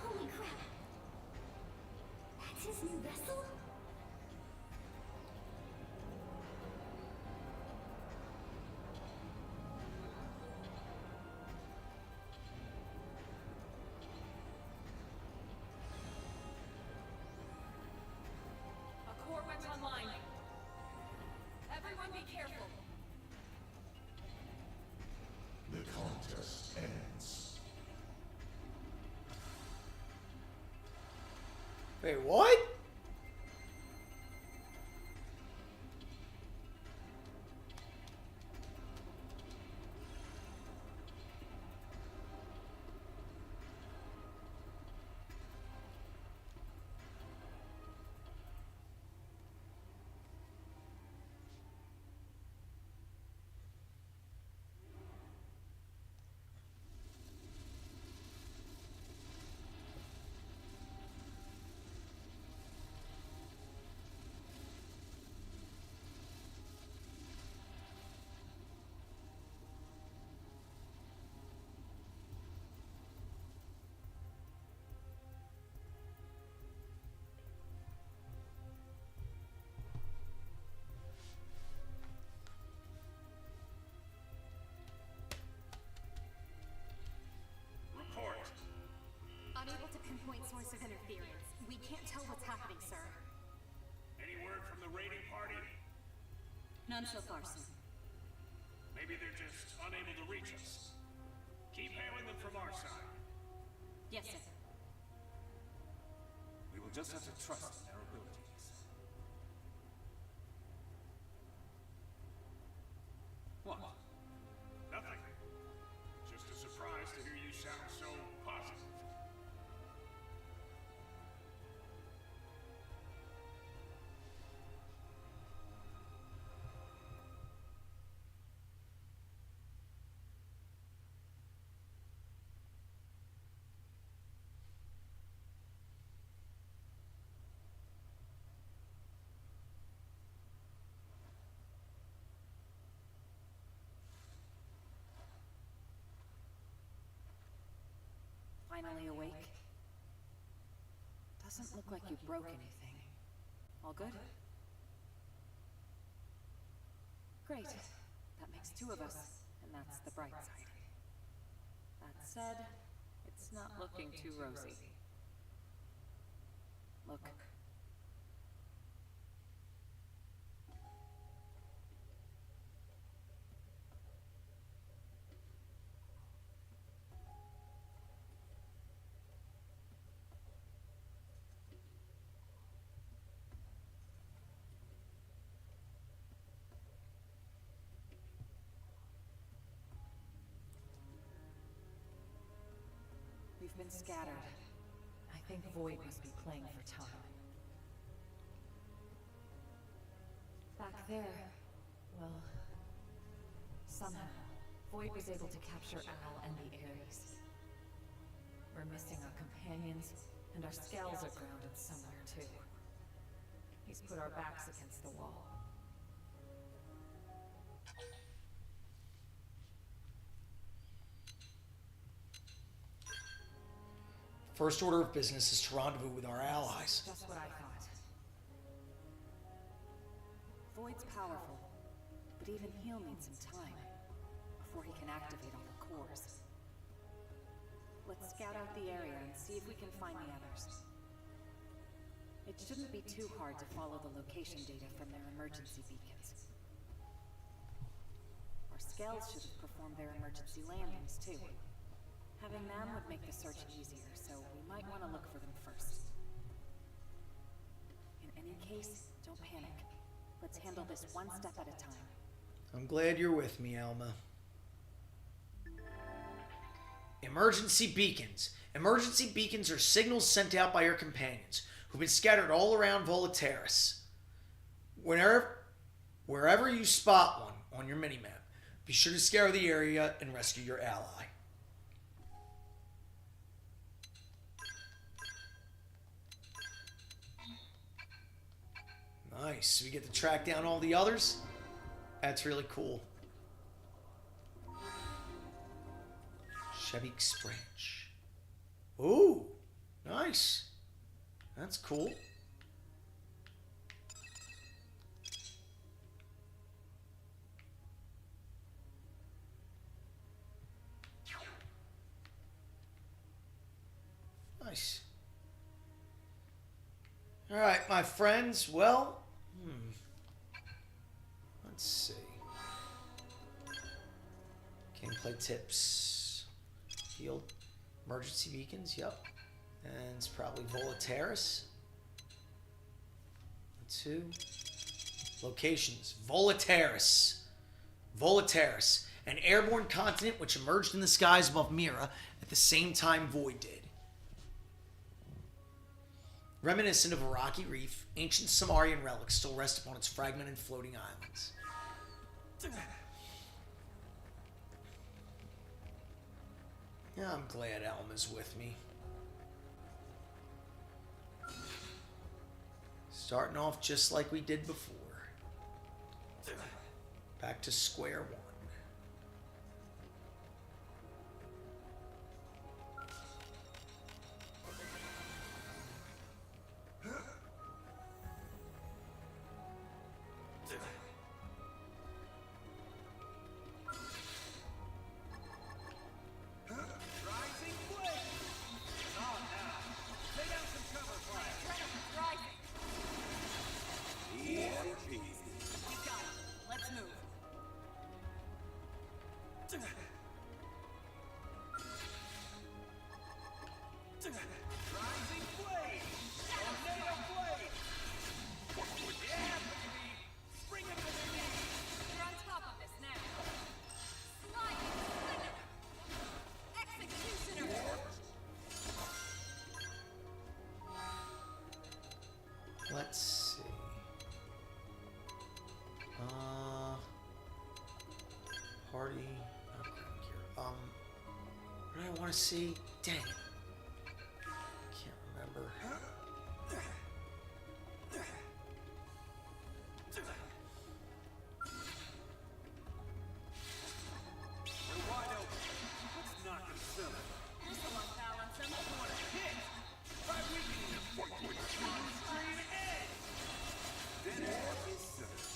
Holy crap! That's his new vessel? A core went online. Everyone be careful. The contest ends. Wait, what? Report. Unable to pinpoint source of interference. We can't tell what's happening, sir. Any word from the raiding party? None so far, sir. Maybe they're just unable to reach us. Keep hailing them from our side. Yes, sir. We will just have to trust in their abilities. What? Nothing. Just a surprise to hear you sound so positive. Finally awake? Doesn't look like you broke anything. All good? Great. That makes two of us, and that's the bright side. That said, it's not looking too rosy. Look. We've been scattered. I think Void must be playing for time. Back there, well, somehow, Void was able to capture Al and the Ares. We're missing our companions, and our scales are grounded somewhere too. He's put our backs against the wall. First order of business is to rendezvous with our allies. Just what I thought. Void's powerful, but even he'll need some time before he can activate all the cores. Let's scout out the area and see if we can find the others. It shouldn't be too hard to follow the location data from their emergency beacons. Our scales should have performed their emergency landings too. Having them would make the search easier, so we might want to look for them first. In any case, don't panic. Let's handle this one step at a time. I'm glad you're with me, Alma. Emergency beacons. Emergency beacons are signals sent out by your companions, who've been scattered all around Volaterras. Wherever you spot one on your minimap, be sure to scour the area and rescue your ally. Nice. We get to track down all the others. That's really cool. Shebik's branch. Ooh, nice. That's cool. Nice. All right, my friends. Well, let's see. Gameplay tips. Field emergency beacons. Yep. And it's probably Volaterras. 2. Locations. Volataris. Volataris, an airborne continent which emerged in the skies above Mira at the same time Void did. Reminiscent of a rocky reef, ancient Samarian relics still rest upon its fragmented floating islands. Yeah, I'm glad Elma's with me. Starting off just like we did before. Back to square one. Let's see. Party. Oh, crap, what do I want to see? Dang it. Can't remember.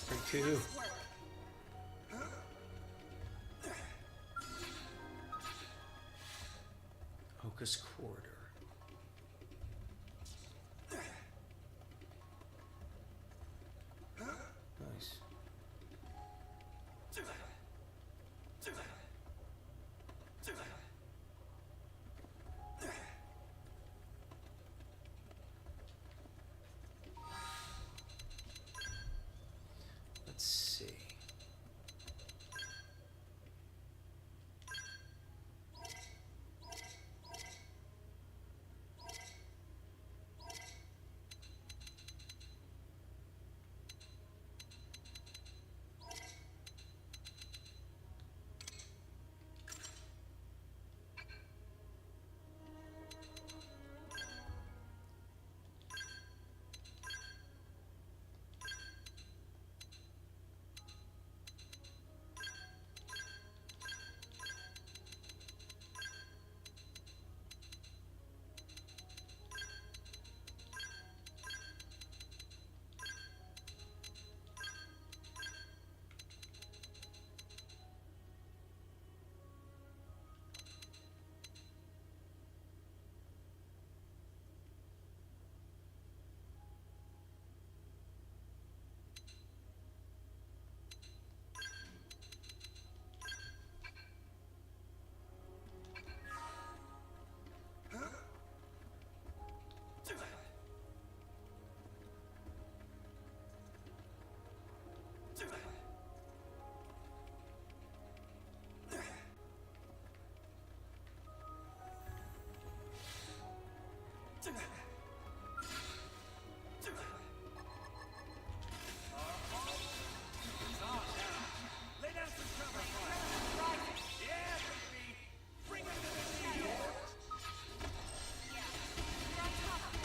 Pretty cool. Hocus Corridor. Nice. Let's see.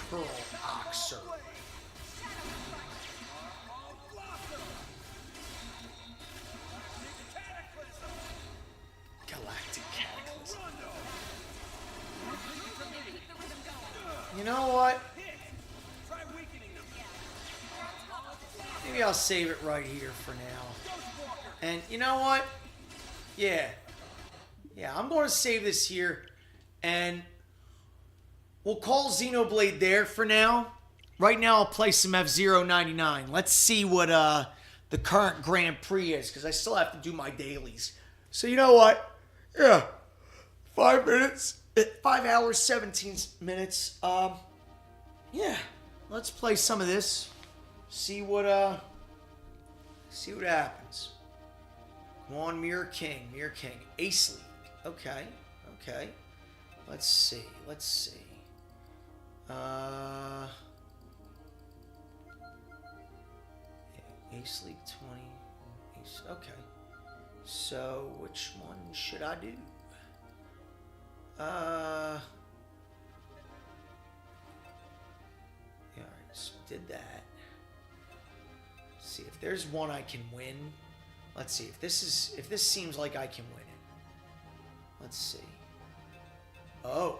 Pearl Oxer. Galactic Cataclysm. You know what? Maybe I'll save it right here for now. And you know what? Yeah, I'm going to save this here. And we'll call Xenoblade there for now. Right now, I'll play some F-Zero 99. Let's see what the current Grand Prix is, because I still have to do my dailies. So you know what? Yeah, 5 minutes, 5 hours, 17 minutes. Yeah, let's play some of this. See what happens. Come on, Mirror King. Ace League. Okay. Let's see. Yeah, Ace League 20. Okay. So, which one should I do? Yeah, alright, so did that. See if there's one I can win. Let's see if this seems like I can win it. Let's see. Oh.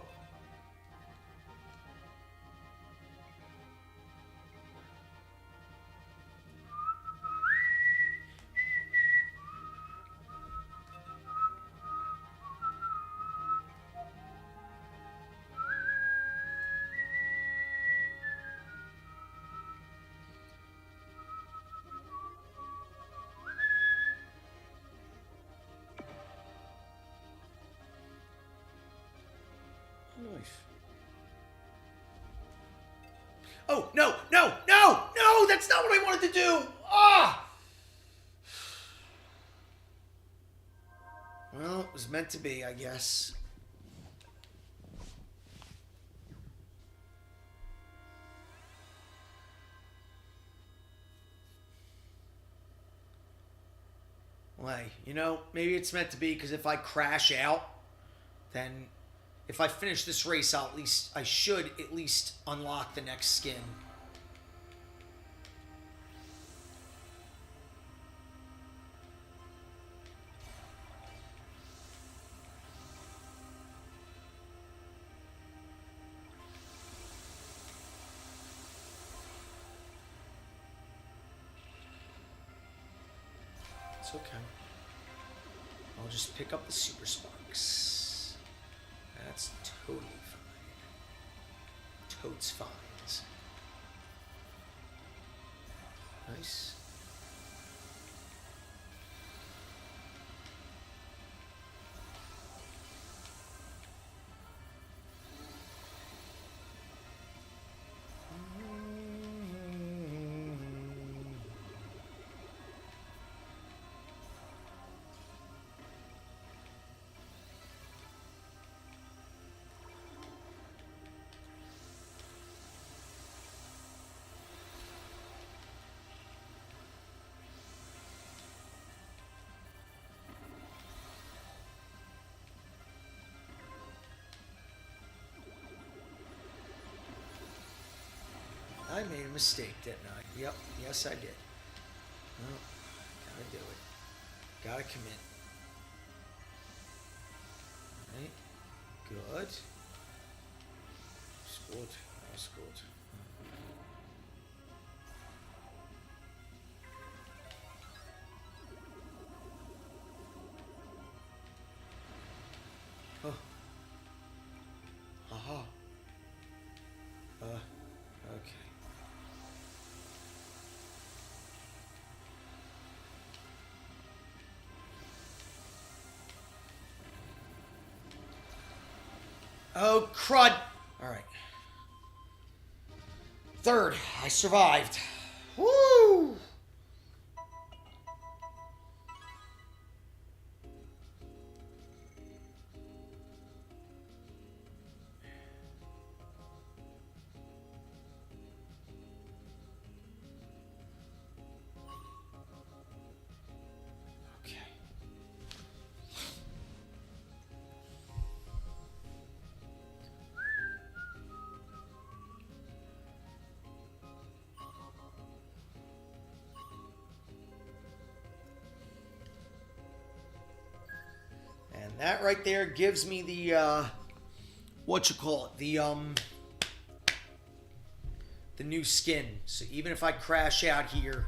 Oh, no, that's not what I wanted to do. Ah! Well, it was meant to be, I guess. Well, hey, maybe it's meant to be, because if I crash out, then if I finish this race, I should at least unlock the next skin. It's okay. I'll just pick up the Super Sparks. That's totally fine. Totes fines. Nice. I made a mistake, didn't I? Yep, yes I did. Well, gotta do it. Gotta commit. Right? Good. That's good. That's good. Oh. Aha. Okay. Oh, crud. All right. Third, I survived. Woo! And that right there gives me the, the new skin. So even if I crash out here,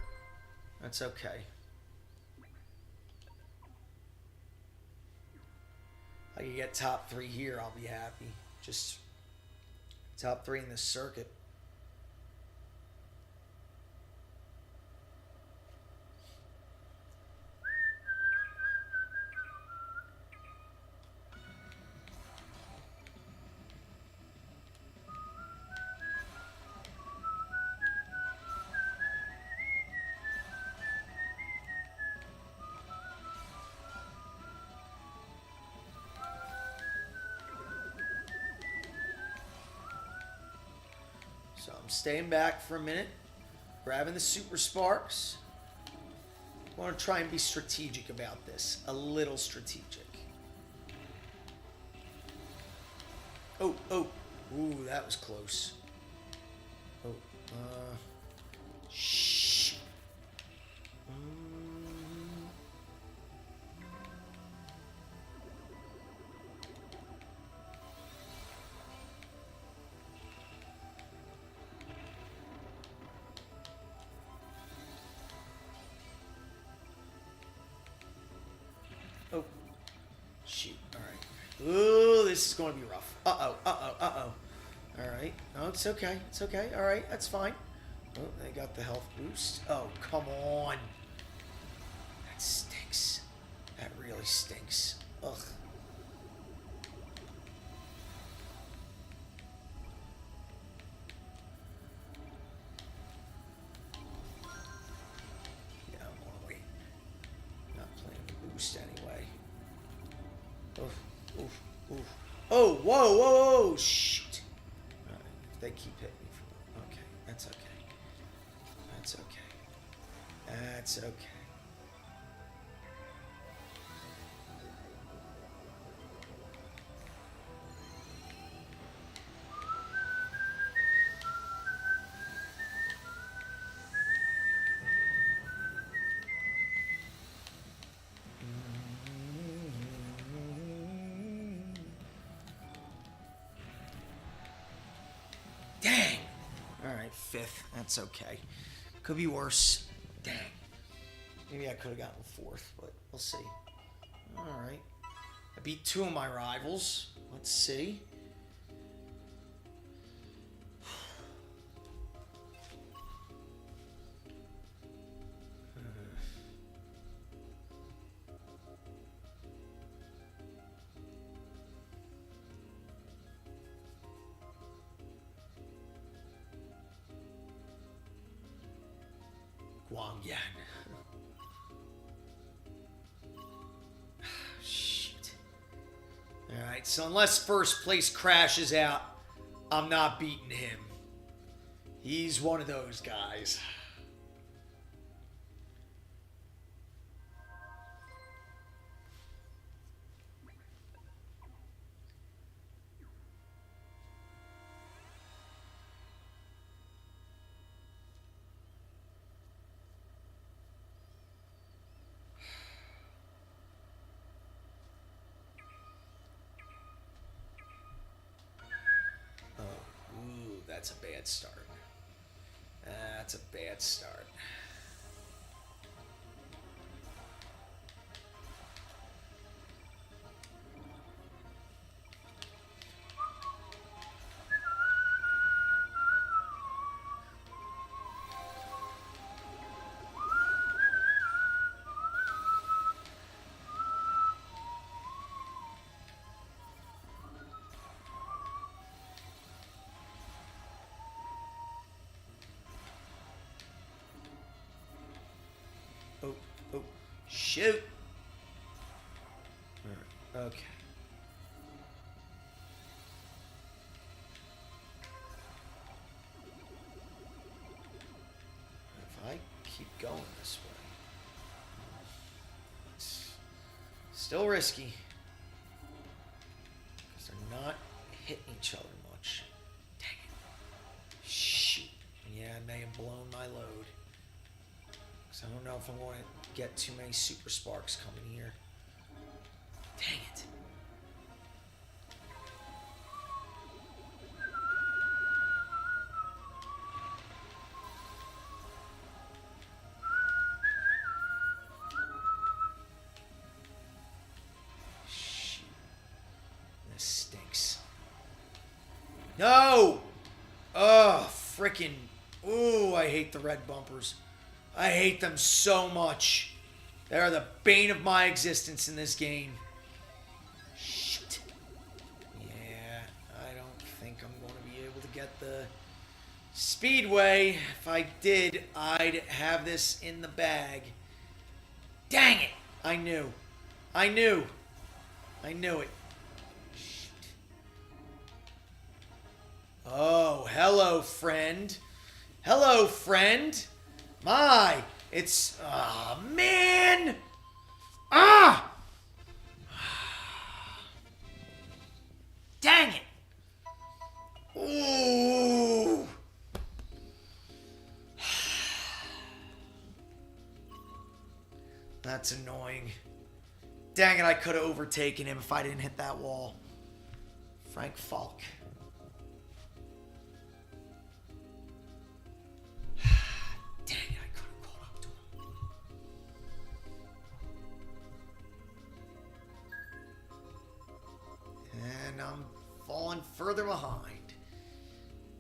that's okay. I can get top 3 here, I'll be happy. Just top 3 in this circuit. So I'm staying back for a minute, grabbing the super sparks. I want to try and be strategic about this. A little strategic. Oh, oh. Ooh, that was close. Oh, shh. Oh, shoot. All right. Ooh, this is going to be rough. Uh-oh, uh-oh, uh-oh. All right. No, it's okay. It's okay. All right, that's fine. Oh, they got the health boost. Oh, come on. That stinks. That really stinks. Ugh. Yeah, I'm gonna wait. Not playing the boost anyway. Oof, oof, oof. Oh, whoa, whoa, whoa, shoot. All right, if they keep hitting me for okay, that's okay. That's okay. That's okay. Dang. All right, 5th. That's okay. Could be worse. Dang. Maybe I could have gotten 4th, but we'll see. All right. I beat 2 of my rivals. Let's see. Guangyan. Shit. Alright, so unless first place crashes out, I'm not beating him. He's one of those guys. Ooh, that's a bad start. That's a bad start. Oh, oh, shoot. All right, okay. If I keep going this way, it's still risky. Because they're not hitting each other much. Dang it. Shoot. Yeah, I may have blown my load. I don't know if I'm going to get too many super sparks coming here. Dang it. Shoot. This stinks. No! Ugh, frickin'. Ooh, I hate the red bumpers. I hate them so much. They are the bane of my existence in this game. Shit. Yeah, I don't think I'm going to be able to get the speedway. If I did, I'd have this in the bag. Dang it! I knew. I knew. I knew it. Shit. Oh, hello, friend. Hello, friend. My, it's... Ah, man! Ah! Dang it! Ooh! That's annoying. Dang it, I could have overtaken him if I didn't hit that wall. Frank Falk. Dang it, I could have caught up to him. And I'm falling further behind.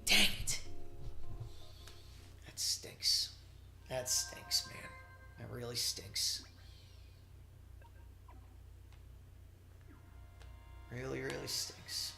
Dang it. That stinks. That stinks, man. That really stinks. Really, really stinks.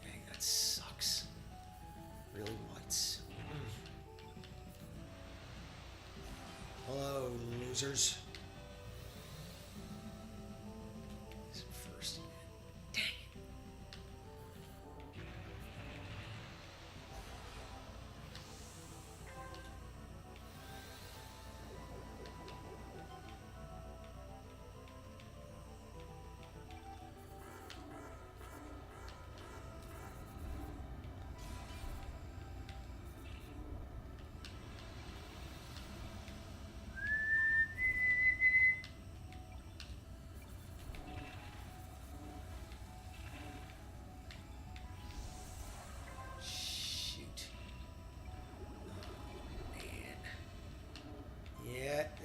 Dang, that sucks. Really bites. Hello, losers. First. Dang it.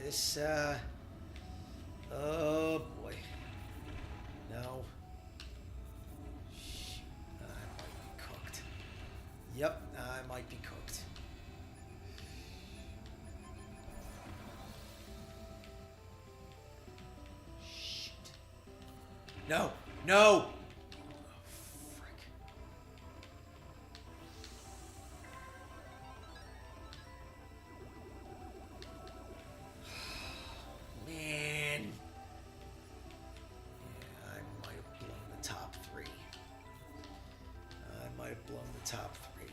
This, oh boy. No. Shoot. I might be cooked. Yep, I might be cooked. Shit. No, no! Blown the top three.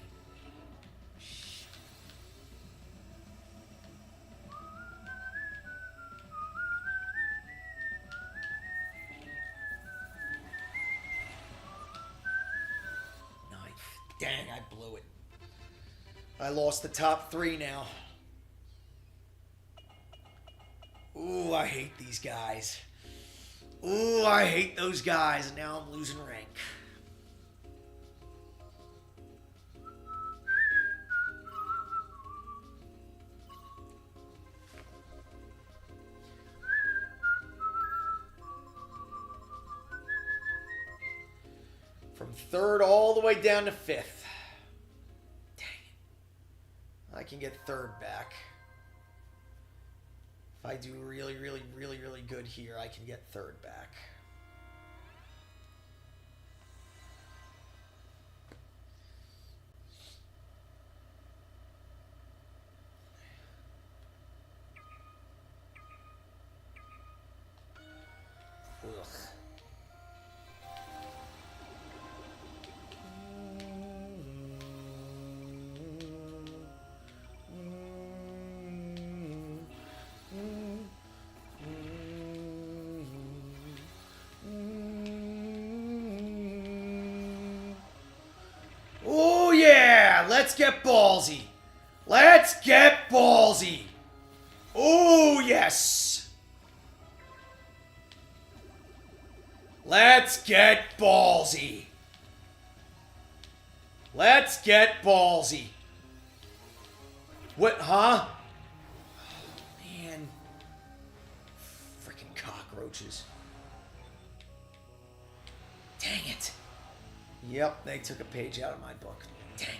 Ninth. Dang, I blew it. I lost the top three now. Ooh, I hate these guys. Ooh, I hate those guys, and now I'm losing rank. From third all the way down to fifth. Dang it. I can get third back. If I do really, really, really, really good here, I can get third back. Ugh. Oh yeah, let's get ballsy. Let's get ballsy. Oh yes. Let's get ballsy. Let's get ballsy. What, huh? Oh, man. Freaking cockroaches. Yep, they took a page out of my book. Dang it.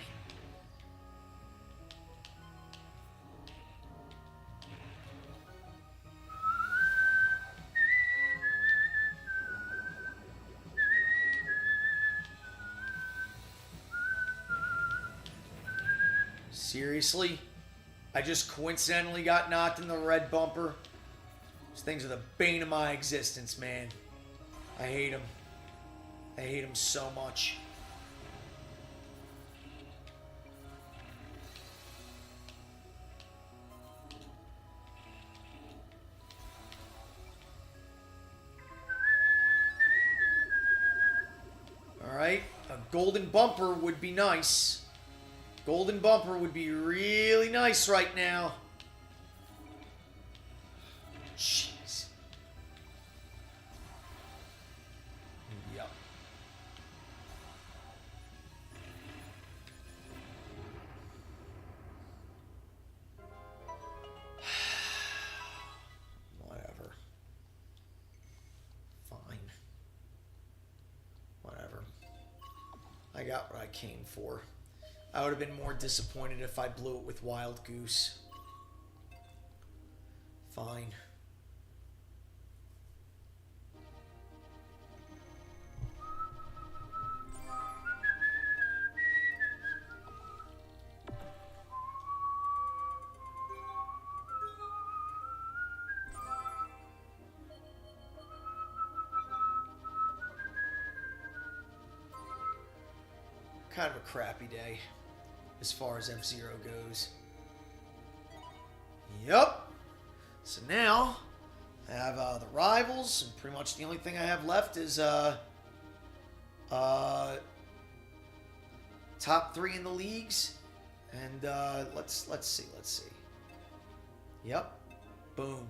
Seriously? I just coincidentally got knocked in the red bumper? These things are the bane of my existence, man. I hate them. I hate them so much. Alright, a golden bumper would be nice. Golden bumper would be really nice right now. Jeez. Yep. Whatever. Fine. Whatever. I got what I came for. I would have been more disappointed if I blew it with Wild Goose. Fine. Kind of a crappy day as far as F-Zero goes. Yup. So now I have the rivals, and pretty much the only thing I have left is top 3 in the leagues. And let's see. Yep. Boom.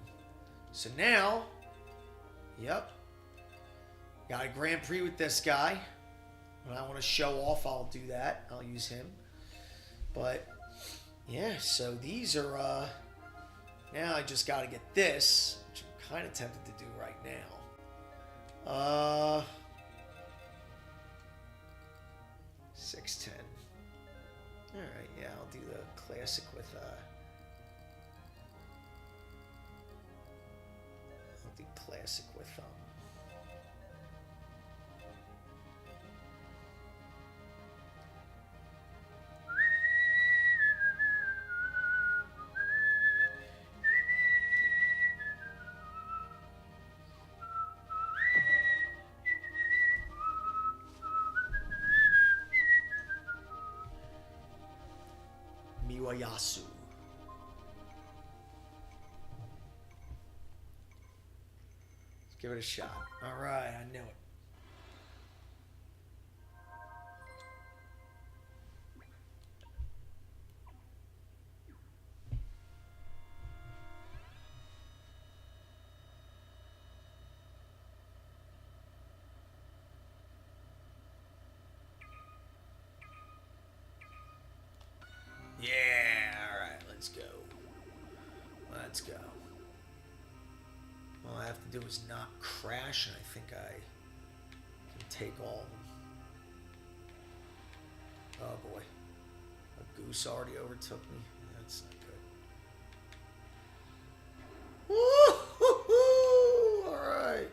So now, yep. Got a Grand Prix with this guy. When I want to show off, I'll do that. I'll use him. But, yeah, so these are, now I just got to get this, which I'm kind of tempted to do right now. 610. Alright, yeah, I'll do the classic with, Miwayasu. Let's give it a shot. Alright, I knew it. Yeah, alright, let's go. Let's go. All I have to do is not crash, and I think I can take all of them. Oh boy. A goose already overtook me. That's not good. Woo-hoo-hoo! Alright.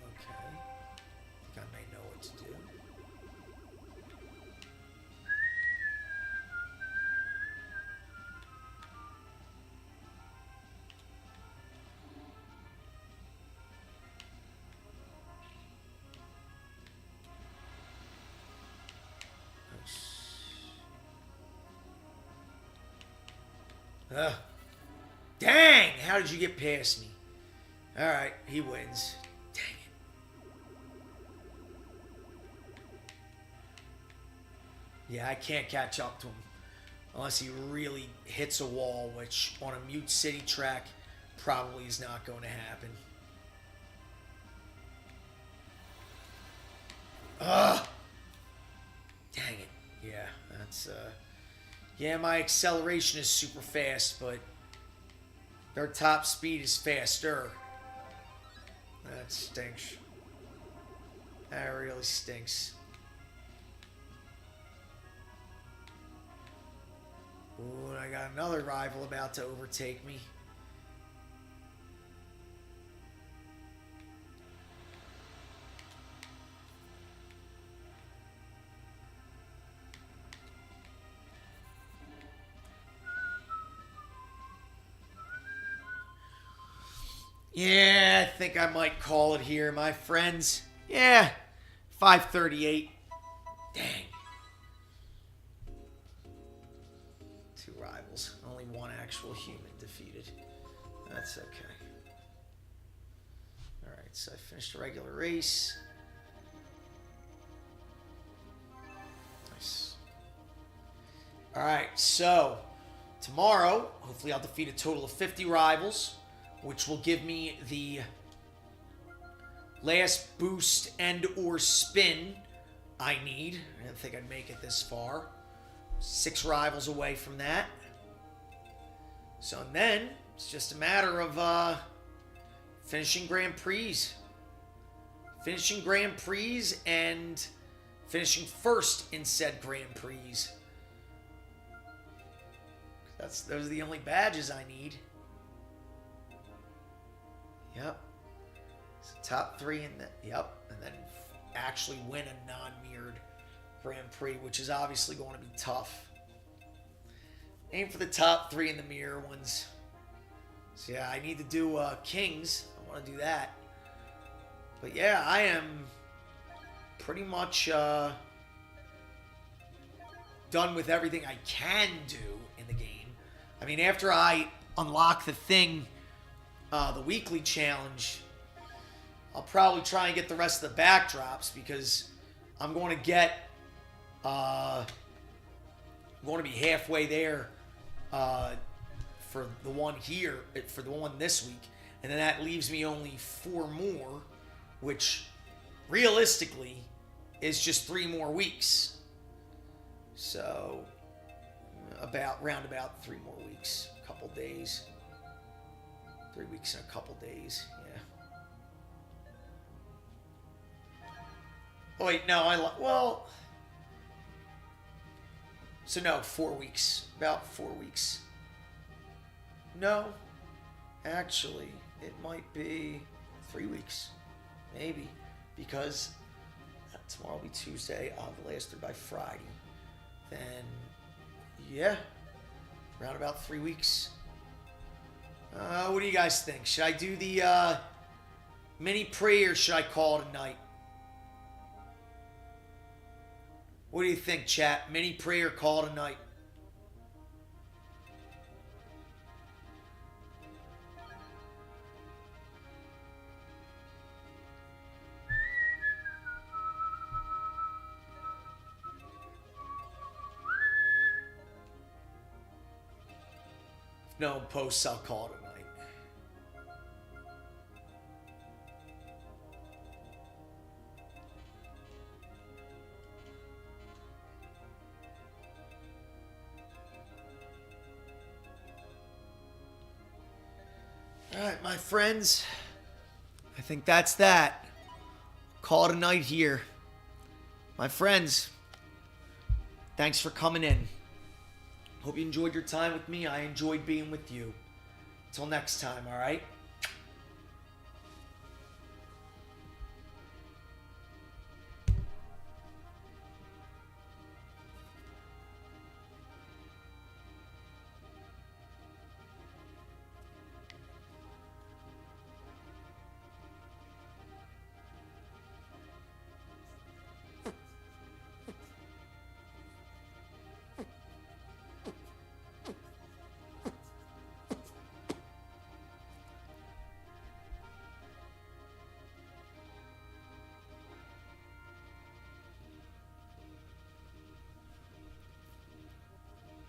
Okay. I think I may know what to do. Dang! How did you get past me? Alright, he wins. Dang it. Yeah, I can't catch up to him. Unless he really hits a wall, which on a Mute City track probably is not going to happen. Ugh! Dang it. Yeah, that's, yeah, my acceleration is super fast, but Their top speed is faster. That stinks. That really stinks. Ooh, and I got another rival about to overtake me. Yeah, I think I might call it here, my friends. Yeah, 538. Dang. 2 rivals. Only 1 actual human defeated. That's okay. Alright, so I finished a regular race. Nice. Alright, so tomorrow, hopefully I'll defeat a total of 50 rivals, which will give me the last boost and or spin I need. I didn't think I'd make it this far. 6 rivals away from that. So then, it's just a matter of finishing Grand Prix. Finishing Grand Prix and finishing first in said Grand Prix. Those are the only badges I need. Yep. So top 3 in the... Yep. And then actually win a non-mirrored Grand Prix, which is obviously going to be tough. Aim for the top 3 in the mirror ones. So yeah, I need to do Kings. I want to do that. But yeah, I am pretty much done with everything I can do in the game. I mean, after I unlock the thing... the weekly challenge, I'll probably try and get the rest of the backdrops because I'm going to get, I'm going to be halfway there for the one here, for the one this week, and then that leaves me only 4 more, which realistically is just 3 more weeks. So, round about 3 more weeks, a couple days. 3 weeks and a couple days, yeah. Oh wait, no, well... So no, 4 weeks. About 4 weeks. No. Actually, it might be 3 weeks. Maybe. Because tomorrow will be Tuesday. I'll have the last 3 by Friday. Then, yeah. Around about 3 weeks. What do you guys think? Should I do the mini pre or should I call it a night? What do you think, chat? Mini pre or call it a night? If no posts, I'll call it a night. Alright, my friends. I think that's that. Call it a night here. My friends, thanks for coming in. Hope you enjoyed your time with me. I enjoyed being with you. Until next time, alright?